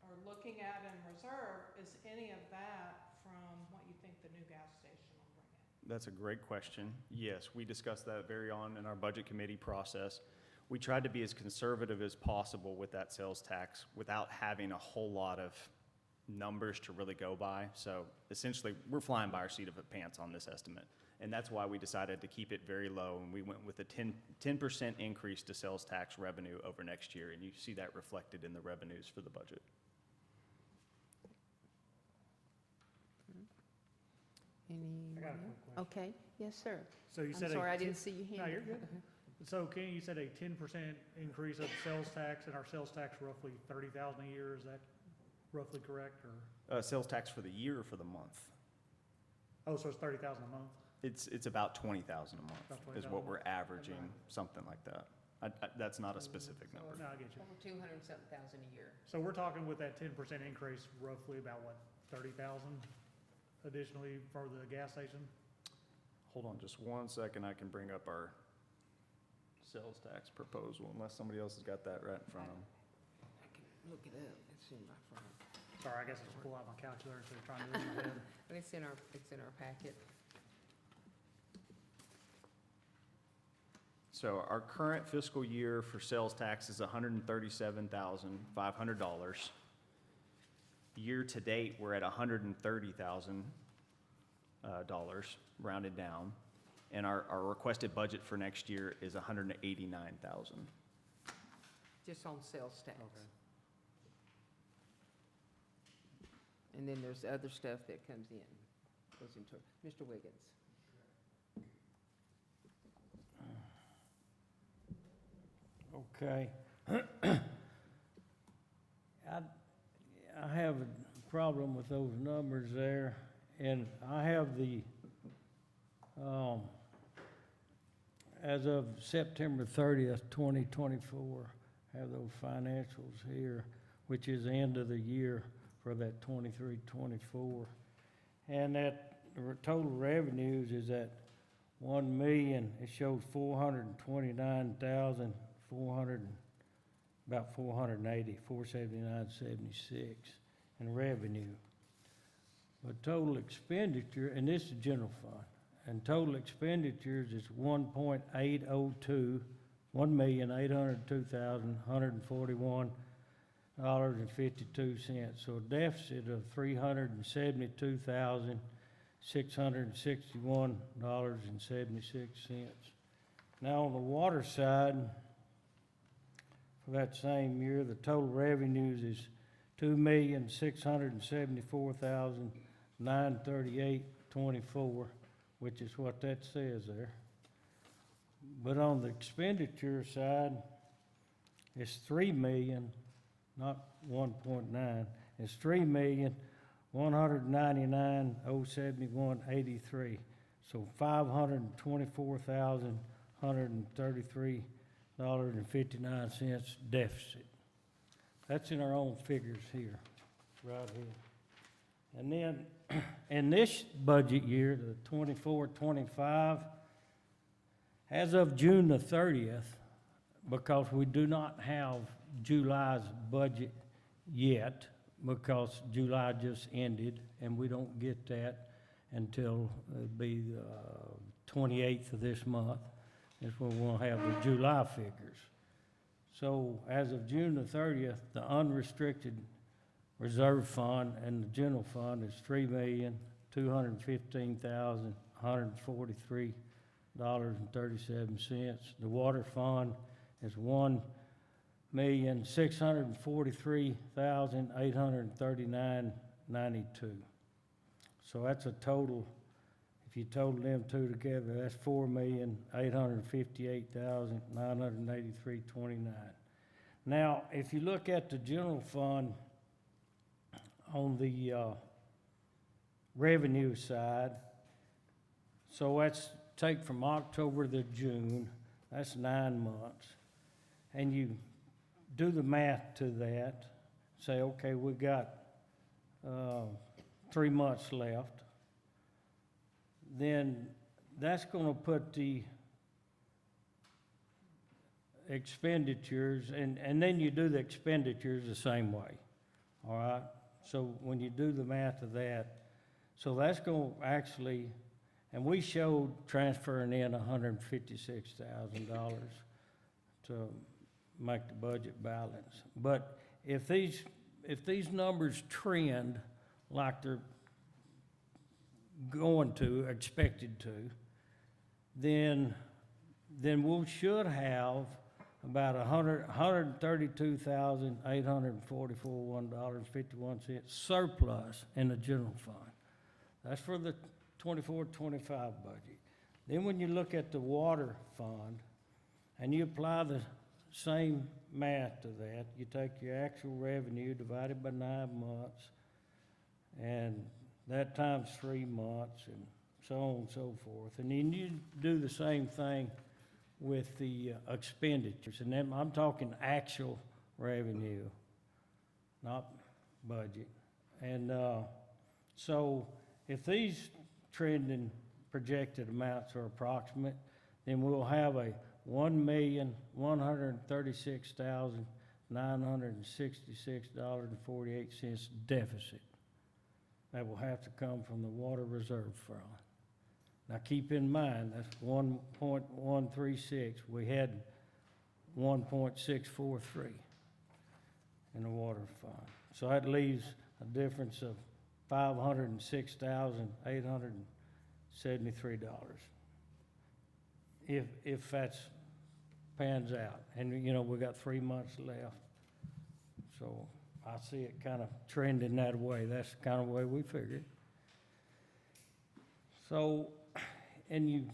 are looking at in reserve, is any of that from what you think the new gas station will bring in? That's a great question. Yes, we discussed that very on in our budget committee process. We tried to be as conservative as possible with that sales tax without having a whole lot of numbers to really go by. So essentially, we're flying by our seat of the pants on this estimate. And that's why we decided to keep it very low, and we went with a 10% increase to sales tax revenue over next year, and you see that reflected in the revenues for the budget. Anyone I got a else? quick question. Okay, yes, sir. So you I'm said sorry, I a didn't see you hand. No, you're good. So Kenny, you said a 10% increase of sales tax, and our sales tax roughly 30,000 a year, is that roughly correct, or? Sales tax for the year or for the month? Oh, so it's 30,000 a month? It's about 20,000 a month About is 20,000 what a we're month. averaging, something like that. That's not a specific number. No, I get you. Over 207,000 a year. So we're talking with that 10% increase, roughly about what, 30,000 additionally for the gas station? Hold on just one second, I can bring up our sales tax proposal, unless somebody else has got that right in front of them. I can look it up. It's in my phone. Sorry, I guess I just pull out my calculator instead of trying to do it in my head. But it's in our packet. So our current fiscal year for sales tax is $137,500. Year-to-date, we're at $130,000, rounded down. And our requested budget for next year is $189,000. Just on sales tax. And then there's other stuff that comes in, goes into, Mr. Wiggins. Okay. I have a problem with those numbers there, and I have the, as of September 30th, 2024, have those financials here, which is the end of the year for that 23-24. And that total revenues is at 1,000,000, it shows 429,400, about 480, 479.76 in revenue. But total expenditure, and this is general fund, and total expenditures is 1.802, $1,802,141.52. So a deficit of $372,661.76. Now, on the water side, for that same year, the total revenues is $2,674,938.24, which is what that says there. But on the expenditure side, it's 3 million, not 1.9, it's 3,199,071.83. So $524,133.59 deficit. That's in our own figures here, right here. And then, in this budget year, the 24-25, as of June the 30th, because we do not have July's budget yet, because July just ended, and we don't get that until it'd be the 28th of this month, is when we'll have the July figures. So as of June the 30th, the unrestricted reserve fund and the general fund is $3,215,143.37. The water fund is $1,643,839.92. So that's a total, if you total them two together, that's $4,858,983.29. Now, if you look at the general fund on the revenue side, so that's take from October to June, that's 9 months. And you do the math to that, say, okay, we got 3 months left, then that's gonna put the expenditures, and then you do the expenditures the same way, all right? So when you do the math of that, so that's gonna actually, and we showed transferring in $156,000 to make the budget balance. But if these numbers trend like they're going to, expected to, then we should have about $132,844.51 surplus in the general fund. That's for the 24-25 budget. Then when you look at the water fund and you apply the same math to that, you take your actual revenue divided by 9 months, and that times 3 months, and so on and so forth. And then you do the same thing with the expenditures, and then I'm talking actual revenue, not budget. And so if these trending projected amounts are approximate, then we'll have a $1,136,966.48 deficit that will have to come from the water reserve fund. Now, keep in mind, that's 1.136. We had 1.643 in the water fund. So that leaves a difference of $506,873. If that's pans out. And, you know, we got 3 months left. So I see it kind of trending that way. That's the kind of way we figured. So, and you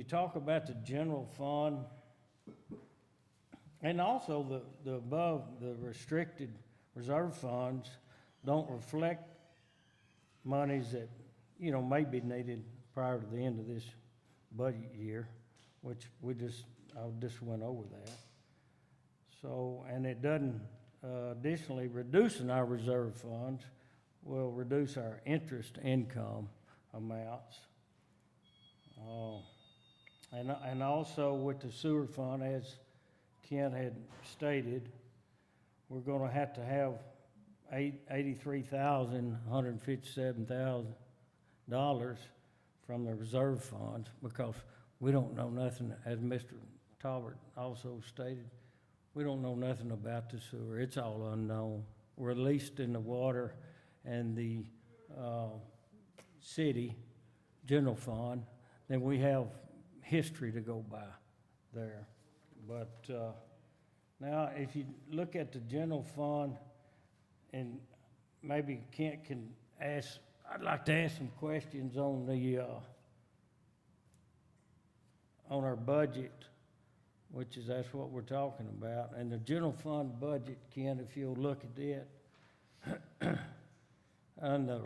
talk about the general fund, and also the above, the restricted reserve funds don't reflect monies that, you know, may be needed prior to the end of this budget year, which I just went over that. So, and it doesn't, additionally, reducing our reserve funds will reduce our interest income amounts. And also with the sewer fund, as Ken had stated, we're gonna have to have $157,000 from the reserve funds, because we don't know nothing, as Mr. Talbert also stated, we don't know nothing about the sewer. It's all unknown. We're at least in the water and the city general fund, then we have history to go by there. But now, if you look at the general fund, and maybe Kent can ask, I'd like to ask some questions on the on our budget, which is, that's what we're talking about. And the general fund budget, Ken, if you'll look at it, on the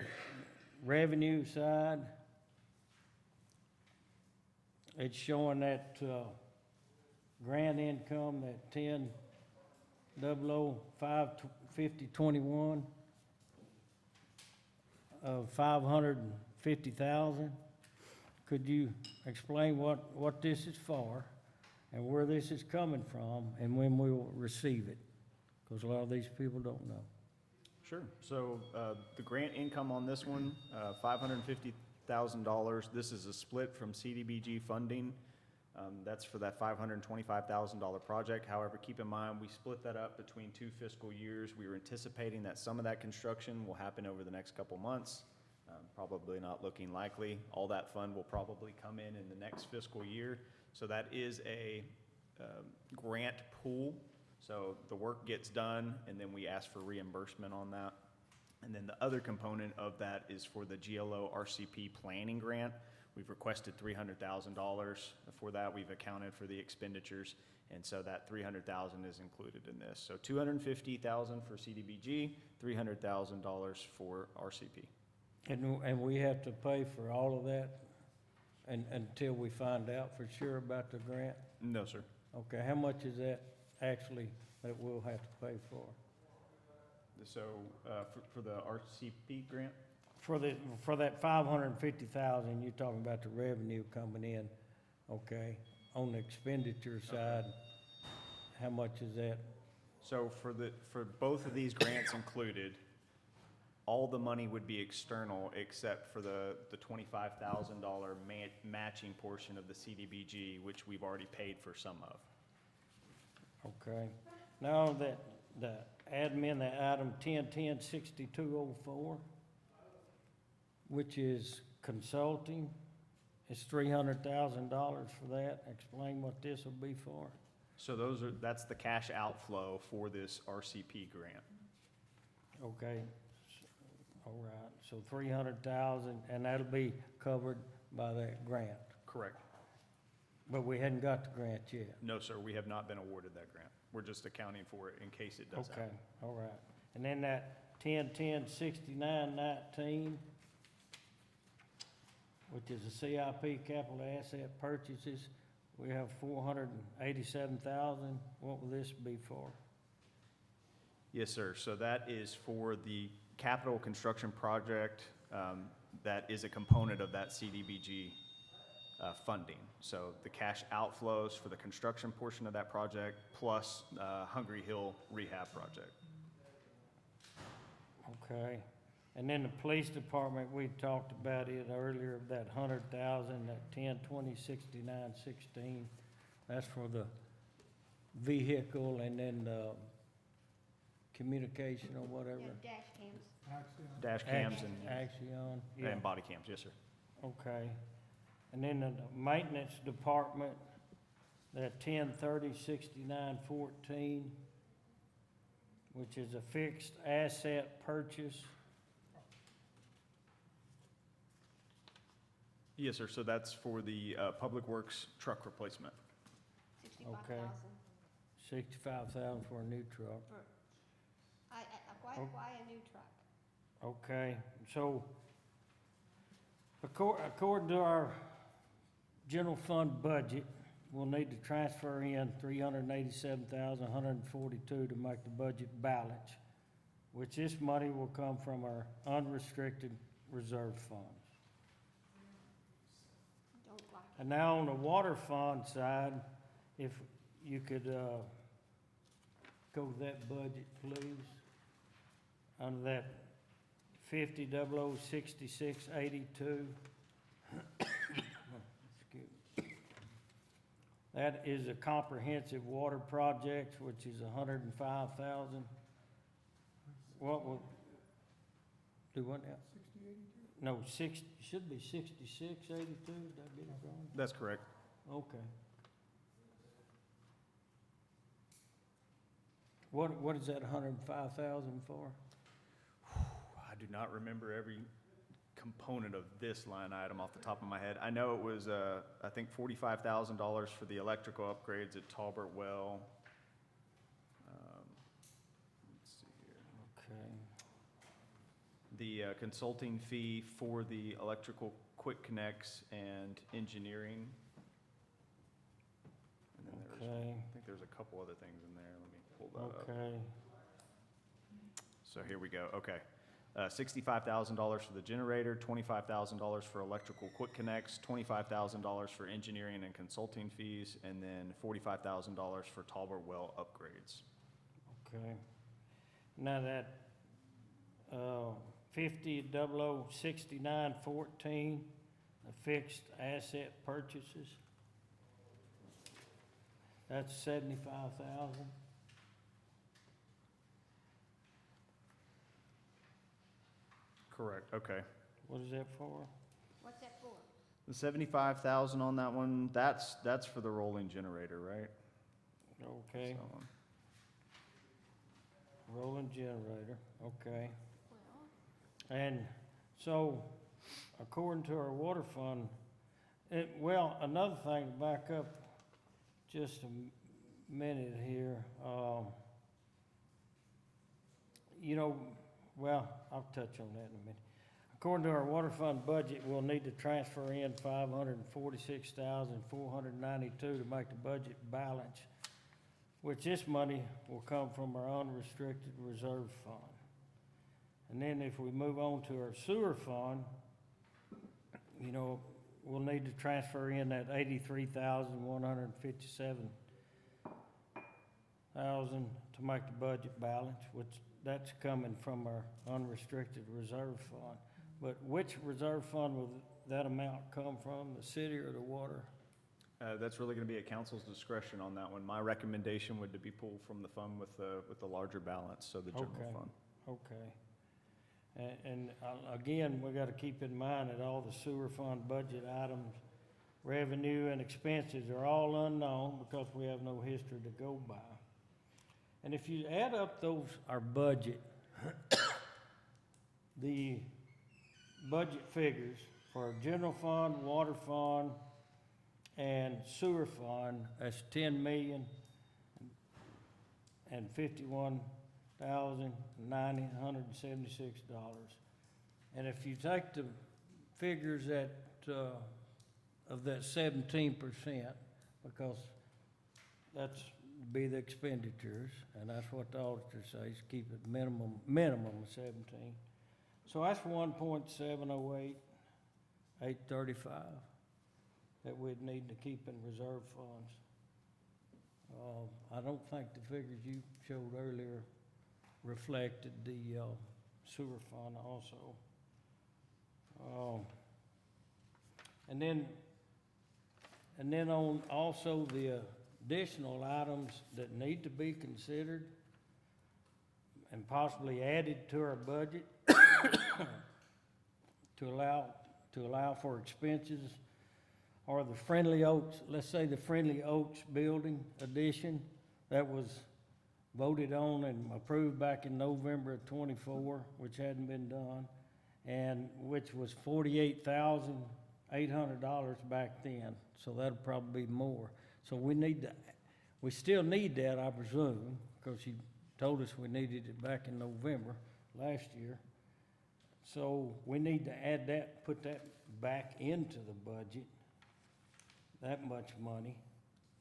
revenue side, it's showing that grant income, that 10-00-550-21 of $550,000. Could you explain what this is for and where this is coming from and when we will receive it? Because a lot of these people don't know. Sure. So the grant income on this one, $550,000. This is a split from CDBG funding. That's for that $525,000 project. However, keep in mind, we split that up between 2 fiscal years. We were anticipating that some of that construction will happen over the next couple months. Probably not looking likely. All that fund will probably come in the next fiscal year. So that is a grant pool. So the work gets done, and then we ask for reimbursement on that. And then the other component of that is for the GLO RCP planning grant. We've requested $300,000 for that. We've accounted for the expenditures, and so that $300,000 is included in this. So $250,000 for CDBG, $300,000 for RCP. And we have to pay for all of that until we find out for sure about the grant? No, sir. Okay, how much is that actually that we'll have to pay for? So for the RCP grant? For that 550,000, you're talking about the revenue coming in, okay? On the expenditure side, how much is that? So for both of these grants included, all the money would be external except for the $25,000 matching portion of the CDBG, which we've already paid for some of. Okay. Now that the admin, the item 10106204, which is consulting, it's $300,000 for that. Explain what this will be for. So that's the cash outflow for this RCP grant. Okay. All right, so 300,000, and that'll be covered by that grant. Correct. But we hadn't got the grant yet. No, sir, we have not been awarded that grant. We're just accounting for it in case it does happen. Okay, all right. And then that 10106919, which is a CIP capital asset purchases, we have 487,000. What will this be for? Yes, sir. So that is for the capital construction project that is a component of that CDBG funding. So the cash outflows for the construction portion of that project plus Hungry Hill rehab project. Okay. And then the police department, we talked about it earlier, that 100,000, that 10206916. That's for the vehicle and then the communication or whatever. Yeah, dash cams. Dash cams and Axion, yeah. body cams, yes, sir. Okay. And then the maintenance department, that 10306914, which is a fixed asset purchase. Yes, sir. So that's for the Public Works truck replacement. 65,000. 65,000 for a new truck. Why a new truck? Okay, so according to our general fund budget, we'll need to transfer in $387,142 to make the budget balance, which this money will come from our unrestricted reserve funds. Don't like it. And now on the water fund side, if you could go to that budget, please. Under that 50006682. Excuse me. That is a comprehensive water project, which is 105,000. What will, do what now? 6082? No, should be 6682, did I get it wrong? That's correct. Okay. What is that 105,000 for? I do not remember every component of this line item off the top of my head. I know it was, I think $45,000 for the electrical upgrades at Talbert Well. Let's see here. Okay. The consulting fee for the electrical quick connects and engineering. And then there's, Okay. I think there's a couple other things in there. Let me pull that up. Okay. So here we go. Okay. $65,000 for the generator, $25,000 for electrical quick connects, $25,000 for engineering and consulting fees, and then $45,000 for Talbert Well upgrades. Okay. Now that 50-00-6914, the fixed asset purchases. That's $75,000. Correct, okay. What is that for? What's that for? The 75,000 on that one, that's for the rolling generator, right? Okay, So, rolling generator, okay. Well, And so, according to our water fund, well, another thing, to back up just a minute here, well, I'll touch on that in a minute. According to our water fund budget, we'll need to transfer in $546,492 to make the budget balance, which this money will come from our unrestricted reserve fund. And then if we move on to our sewer fund, we'll need to transfer in that $83,157 to make the budget balance, which that's coming from our unrestricted reserve fund. But which reserve fund will that amount come from, the city or the water? That's really going to be at council's discretion on that one. My recommendation would be pulled from the fund with the larger balance, so the general Okay. fund. Okay. And again, we got to keep in mind that all the sewer fund budget items, revenue and expenses are all unknown because we have no history to go by. And if you add up our budget, the budget figures for our general fund, water fund, and sewer fund, that's $10,051,976. And if you take the figures of that 17%, because that's be the expenditures, and that's what the auditor says, keep it minimum of 17. So that's 1.708,835 that we'd need to keep in reserve funds. I don't think the figures you showed earlier reflected the sewer fund also. And then on also the additional items that need to be considered and possibly added to our budget to allow for expenses are the Friendly Oaks, let's say the Friendly Oaks building addition that was voted on and approved back in November of '24, which hadn't been done, and which was $48,800 back then, so that'll probably be more. So we still need that, I presume, because you told us we needed it back in November last year. So we need to add that, put that back into the budget, that much money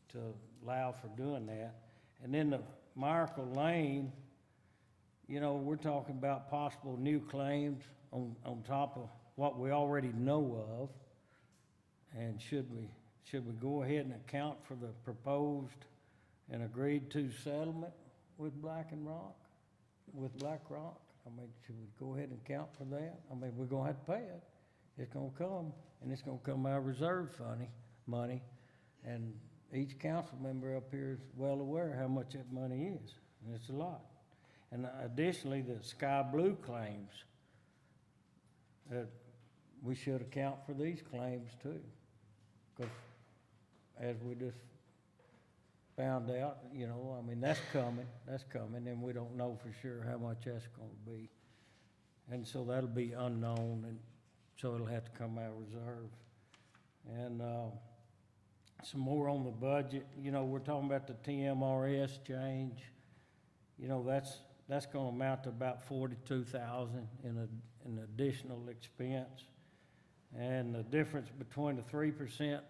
to allow for doing that. And then the Miracle Lane, we're talking about possible new claims on top of what we already know of. And should we go ahead and account for the proposed and agreed to settlement with BlackRock? Should we go ahead and account for that? We're gonna have to pay it. It's gonna come, and it's gonna come out of reserve money. And each council member up here is well aware how much that money is, and it's a lot. And additionally, the Sky Blue claims, that we should account for these claims too. Because as we just found out, that's coming, and we don't know for sure how much that's gonna be. And so that'll be unknown, and so it'll have to come out of reserve. And, some more on the budget, we're talking about the TMRS change. That's gonna amount to about $42,000 in additional expense. And the difference between the 3%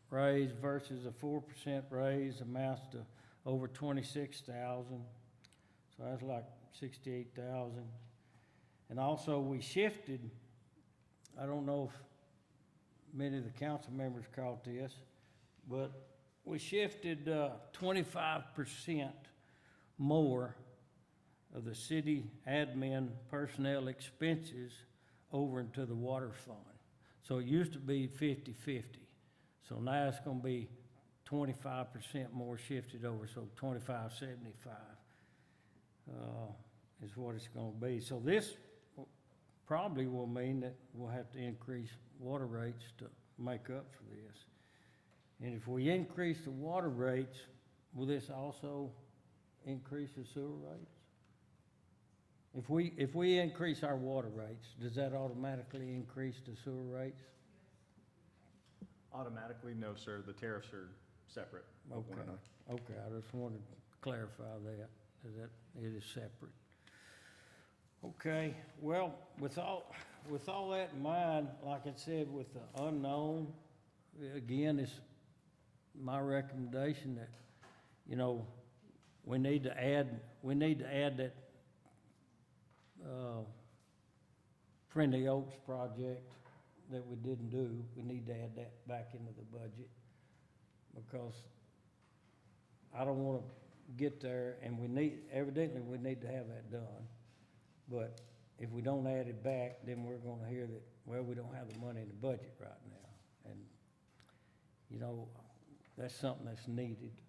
raise versus a 4% raise amounts to over $26,000. So that's like $68,000. And also we shifted, I don't know if many of the council members caught this, but we shifted 25% more of the city admin personnel expenses over into the water fund. So it used to be 50-50. So now it's gonna be 25% more shifted over, so 25-75 is what it's gonna be. So this probably will mean that we'll have to increase water rates to make up for this. And if we increase the water rates, will this also increase the sewer rates? If we increase our water rates, does that automatically increase the sewer rates? Automatically, no, sir. The tariffs are separate. of one Okay, another. okay, I just wanted to clarify that it is separate. Okay, well, with all that in mind, like I said, with the unknown, again, it's my recommendation that, you know, we need to add that, Friendly Oaks project that we didn't do. We need to add that back into the budget, because I don't wanna get there, and evidently we need to have that done. But if we don't add it back, then we're gonna hear that, well, we don't have the money in the budget right now. And, you know, that's something that's needed,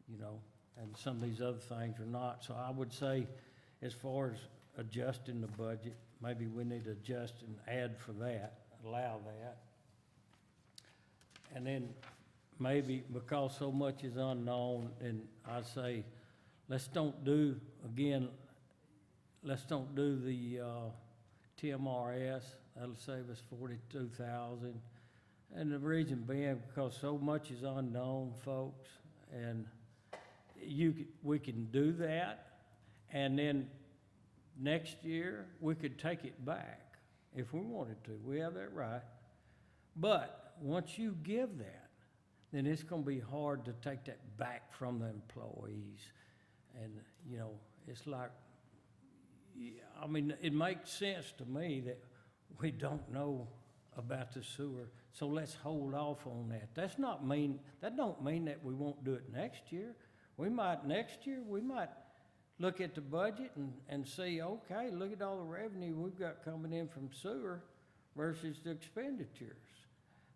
you know, and some of these other things are not. So I would say, as far as adjusting the budget, maybe we need to adjust and add for that, allow that. And then maybe because so much is unknown, and I say, let's don't do the TMRS. That'll save us 42,000. And the reason being, because so much is unknown, folks, and we can do that, and then next year, we could take it back if we wanted to. We have that right. But once you give that, then it's gonna be hard to take that back from the employees. And, you know, it's like, I mean, it makes sense to me that we don't know about the sewer, so let's hold off on that. That don't mean that we won't do it next year. Next year, we might look at the budget and see, okay, look at all the revenue we've got coming in from sewer versus the expenditures.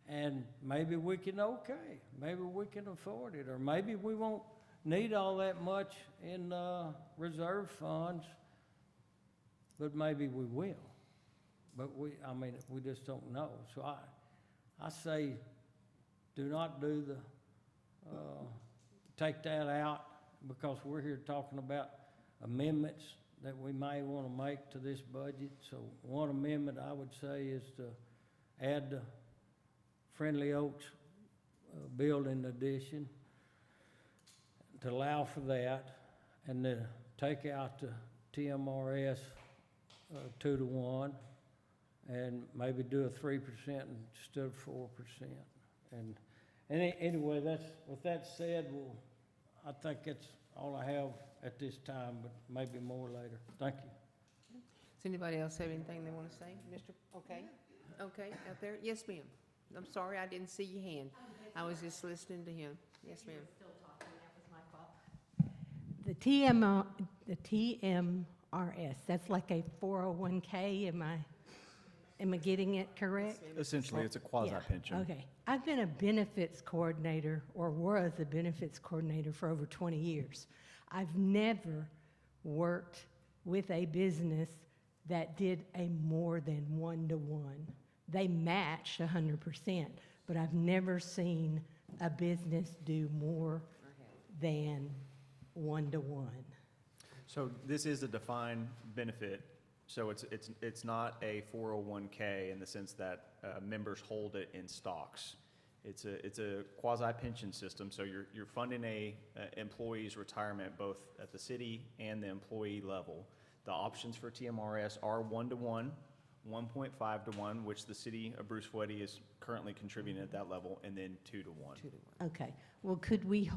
And maybe we can afford it, or maybe we won't need all that much in reserve funds, but maybe we will. But we just don't know. So I say, do not do take that out, because we're here talking about amendments that we may want to make to this budget. So one amendment I would say is to add the Friendly Oaks building addition, to allow for that, and to take out the TMRS 2-to-1, and maybe do a 3% instead of 4%. And anyway, with that said, I think that's all I have at this time, but maybe more later. Thank you. Does anybody else have anything they want to say? Mr. Okay, out there? Yes, ma'am. I'm sorry, I didn't see your hand. I was just listening to him. Yes, ma'am. Still talking, that was my fault. The TMRS, that's like a 401K, am I getting it correct? Essentially, it's a quasi-pension. Yeah, okay. I've been a benefits coordinator, or was a benefits coordinator, for over 20 years. I've never worked with a business that did a more than 1-to-1. They match 100%, but I've never seen a business do more than 1-to-1. So this is a defined benefit, so it's not a 401K in the sense that members hold it in stocks. It's a quasi-pension system, so you're funding a employee's retirement both at the city and the employee level. The options for TMRS are 1-to-1, 1.5-to-1, which the city of Bruceville-Eddy is currently contributing at that level, and then 2-to-1. Okay, well, could we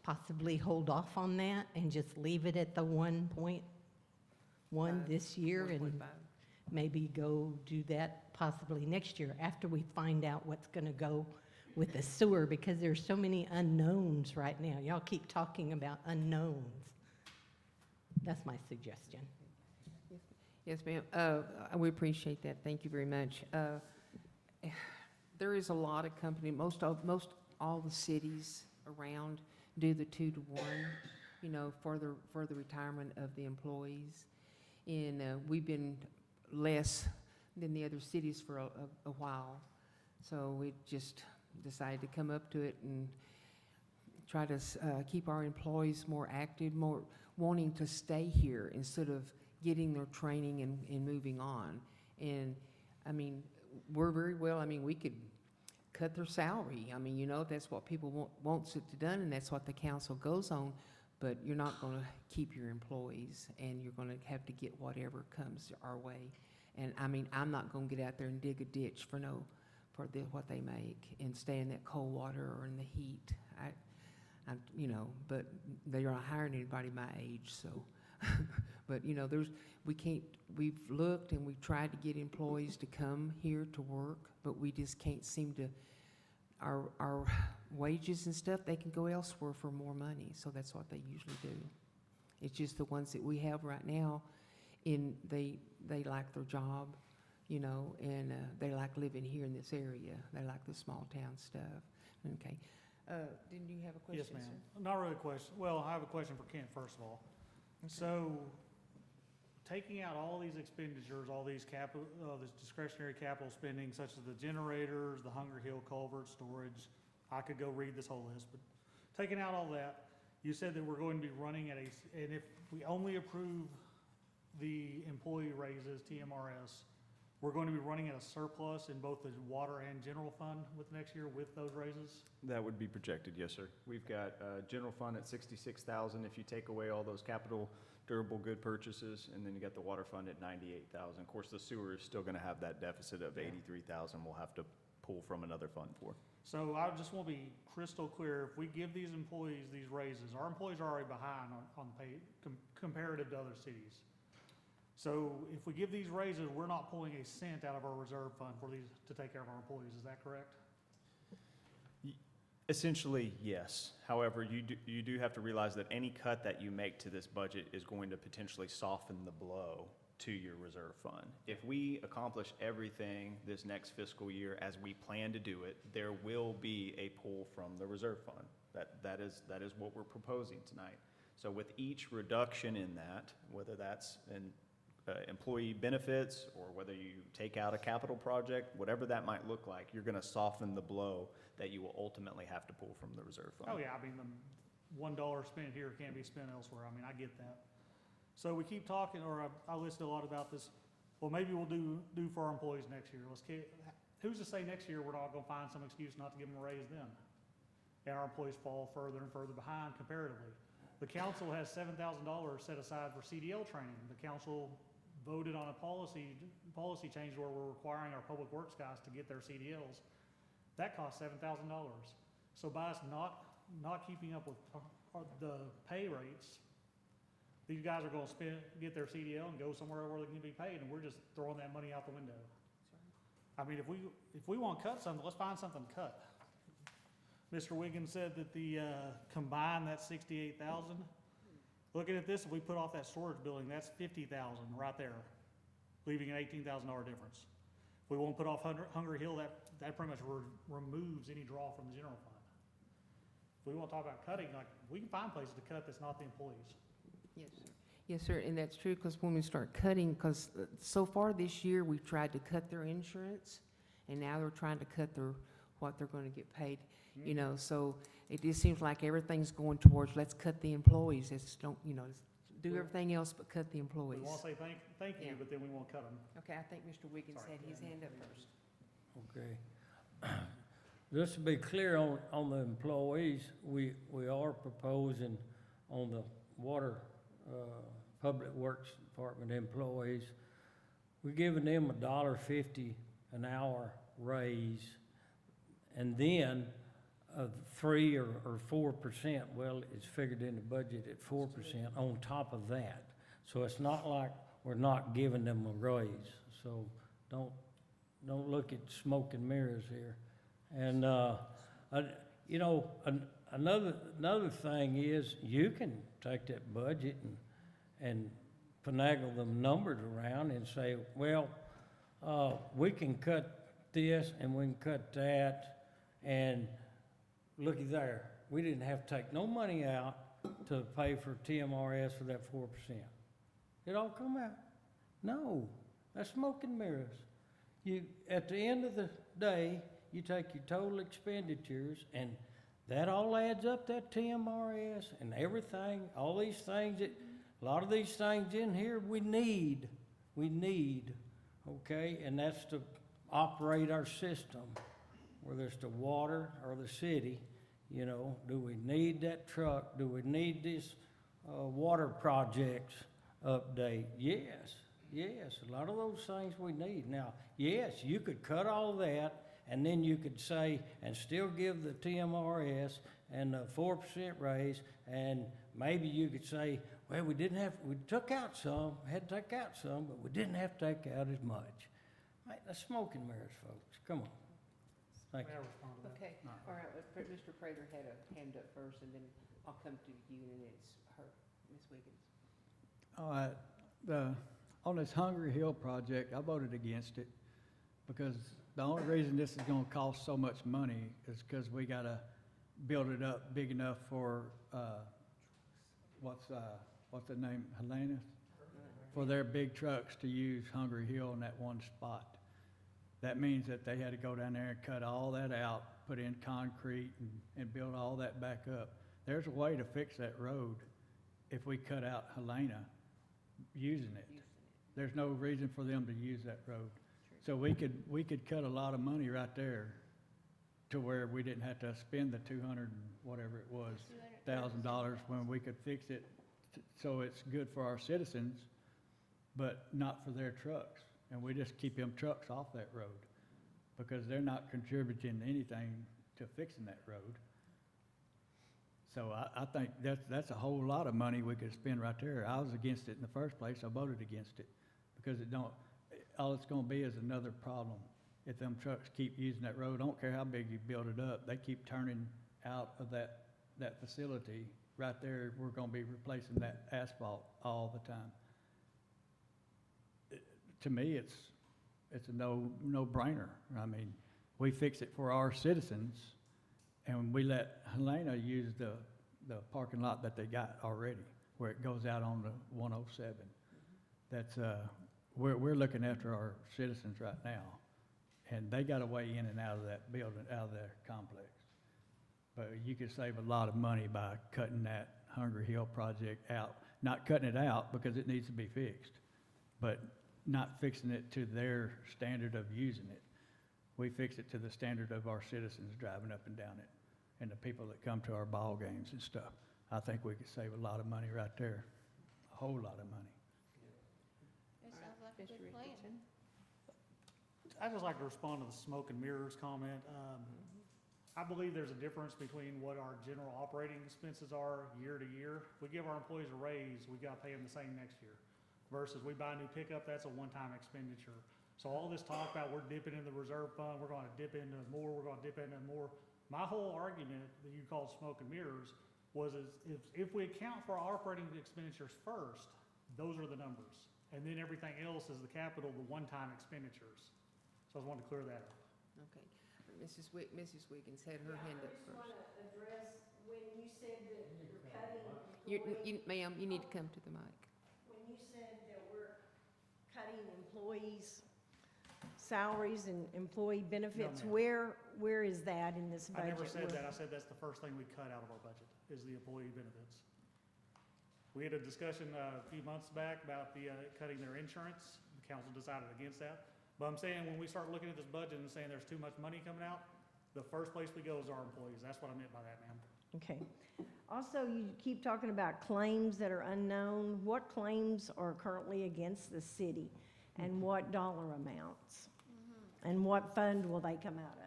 possibly hold off on that and just leave it at the 1.1 this year, and 1.5. maybe go do that possibly next year after we find out what's gonna go with the sewer, because there's so many unknowns right now. Y'all keep talking about unknowns. That's my suggestion. Yes, ma'am. We appreciate that. Thank you very much. There is a lot of company, most all the cities around do the 2-to-1, you know, for the retirement of the employees. And we've been less than the other cities for a while. So we just decided to come up to it and try to keep our employees more active, more wanting to stay here instead of getting their training and moving on. And, I mean, we're very well, I mean, we could cut their salary. I mean, you know, that's what people wants it to done, and that's what the council goes on, but you're not going to keep your employees, and you're going to have to get whatever comes our way. And, I mean, I'm not going to get out there and dig a ditch for what they make and stay in that cold water or in the heat. You know, but they're not hiring anybody my age, so. But, you know, we've looked and we've tried to get employees to come here to work, but we just can't seem to, our wages and stuff, they can go elsewhere for more money, so that's what they usually do. It's just the ones that we have right now, they like their job, you know, and they like living here in this area. They like the small town stuff. Okay. Didn't you have a question, Yes, ma'am. sir? Not really a question. Well, I have a question for Kent, first of all. Okay. So, taking out all these expenditures, all these this discretionary capital spending, such as the generators, the Hunger Hill culvert storage, I could go read this whole list, but taking out all that, you said that we're going to be running at and if we only approve the employee raises, TMRS, we're going to be running at a surplus in both the water and general fund with next year with those raises? That would be projected, yes, sir. We've got general fund at 66,000 if you take away all those capital durable good purchases, and then you got the water fund at 98,000. Of course, the sewer is still gonna have that deficit of 83,000 we'll have to pull from another fund for. So I just want to be crystal clear, if we give these employees these raises, our employees are already behind on pay comparative to other cities. So if we give these raises, we're not pulling a cent out of our reserve fund for these to take care of our employees, is that correct? Essentially, yes. However, you do have to realize that any cut that you make to this budget is going to potentially soften the blow to your reserve fund. If we accomplish everything this next fiscal year as we plan to do it, there will be a pull from the reserve fund. That is what we're proposing tonight. So with each reduction in that, whether that's in employee benefits or whether you take out a capital project, whatever that might look like, you're going to soften the blow that you will ultimately have to pull from the reserve fund. Oh, yeah, I mean, the $1 spent here can't be spent elsewhere. I mean, I get that. So we keep talking, or I listed a lot about this. Well, maybe we'll do for our employees next year. Who's to say next year we're not going to find some excuse not to give them a raise then? And our employees fall further and further behind comparatively. The council has $7,000 set aside for CDL training. The council voted on a policy change where we're requiring our public works guys to get their CDLs. That costs $7,000. So by us not keeping up with the pay rates, these guys are going to get their CDL and go somewhere where they can be paid, and we're just throwing that money out the window. I mean, if we want to cut something, let's find something to cut. Mr. Wiggins said that the combined, that's 68,000. Looking at this, if we put off that storage building, that's 50,000 right there, leaving an $18,000 difference. If we won't put off Hunger Hill, that pretty much removes any draw from the general fund. If we want to talk about cutting, like, we can find places to cut that's not the employees. Yes, sir. Yes, sir, and that's true, because when we start cutting, because so far this year, we've tried to cut their insurance, and now they're trying to cut what they're going to get paid, you know, so it just seems like everything's going towards, let's cut the employees, let's do everything else but cut the employees. We want to say thank you, Yeah. but then we won't cut them. Okay, I think Mr. Wiggins Sorry. had his hand up first. Okay. Just to be clear on the employees, we are proposing on the water, Public Works Department employees, we're giving them $1.50 an hour raise, and then 3 or 4%, well, it's figured in the budget at 4% on top of that. So it's not like we're not giving them a raise. So don't look at smoke and mirrors here. And you know, another thing is you can take that budget and finagle them numbers around and say, well, we can cut this and we can cut that, and looky there, we didn't have to take no money out to pay for TMRS for that 4%. It all come out. No, that's smoke and mirrors. You, at the end of the day, you take your total expenditures, and that all adds up, that TMRS and everything, all these things that, a lot of these things in here we need, okay? And that's to operate our system, whether it's the water or the city, you know. Do we need that truck? Do we need this water projects update? Yes, a lot of those things we need. Now, yes, you could cut all that, and then you could say, and still give the TMRS and the 4% raise, and maybe you could say, well, we took out some, had to take out some, but we didn't have to take out as much. Mate, that's smoke and mirrors, folks. Come on. Thank May you. I respond to that? Okay, all right, Mr. Prater had a hand up first, and then I'll come to you, and it's her, Ms. Wiggins. All right, on this Hungry Hill project, I voted against it because the only reason this is gonna cost so much money is because we gotta build it up big enough for, what's the name, Helena? For their big trucks to use Hungry Hill in that one spot. That means that they had to go down there and cut all that out, put in concrete and build all that back up. There's a way to fix that road if we cut out Helena using it. There's no reason for them to use that road. So we could cut a lot of money right there to where we didn't have to spend the 200 and whatever it was, $1,000 when we could fix it so it's good for our citizens, but not for their trucks. And we just keep them trucks off that road because they're not contributing anything to fixing that road. So I think that's a whole lot of money we could spend right there. I was against it in the first place. I voted against it because all it's gonna be is another problem. If them trucks keep using that road, I don't care how big you build it up, they keep turning out of that facility right there. We're gonna be replacing that asphalt all the time. To me, it's a no-brainer. I mean, we fix it for our citizens, and we let Helena use the parking lot that they got already, where it goes out on the 107. That's, we're looking after our citizens right now, and they got a way in and out of that building, out of their complex. But you could save a lot of money by cutting that Hungry Hill project out. Not cutting it out because it needs to be fixed, but not fixing it to their standard of using it. We fix it to the standard of our citizens driving up and down it and the people that come to our ball games and stuff. I think we could save a lot of money right there, a whole lot of money. It sounds like a Mr. good plan. Richardson? I'd just like to respond to the smoke and mirrors comment. I believe there's a difference between what our general operating expenses are year to year. We give our employees a raise, we gotta pay them the same next year. Versus we buy a new pickup, that's a one-time expenditure. So all this talk about we're dipping into the reserve fund, we're gonna dip into more, we're gonna dip into more. My whole argument that you called smoke and mirrors was if we account for our operating expenditures first, those are the numbers. And then everything else is the capital, the one-time expenditures. So I just wanted to clear that up. Okay, Mrs. Wiggins had her hand up I just first. want to address when you said that you're cutting Ma'am, you need to come to the mic. when you said that we're cutting employees' salaries and employee benefits, ma'am. where is that in this I budget? never said that. I said that's the first thing we cut out of our budget, is the employee benefits. We had a discussion a few months back about the cutting their insurance. The council decided against that. But I'm saying when we start looking at this budget and saying there's too much money coming out, the first place we go is our employees. That's what I meant by that, ma'am. Okay. Also, you keep talking about claims that are unknown. What claims are currently against the city and what dollar amounts? And what fund will they come out of?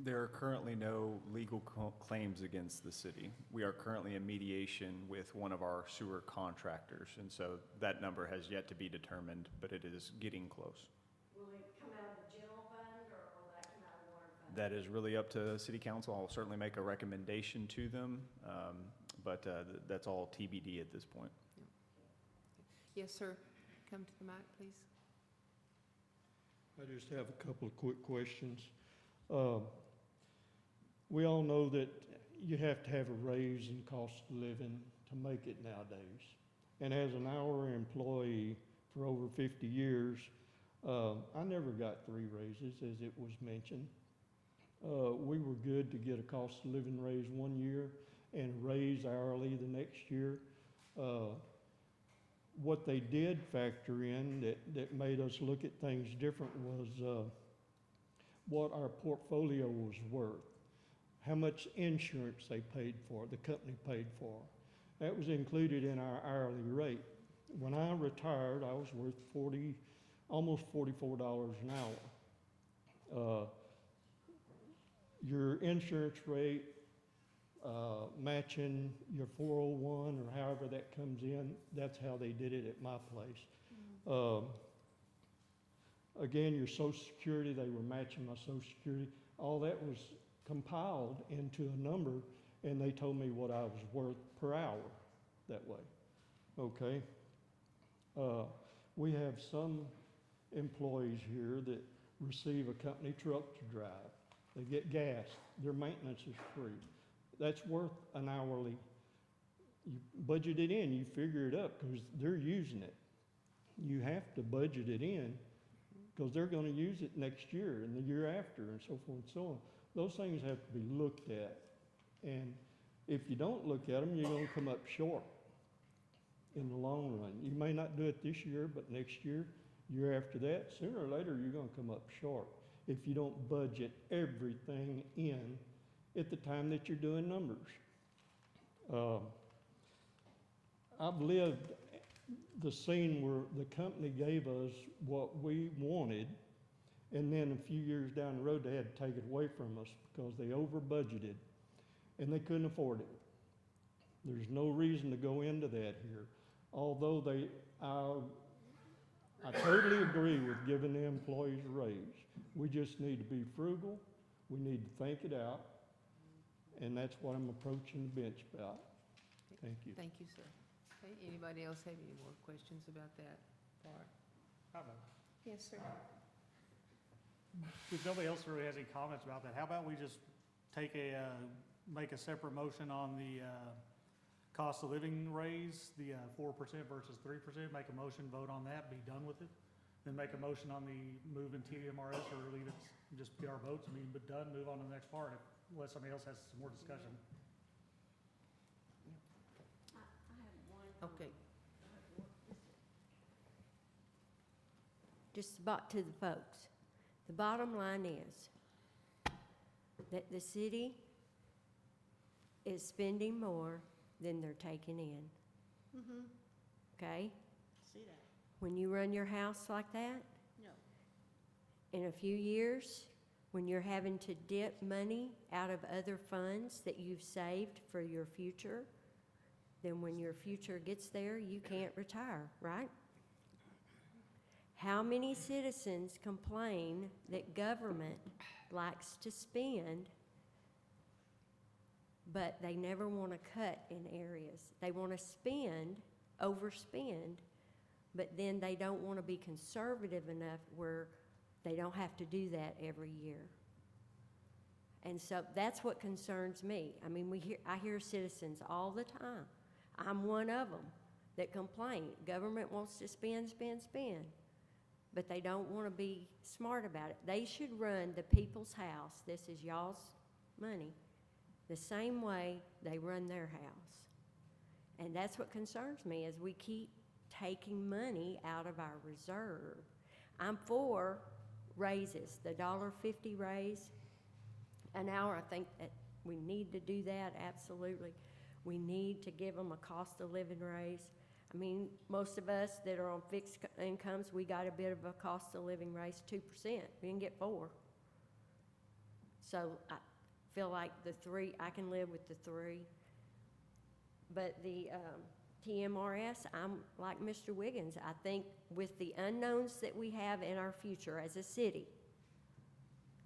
There are currently no legal claims against the city. We are currently in mediation with one of our sewer contractors, and so that number has yet to be determined, but it is getting close. Will it come out of the general fund or will that come out of water fund? That is really up to city council. I'll certainly make a recommendation to them, but that's all TBD at this point. Yes, sir. Come to the mic, please. I just have a couple of quick questions. We all know that you have to have a raise in cost of living to make it nowadays. And as an hourly employee for over 50 years, I never got 3 raises, as it was mentioned. We were good to get a cost of living raise one year and raise hourly the next year. What they did factor in that made us look at things different was what our portfolio was worth, how much insurance they paid for, the company paid for. That was included in our hourly rate. When I retired, I was worth almost $44 an hour. Your insurance rate, matching your 401 or however that comes in, that's how they did it at my place. Again, your Social Security, they were matching my Social Security. All that was compiled into a number, and they told me what I was worth per hour that way. Okay. We have some employees here that receive a company truck to drive. They get gas. Their maintenance is free. That's worth an hourly. You budget it in, you figure it up because they're using it. You have to budget it in because they're going to use it next year and the year after and so forth and so on. Those things have to be looked at. And if you don't look at them, you're going to come up short in the long run. You may not do it this year, but next year, year after that, sooner or later, you're going to come up short if you don't budget everything in at the time that you're doing numbers. I've lived the scene where the company gave us what we wanted, and then a few years down the road, they had to take it away from us because they over budgeted, and they couldn't afford it. There's no reason to go into that here. Although I totally agree with giving the employees a raise. We just need to be frugal. We need to think it out. And that's what I'm approaching the bench about. Thank you. Thank you, sir. Okay, anybody else have any more questions about that part? Yes, sir. If nobody else really has any comments about that, how about we just take make a separate motion on the cost of living raise, the 4% versus 3%, make a motion, vote on that, be done with it. Then make a motion on the move in TMRS or leave it, just be our votes, but done, move on to the next part, unless somebody else has some more discussion. I have one. Okay. Just about to the folks. The bottom line is that the city is spending more than they're taking in. Mm-hmm. Okay? See that? When you run your house like that, No. in a few years, when you're having to dip money out of other funds that you've saved for your future, then when your future gets there, you can't retire, right? How many citizens complain that government likes to spend, but they never want to cut in areas? They want to spend, overspend, but then they don't want to be conservative enough where they don't have to do that every year. And so that's what concerns me. I mean, I hear citizens all the time. I'm one of them that complain. Government wants to spend, spend, spend, but they don't want to be smart about it. They should run the people's house, this is y'all's money, the same way they run their house. And that's what concerns me, is we keep taking money out of our reserve. I'm for raises, the $1.50 raise an hour. I think that we need to do that, absolutely. We need to give them a cost of living raise. I mean, most of us that are on fixed incomes, we got a bit of a cost of living raise, 2%. We didn't get 4. So I feel like the 3, I can live with the 3. But the TMRS, I'm like Mr. Wiggins. I think with the unknowns that we have in our future as a city,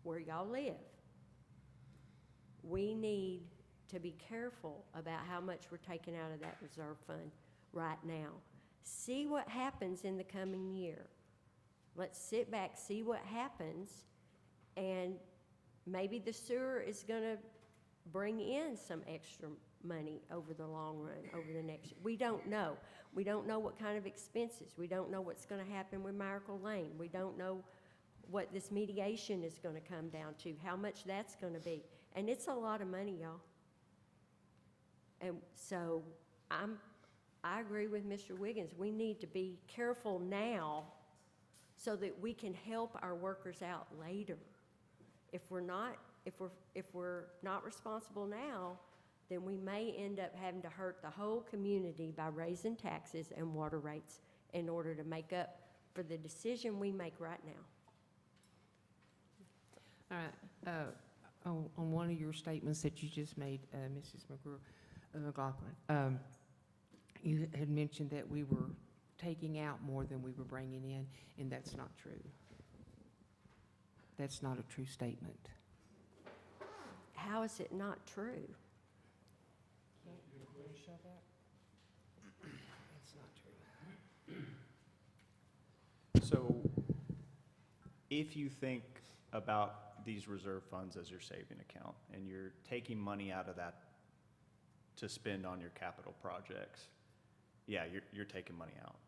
where y'all live, we need to be careful about how much we're taking out of that reserve fund right now. See what happens in the coming year. Let's sit back, see what happens, and maybe the sewer is gonna bring in some extra money over the long run, over the next year. We don't know. We don't know what kind of expenses. We don't know what's gonna happen with Miracle Lane. We don't know what this mediation is gonna come down to, how much that's gonna be. And it's a lot of money, y'all. And so I agree with Mr. Wiggins. We need to be careful now so that we can help our workers out later. If we're not responsible now, then we may end up having to hurt the whole community by raising taxes and water rates in order to make up for the decision we make right now. All right, on one of your statements that you just made, Mrs. McLaughlin, you had mentioned that we were taking out more than we were bringing in, and that's not true. That's not a true statement. How is it not true? That's not true. So if you think about these reserve funds as your saving account, and you're taking money out of that to spend on your capital projects, yeah, you're taking money out.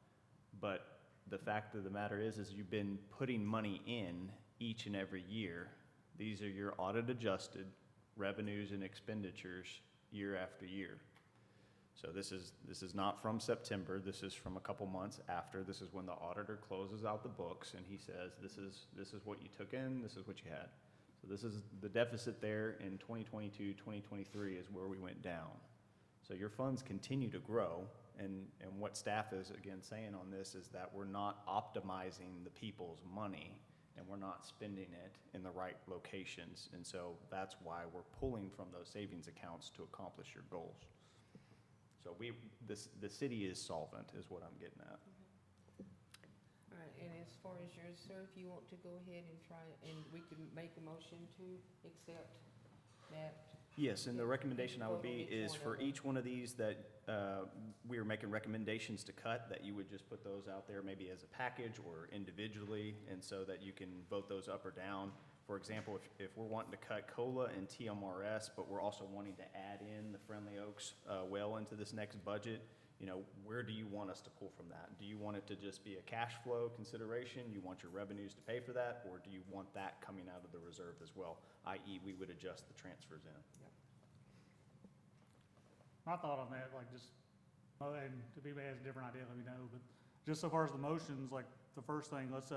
But the fact of the matter is you've been putting money in each and every year. These are your audit adjusted revenues and expenditures year after year. So this is not from September. This is from a couple months after. This is when the auditor closes out the books and he says, this is what you took in, this is what you had. So this is the deficit there in 2022, 2023 is where we went down. So your funds continue to grow, and what staff is again saying on this is that we're not optimizing the people's money, and we're not spending it in the right locations. And so that's why we're pulling from those savings accounts to accomplish your goals. So the city is solvent is what I'm getting at. All right, and as far as yours, sir, if you want to go ahead and try, and we can make a motion to accept that. Yes, and the recommendation I would Vote on be each is one for of them. each one of these that we are making recommendations to cut, that you would just put those out there maybe as a package or individually, and so that you can vote those up or down. For example, if we're wanting to cut COLA and TMRS, but we're also wanting to add in the Friendly Oaks well into this next budget, you know, where do you want us to pull from that? Do you want it to just be a cash flow consideration? You want your revenues to pay for that? Or do you want that coming out of the reserve as well? I.e., we would adjust the transfers in. My thought on that, like just, and if anybody has a different idea, let me know, but just so far as the motions, like the first thing, let's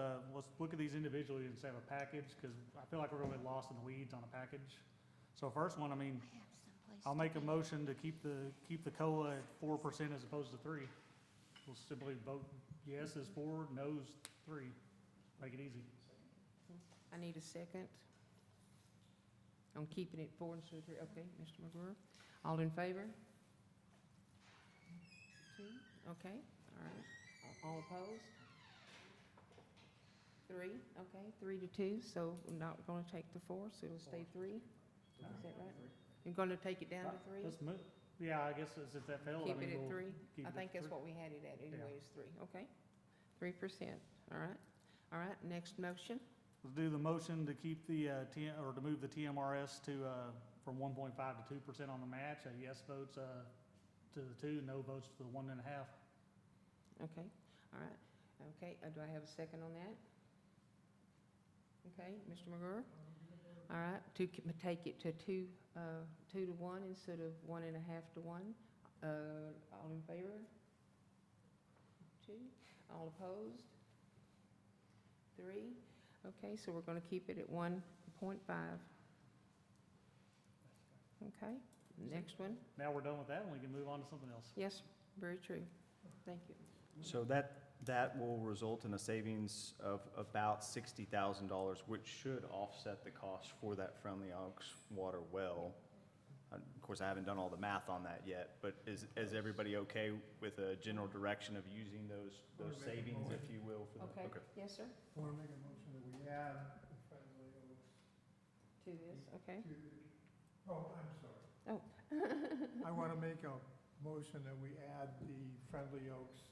look at these individually instead of a package, because I feel like we're gonna get lost in the weeds on a package. So first one, I mean, I'll make a motion to keep the COLA at 4% as opposed to 3. We'll simply vote yes is 4, no's 3. Make it easy. I need a second. I'm keeping it 4 instead of 3. Okay, Mr. McGruer. All in favor? 2, okay, all right. All opposed? 3, okay, 3 to 2, so we're not gonna take the 4, so it'll stay 3. Is that right? You're gonna take it down to 3? Let's move, yeah, I guess since that failed, I Keep mean, it at we'll 3? keep I it think at that's 3. what we had it at anyway, is 3, okay? 3%, all right. All right, next motion. Let's do the motion to keep the, or to move the TMRS to, from 1.5 to 2% on the match. Yes votes, to the 2, no votes to the 1.5. Okay, all right. Okay, do I have a second on that? Okay, Mr. McGruer? All right, take it to 2 to 1 instead of 1.5 to 1. All in favor? 2. All opposed? 3. Okay, so we're gonna keep it at 1.5. Okay, next one. Now we're done with that, and we can move on to something else. Yes, very true. Thank you. So that will result in a savings of about $60,000, which should offset the cost for that Friendly Oaks water well. Of course, I haven't done all the math on that yet, but is everybody okay with a general direction of using those savings, if you will? For Okay, yes, sir, I want to make a motion that we add the Friendly Oaks to this, okay. to, oh, I'm sorry. Oh. I want to make a motion that we add the Friendly Oaks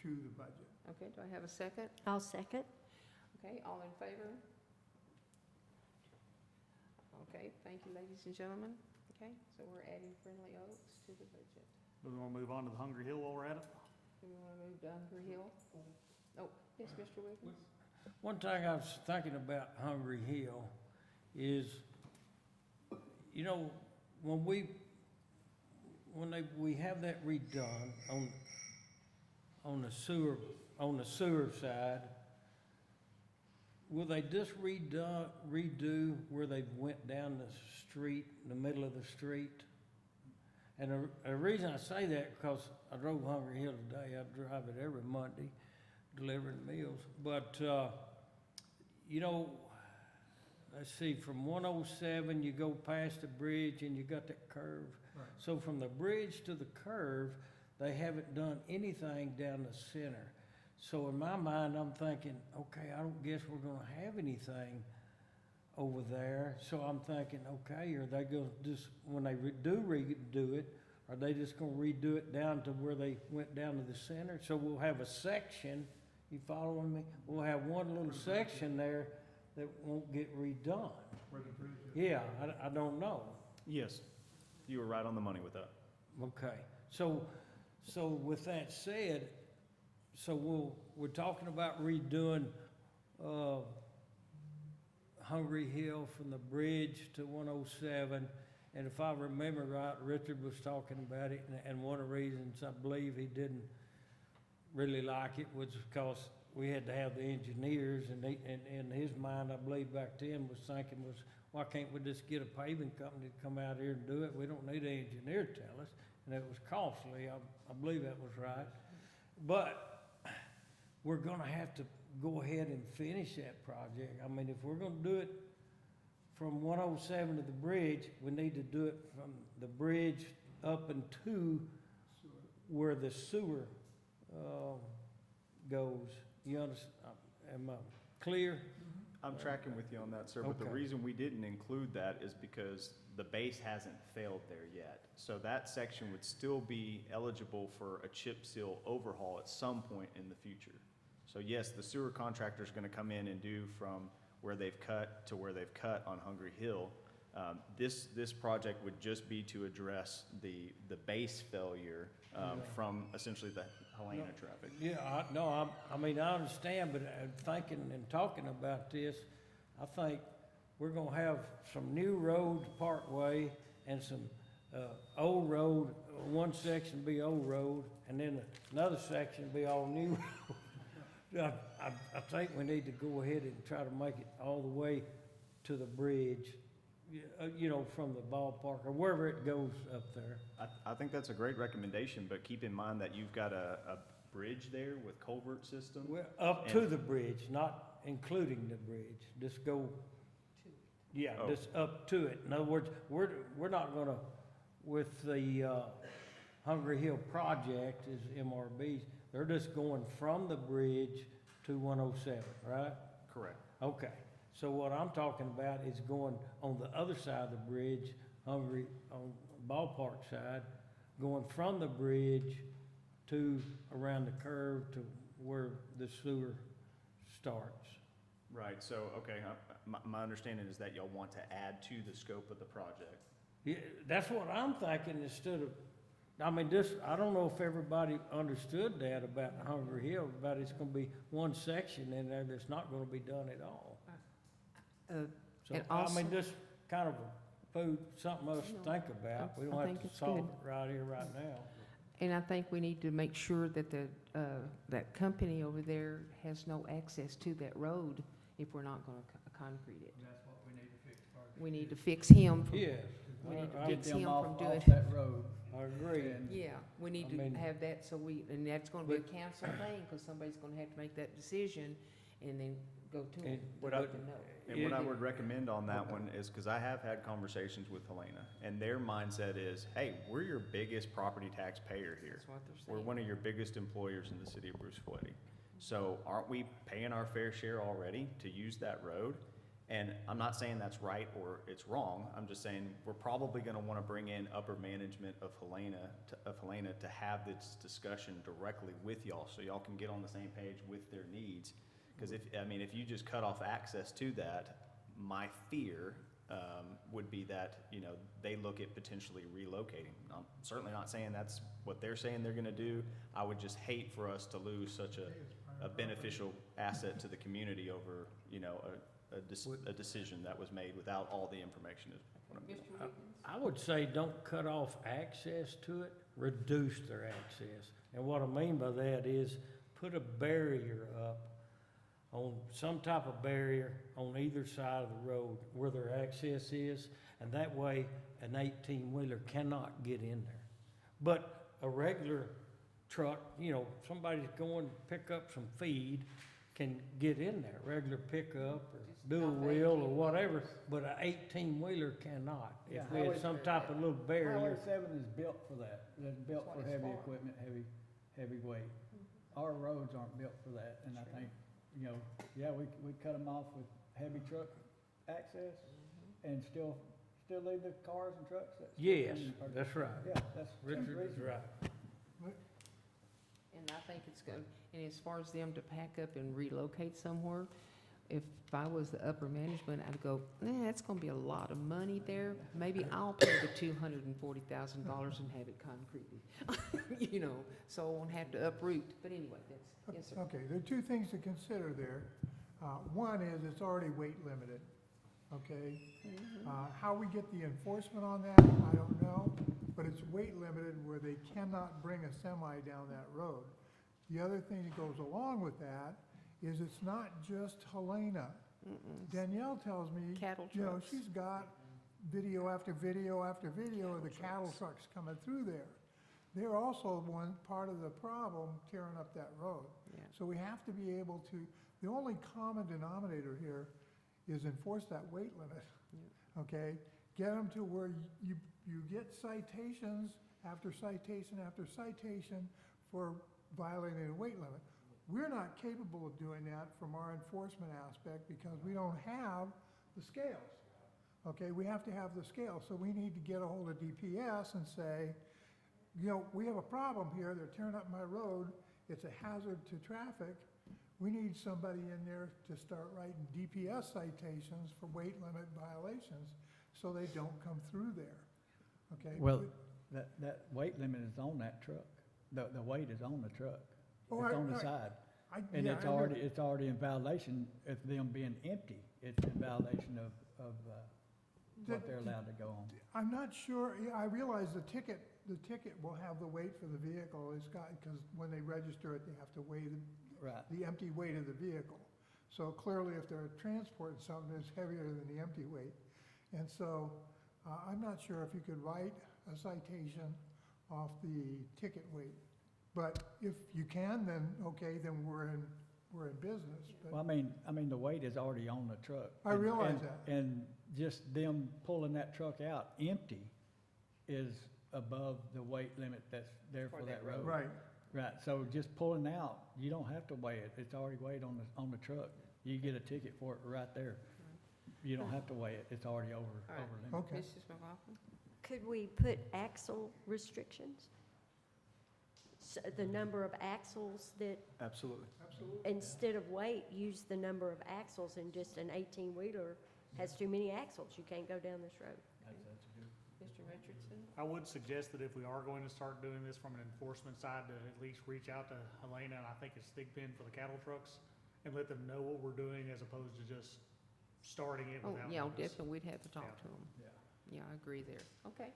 to the budget. Okay, do I have a second? I'll second. Okay, all in favor? Okay, thank you, ladies and gentlemen. Okay, so we're adding Friendly Oaks to the budget. Do we wanna move on to the Hungry Hill while we're at it? Do we want to move to Hungry Hill? Oh, yes, Mr. Wiggins? One thing I was thinking about Hungry Hill is, you know, when we have that redone on the sewer side, will they just redo where they went down the street, the middle of the street? And the reason I say that, because I drove Hungry Hill today, I drive it every Monday, delivering meals. But, you know, let's see, from 107, you go past the bridge and you got that curve. Right. So from the bridge to the curve, they haven't done anything down the center. So in my mind, I'm thinking, okay, I don't guess we're gonna have anything over there. So I'm thinking, okay, are they gonna just, when they redo it, are they just gonna redo it down to where they went down to the center? So we'll have a section, you following me? We'll have one little section there that won't get redone. Where the bridge is. Yeah, I don't know. Yes, you were right on the money with that. Okay, so with that said, so we're talking about redoing, Hungry Hill from the bridge to 107. And if I remember right, Richard was talking about it, and one of the reasons I believe he didn't really like it was because we had to have the engineers, and in his mind, I believe back then was thinking was, why can't we just get a paving company to come out here and do it? We don't need an engineer to tell us, and it was costly. I believe that was right. But we're gonna have to go ahead and finish that project. I mean, if we're gonna do it from 107 to the bridge, we need to do it from the bridge up and to where the sewer goes. You understand? Am I clear? I'm tracking with you on that, sir, but the Okay. reason we didn't include that is because the base hasn't failed there yet. So that section would still be eligible for a chip seal overhaul at some point in the future. So yes, the sewer contractor's gonna come in and do from where they've cut to where they've cut on Hungry Hill. This project would just be to address the base failure from essentially the Helena traffic. Yeah, I mean, I understand, but thinking and talking about this, I think we're gonna have some new roads partway and some old road, one section be old road, and then another section be all new road. I think we need to go ahead and try to make it all the way to the bridge, you know, from the ballpark, or wherever it goes up there. I think that's a great recommendation, but keep in mind that you've got a bridge there with culvert system. Well, up to the bridge, not including the bridge, just go, yeah, Oh. just up to it. In other words, we're not gonna, with the Hungry Hill project is MRBs, they're just going from the bridge to 107, right? Correct. Okay, so what I'm talking about is going on the other side of the bridge, on ballpark side, going from the bridge to around the curve to where the sewer starts. Right, so, okay, my understanding is that y'all want to add to the scope of the project. Yeah, that's what I'm thinking instead of, I mean, I don't know if everybody understood that about Hungry Hill, but it's gonna be one section in there that's not gonna be done at all. So, And I also- mean, just kind of something else to think about. We I don't have think to it's solve good. it right here, right now. And I think we need to make sure that that company over there has no access to that road if we're not gonna concrete it. That's what we need to fix first. We need to fix him from, Yes. we need to I- fix Get them him off from doing. that road. I agree. And Yeah, we need I to mean- have that, so and that's gonna be a council thing, because somebody's gonna have to make that decision and then go to them, And- to let them know. And what I would recommend on that one is, because I have had conversations with Helena, and their mindset is, hey, we're your biggest property tax payer here. That's what they're We're saying. one of your biggest employers in the city of Bruceville-Eddy. So aren't we paying our fair share already to use that road? And I'm not saying that's right or it's wrong, I'm just saying we're probably gonna wanna bring in upper management of Helena to have this discussion directly with y'all, so y'all can get on the same page with their needs. Because if you just cut off access to that, my fear would be that, they look at potentially relocating. I'm certainly not saying that's what they're saying they're gonna do. I would just hate for us to lose such a beneficial asset to the community over, a decision that was made without all the information is what I'm getting Mr. at. Wiggins? I would say don't cut off access to it, reduce their access. And what I mean by that is put a barrier up, on some type of barrier on either side of the road where their access is, and that way an 18-wheeler cannot get in there. But a regular truck, somebody's going to pick up some feed can get in there, regular pickup or Just dual not the wheel or 18 whatever, wheelers. but an 18-wheeler cannot. Yeah, If we had some type of little barrier. Highway 7 is built for that. It's built what for it's heavy for. equipment, heavy weight. Our roads aren't built for that, and I think, we cut them off with heavy truck access and still leave the cars and trucks. that still Yes, come in. that's right. Yeah, that's Richard is reasonable. right. And I think it's good, and as far as them to pack up and relocate somewhere, if I was the upper management, I'd go, that's gonna be a lot of money there. Maybe I'll pay the $240,000 and have it concreted, so I won't have to uproot. But anyway, yes, sir. Okay, there are two things to consider there. One is it's already weight limited, okay? How we get the enforcement on that, I don't know, but it's weight limited where they cannot bring a semi down that road. The other thing that goes along with that is it's not just Helena. Danielle tells me, Cattle trucks. she's got video after video after video of the cattle trucks coming through there. They're also one part of the problem tearing up that road. Yeah. So we have to be able to, the only common denominator here is enforce that weight limit, okay? Get them to where you get citations after citation after citation for violating the weight limit. We're not capable of doing that from our enforcement aspect because we don't have the scales, okay? We have to have the scale, so we need to get a hold of DPS and say, we have a problem here, they're tearing up my road, it's a hazard to traffic. We need somebody in there to start writing DPS citations for weight limit violations so they don't come through there, okay? Well, that weight limit is on that truck. The weight is on the truck. Oh, It's on the side. And yeah, it's already in violation of them being empty. It's in violation of what they're allowed to go on. I'm not sure, I realize the ticket will have the weight for the vehicle, because when they register it, they have to weigh Right. the empty weight of the vehicle. So clearly, if they're transporting something that's heavier than the empty weight. And so, I'm not sure if you could write a citation off the ticket weight. But if you can, then, okay, then we're in business. But Well, I mean, the weight is already on the truck. I And- realize and- that. And just them pulling that truck out empty is above the weight limit that's there for that road. Right, Right, so just pulling out, you don't have to weigh it, it's already weighed on the truck. You get a ticket for it right there. You don't have to weigh it, it's already over All right. limit. okay. Mrs. McLaughlin? Could we put axle restrictions? So the number of axles that, Absolutely. instead of weight, use the number of axles, and just an 18-wheeler has too many axles, you can't go down this road. Mr. Richardson? I would suggest that if we are going to start doing this from an enforcement side, to at least reach out to Helena, and I think it's Stigpen for the cattle trucks, and let them know what we're doing as opposed to just starting it Oh, without yeah, notice. definitely, we'd have to talk Yeah. to them. Yeah, I agree there. Okay,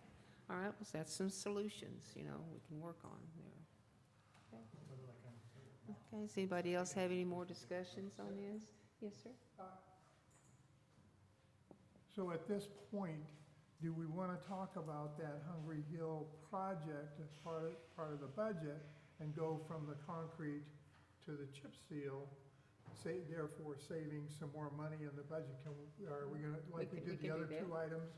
all right, well, that's some solutions, we can work on there. Okay, does anybody else have any more discussions on this? Yes, sir? So at this point, do we want to talk about that Hungry Hill project as part of the budget and go from the concrete to the chip seal, therefore saving some more money in the budget? Are we gonna, like we We did can the do other that. two items,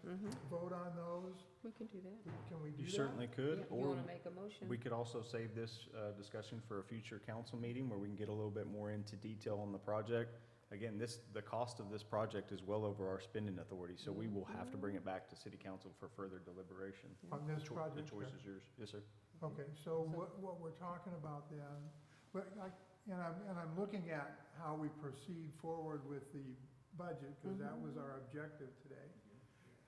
vote on those? We can do that. Can we do You that? certainly could, Yeah, you or want to make a motion? we could also save this discussion for a future council meeting where we can get a little bit more into detail on the project. again, the cost of this project is well over our spending authority, so we will have to bring it back to city council for further deliberation. On this The project? choice is yours. Yes, sir. Okay, so what we're talking about then, and I'm looking at how we proceed forward with the budget, because that was our objective today.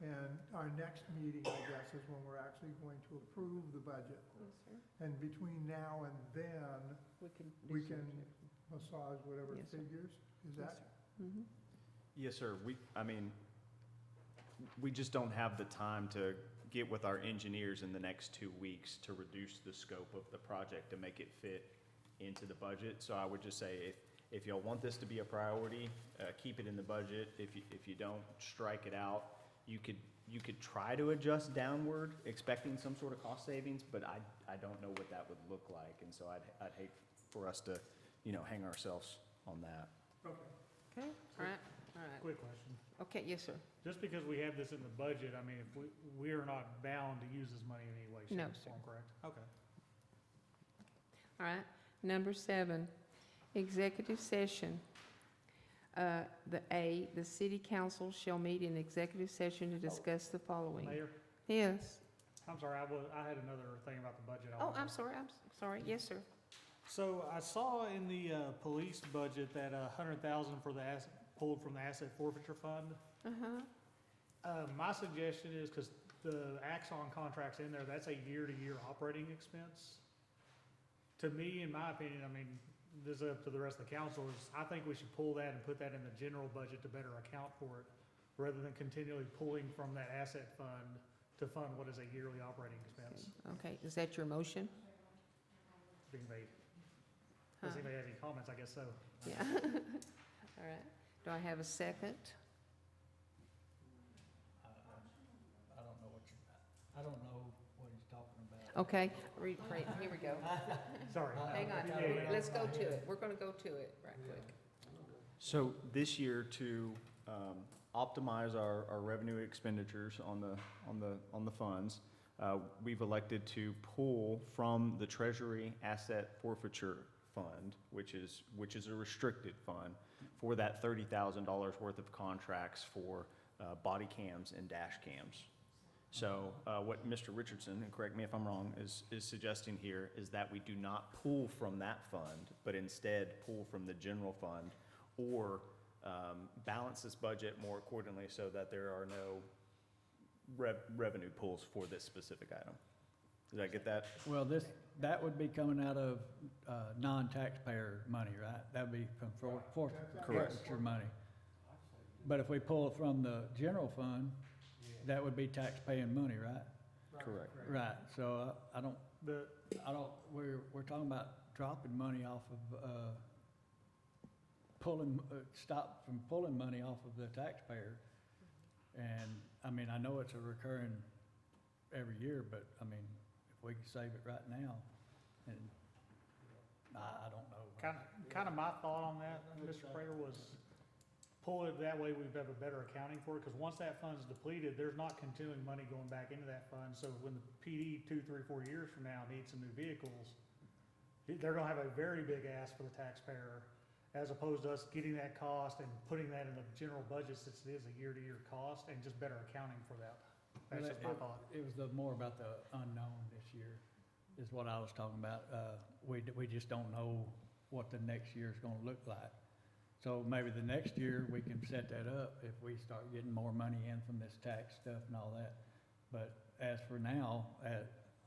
And our next meeting, I guess, is when we're actually going to approve the budget. Yes, sir. And between now and then, we can massage whatever Yes, sir. figures, is Yes, that? sir. Mhm. Yes, sir. We just don't have the time to get with our engineers in the next 2 weeks to reduce the scope of the project to make it fit into the budget. So I would just say, if y'all want this to be a priority, keep it in the budget. If you don't, strike it out. You could try to adjust downward, expecting some sort of cost savings, but I don't know what that would look like. And so I'd hate for us to, hang ourselves on that. Okay. Okay, all right, all right. Quick question. Okay, yes, sir. Just because we have this in the budget, I mean, if we are not bound to use this money in any way, shape, No, or sir. form, correct? Okay. All right. Number 7, executive session. The city council shall meet in executive session to discuss the following. Mayor, Yes. I'm sorry, I had another thing about the budget. I Oh, wanted to- I'm sorry, sorry. Yes, sir. So I saw in the police budget that 100,000 for the pulled from the asset forfeiture fund. Uh-huh. My suggestion is, because the Axon contract's in there, that's a year-to-year operating expense. To me, in my opinion, I mean, this is up to the rest of the council, I think we should pull that and put that in the general budget to better account for it, rather than continually pulling from that asset fund to fund what is a yearly operating expense Okay, is that your motion? being made. Huh. Does anybody have any comments? I guess so. Yeah. All right. Do I have a second? I don't know what he's talking about. Okay, here we go. Sorry. Hang on, Yeah. let's go to it. We're gonna go to it right quick. So this year, to optimize our revenue expenditures on the funds, we've elected to pull from the Treasury Asset Forfeiture Fund, which is a restricted fund, for that $30,000 worth of contracts for body cams and dash cams. So what Mr. Richardson, and correct me if I'm wrong, is suggesting here is that we do not pull from that fund, but instead pull from the general fund, or balance this budget more accordingly so that there are no revenue pulls for this specific item. Did I get that? Well, that would be coming out of non-taxpayer money, right? That would be from forfeiture money. But if we pull it from the general fund, that would be tax-paying money, right? Correct. Right, so we're talking about dropping money off of, stop from pulling money off of the taxpayer. And, I mean, I know it's a recurring every year, but, I mean, if we can save it right now, and I don't know. Kind of my thought on that, Mr. Prater, was pull it that way, we have a better accounting for it, because once that fund's depleted, there's not continuing money going back into that fund. So when the PD 2, 3, 4 years from now needs some new vehicles, they're gonna have a very big ask for the taxpayer, as opposed to us getting that cost and putting that in the general budget, since it is a year-to-year cost, and just better accounting for that. That's just my thought. It was more about the unknown this year, is what I was talking about. We just don't know what the next year's gonna look like. So maybe the next year, we can set that up if we start getting more money in from this tax stuff and all that. But as for now,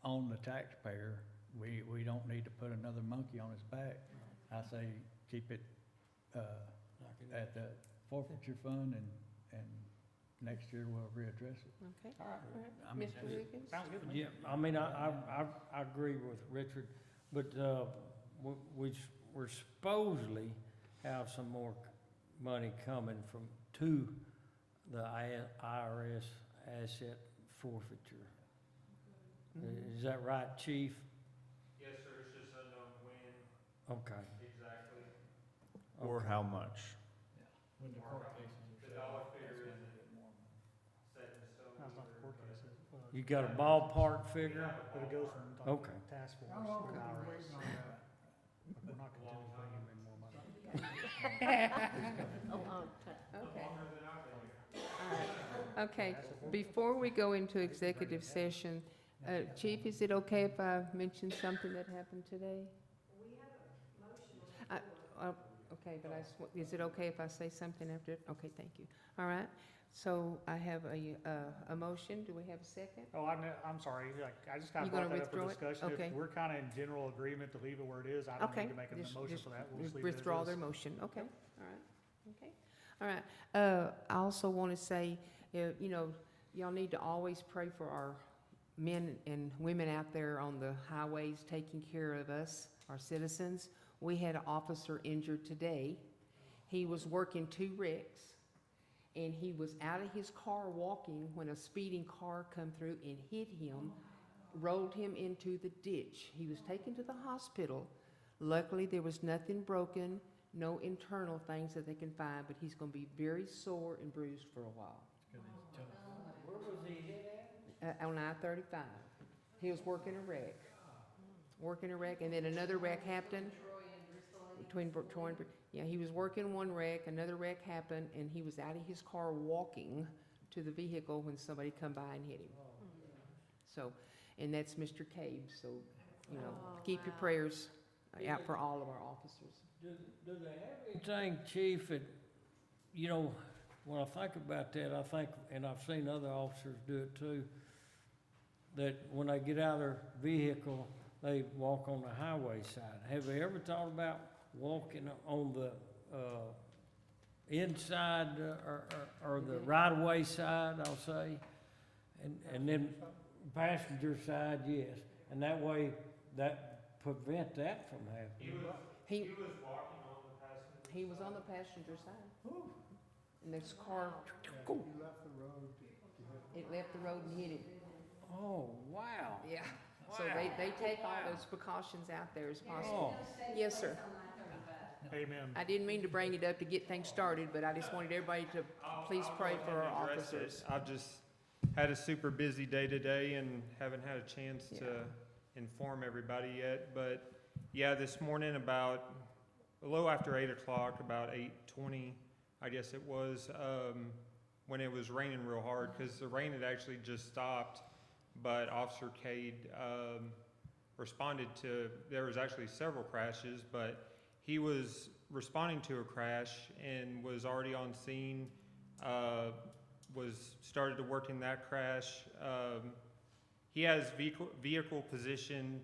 on the taxpayer, we don't need to put another monkey on his back. I say keep it at the forfeiture fund, and next year we'll readdress it. Okay. All right. I mean, Mr. Wiggins? Sounds good to me. Yeah, I mean, I agree with Richard, but we're supposedly have some more money coming to the IRS asset forfeiture. Is that right, Chief? Yes, sir, it's just unknown when Okay. exactly. Or how much? When the court cases The dollar figure isn't set in stone. That's not the court case, is it? You got a ballpark figure? But it goes from Okay. task force How long to have we been IRS. waiting on that? We're not continuing bringing in more money. A long time. Okay. All right. Okay, before we go into executive session, Chief, is it okay if I mention something that happened today? We have a motion. Okay, but is it okay if I say something after? Okay, thank you. All right, so I have a motion. Do we have a second? Oh, I'm sorry, like, I just kind You of gonna brought that up for withdraw it? discussion. Okay. If we're kind of in general agreement to leave it where it is, I don't Okay. need to make a Just- motion just for that. We'll just leave it as Withdraw is. their motion, okay, all right, okay. All right, I also want to say, you know, y'all need to always pray for our men and women out there on the highways taking care of us, our citizens. We had an officer injured today. He was working 2 wrecks, and he was out of his car walking when a speeding car come through and hit him, rolled him into the ditch. He was taken to the hospital. Luckily, there was nothing broken, no internal things that they can find, but he's gonna be very sore and bruised for a while. Where was he hit at? On I-35. He was working a wreck, and then another wreck happened. Between Troy and, yeah, he was working one wreck, another wreck happened, and he was out of his car walking to the vehicle when somebody come by and hit him. So, and that's Mr. Cabe, so, you know, keep your prayers out for all of our officers. Do they have anything, Chief, that, you know, when I think about that, I think, and I've seen other officers do it too, that when they get out of their vehicle, they walk on the highway side. Have they ever thought about walking on the inside or the right-of-way side, I'll say? And then passenger side, yes. And that way, that prevent that from happening. He was walking on the passenger. He was on the passenger side. And this car, He left the road. it left the road and hit him. Oh, wow. Yeah. So they take all those precautions out there as possible. Oh. Yes, sir. Amen. I didn't mean to bring it up to get things started, but I just wanted everybody to please pray for our officers. I've just had a super busy day today and haven't had a chance to inform everybody yet. But yeah, this morning about a little after 8 o'clock, about 8:20, I guess it was, when it was raining real hard, because the rain had actually just stopped. But Officer Cade responded to, there was actually several crashes, but he was responding to a crash and was already on scene, started to work in that crash. He has vehicle position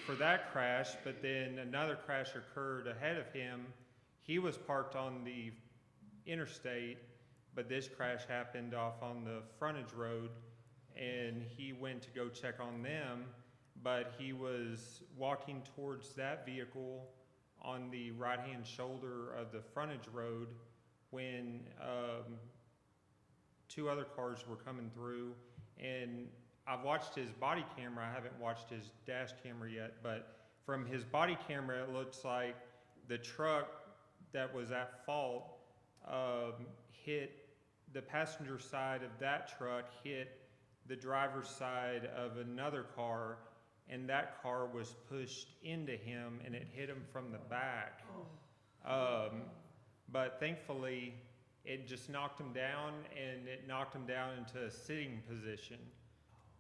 for that crash, but then another crash occurred ahead of him. He was parked on the interstate, but this crash happened off on the frontage road, and he went to go check on them, but he was walking towards that vehicle on the right-hand shoulder of the frontage road when 2 other cars were coming through. And I've watched his body camera. I haven't watched his dash camera yet, but from his body camera, it looks like the truck that was at fault hit the passenger side of that truck, hit the driver's side of another car, and that car was pushed into him and it hit him from the back. But thankfully, it just knocked him down, and it knocked him down into a sitting position.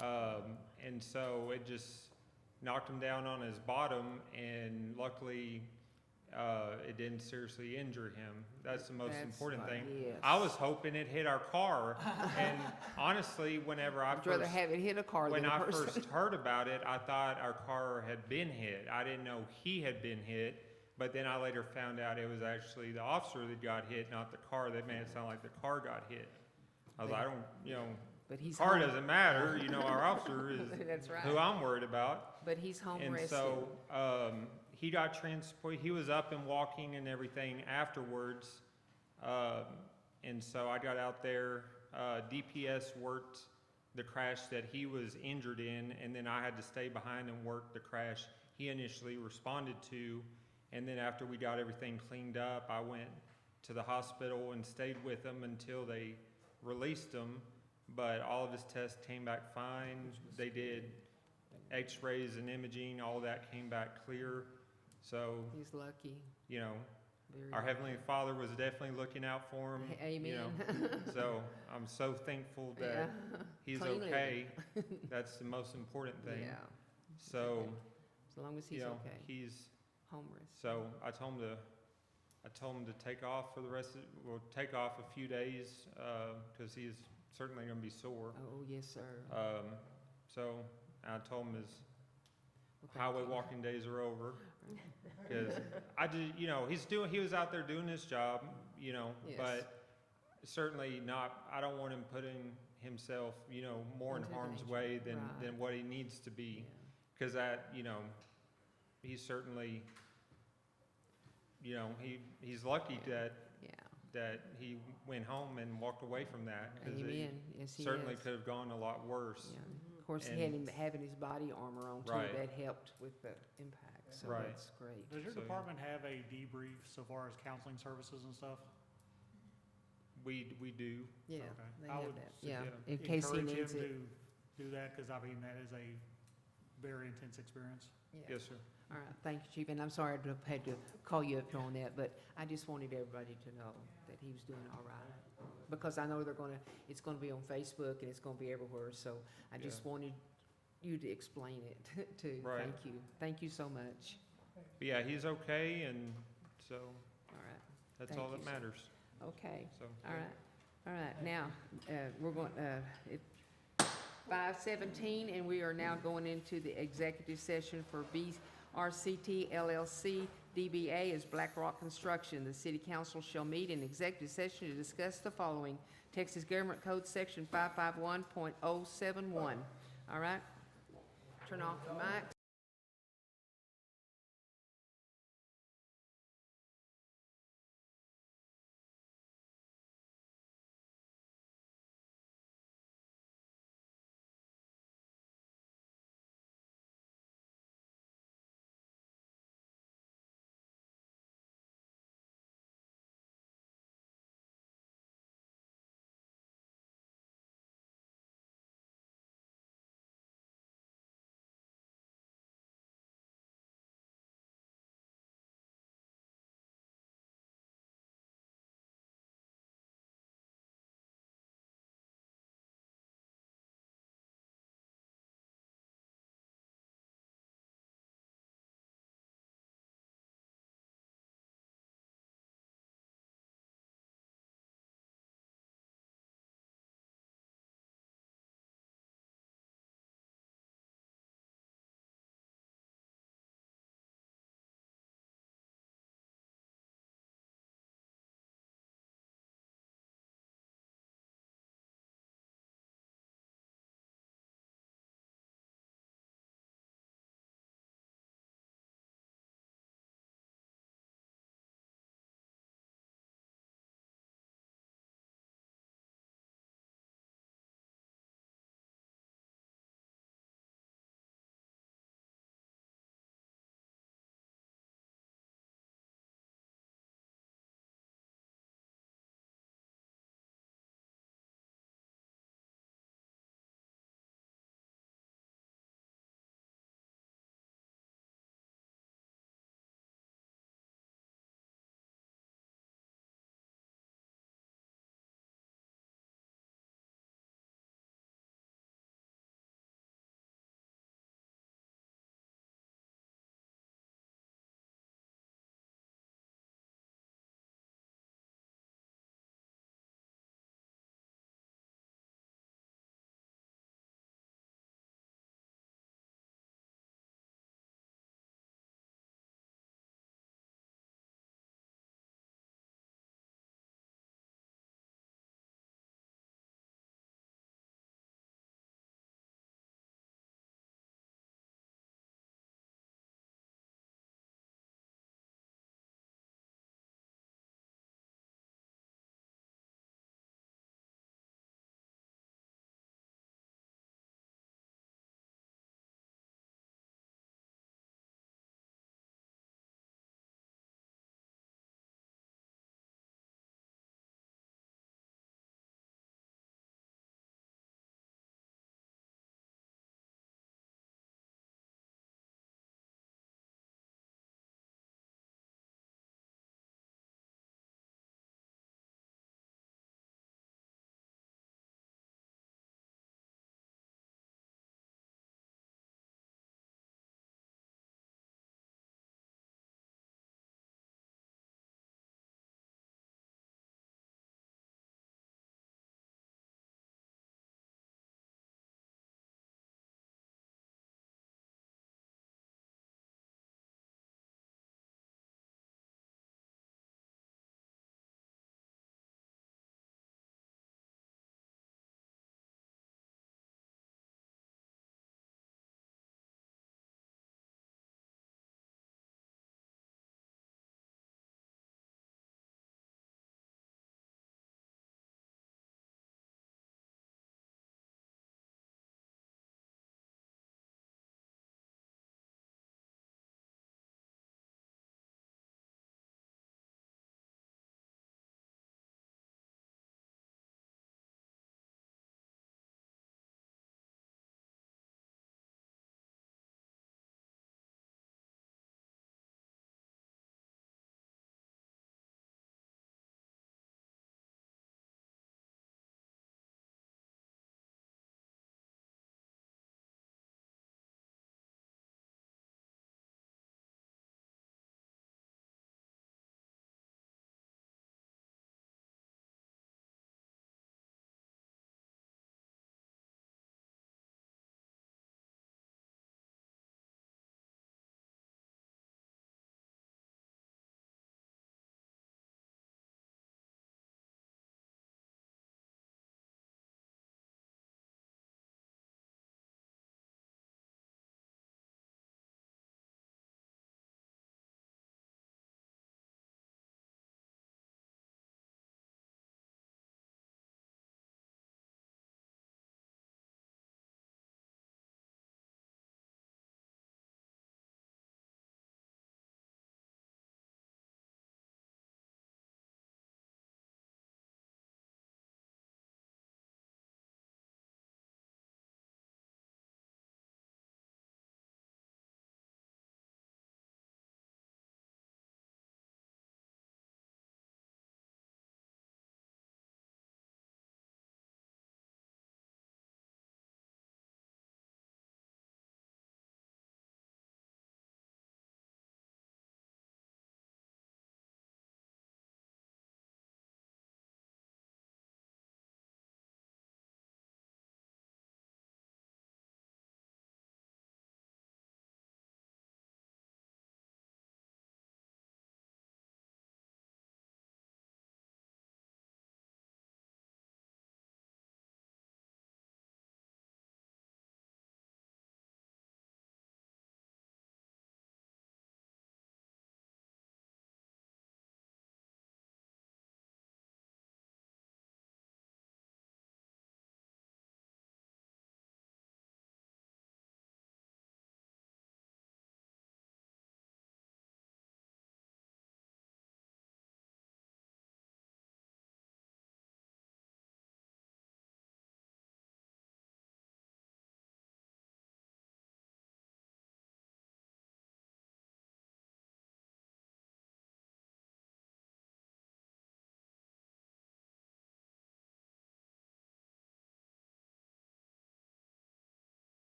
And so it just knocked him down on his bottom, and luckily, it didn't seriously injure him. That's the most important thing. Yes. I was hoping it hit our car, and honestly, whenever I'd rather have it hit a car than when a I person. first heard about it, I thought our car had been hit. I didn't know he had been hit, but then I later found out it was actually the officer that got hit, not the car. That made it sound like the car got hit. I was like, I don't, But he's car home. doesn't matter. Our officer is That's right. who I'm worried about. But he's home And rested. so he got transported. He was up and walking and everything afterwards. And so I got out there. DPS worked the crash that he was injured in, and then I had to stay behind and work the crash he initially responded to. And then after we got everything cleaned up, I went to the hospital and stayed with him until they released him. But all of his tests came back fine. They did x-rays and imaging. All that came back clear. So, He's lucky. Very our lucky. Heavenly Father was definitely looking out for him. You know. Amen. So I'm so thankful that Yeah. he's Clean okay. That's the most important thing. Yeah. So, As long as he's you know, okay. he's, Home risk. so I told him to take off for the rest of, well, take off a few days, cause he's certainly gonna be sore. Oh, yes, sir. So I told him his Well, thank highway you. walking days are over. Cause I did, you know, he was out there doing his job, you know, Yes. but certainly not, I don't want him putting himself, you know, more in Into harm's danger. way than Right. what he needs to be. Yeah. Cause that, you know, he's certainly, you know, he's lucky Yeah. that he went home and walked away from that. 'Cause it Amen. Yes, he certainly is. could have gone a lot worse. Yeah. Of course, he And- had him having his body armor on too, Right. that helped with the impact, so Right. that's great. Does your So, yeah. department have a debrief so far as counseling services and stuff? We do, Yeah, Okay. they I have would that, su- yeah, yeah, in case he Encourage needs him it. to do that, because I mean, that is a very intense experience. Yeah. yes, sir. All right, thank you, Chief, and I'm sorry to have had to call you up here on that, but I just wanted everybody to know that he was doing all right. Because I know it's gonna be on Facebook and it's gonna be everywhere, so I just Yeah. wanted you to explain it too. Right. Thank you so much. But yeah, he's okay, and so All right, that's Thank all you, that sir. matters, okay. so. All right, now, we're going, it's 5:17, and we are now going into the executive session for BRCT LLC, DBA is Black Rock Construction. The city council shall meet in executive session to discuss the following: Texas Government Code Section 551.071. All right? Turn off the mic.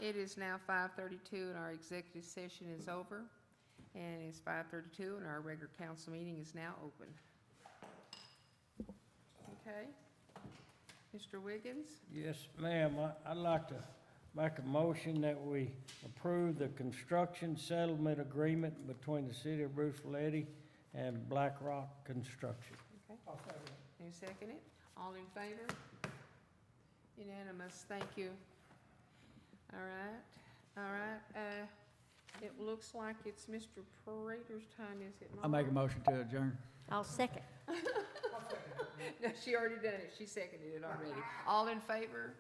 It is now 5:32 and our executive session is over. And it's 5:32 and our regular council meeting is now open. Okay. Mr. Wiggins? Yes, ma'am. I'd like to make a motion that we approve the construction settlement agreement between the city of Bruceville-Eddy and Black Rock Construction. Okay. You second it? All in favor? Unanimous, thank you. All right, it looks like it's Mr. Prater's time, is it not? I make a motion to adjourn. I'll second. No, she already done it, she seconded it already. All in favor?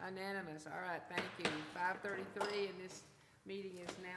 Unanimous, all right, thank you. 5:33 and this meeting is now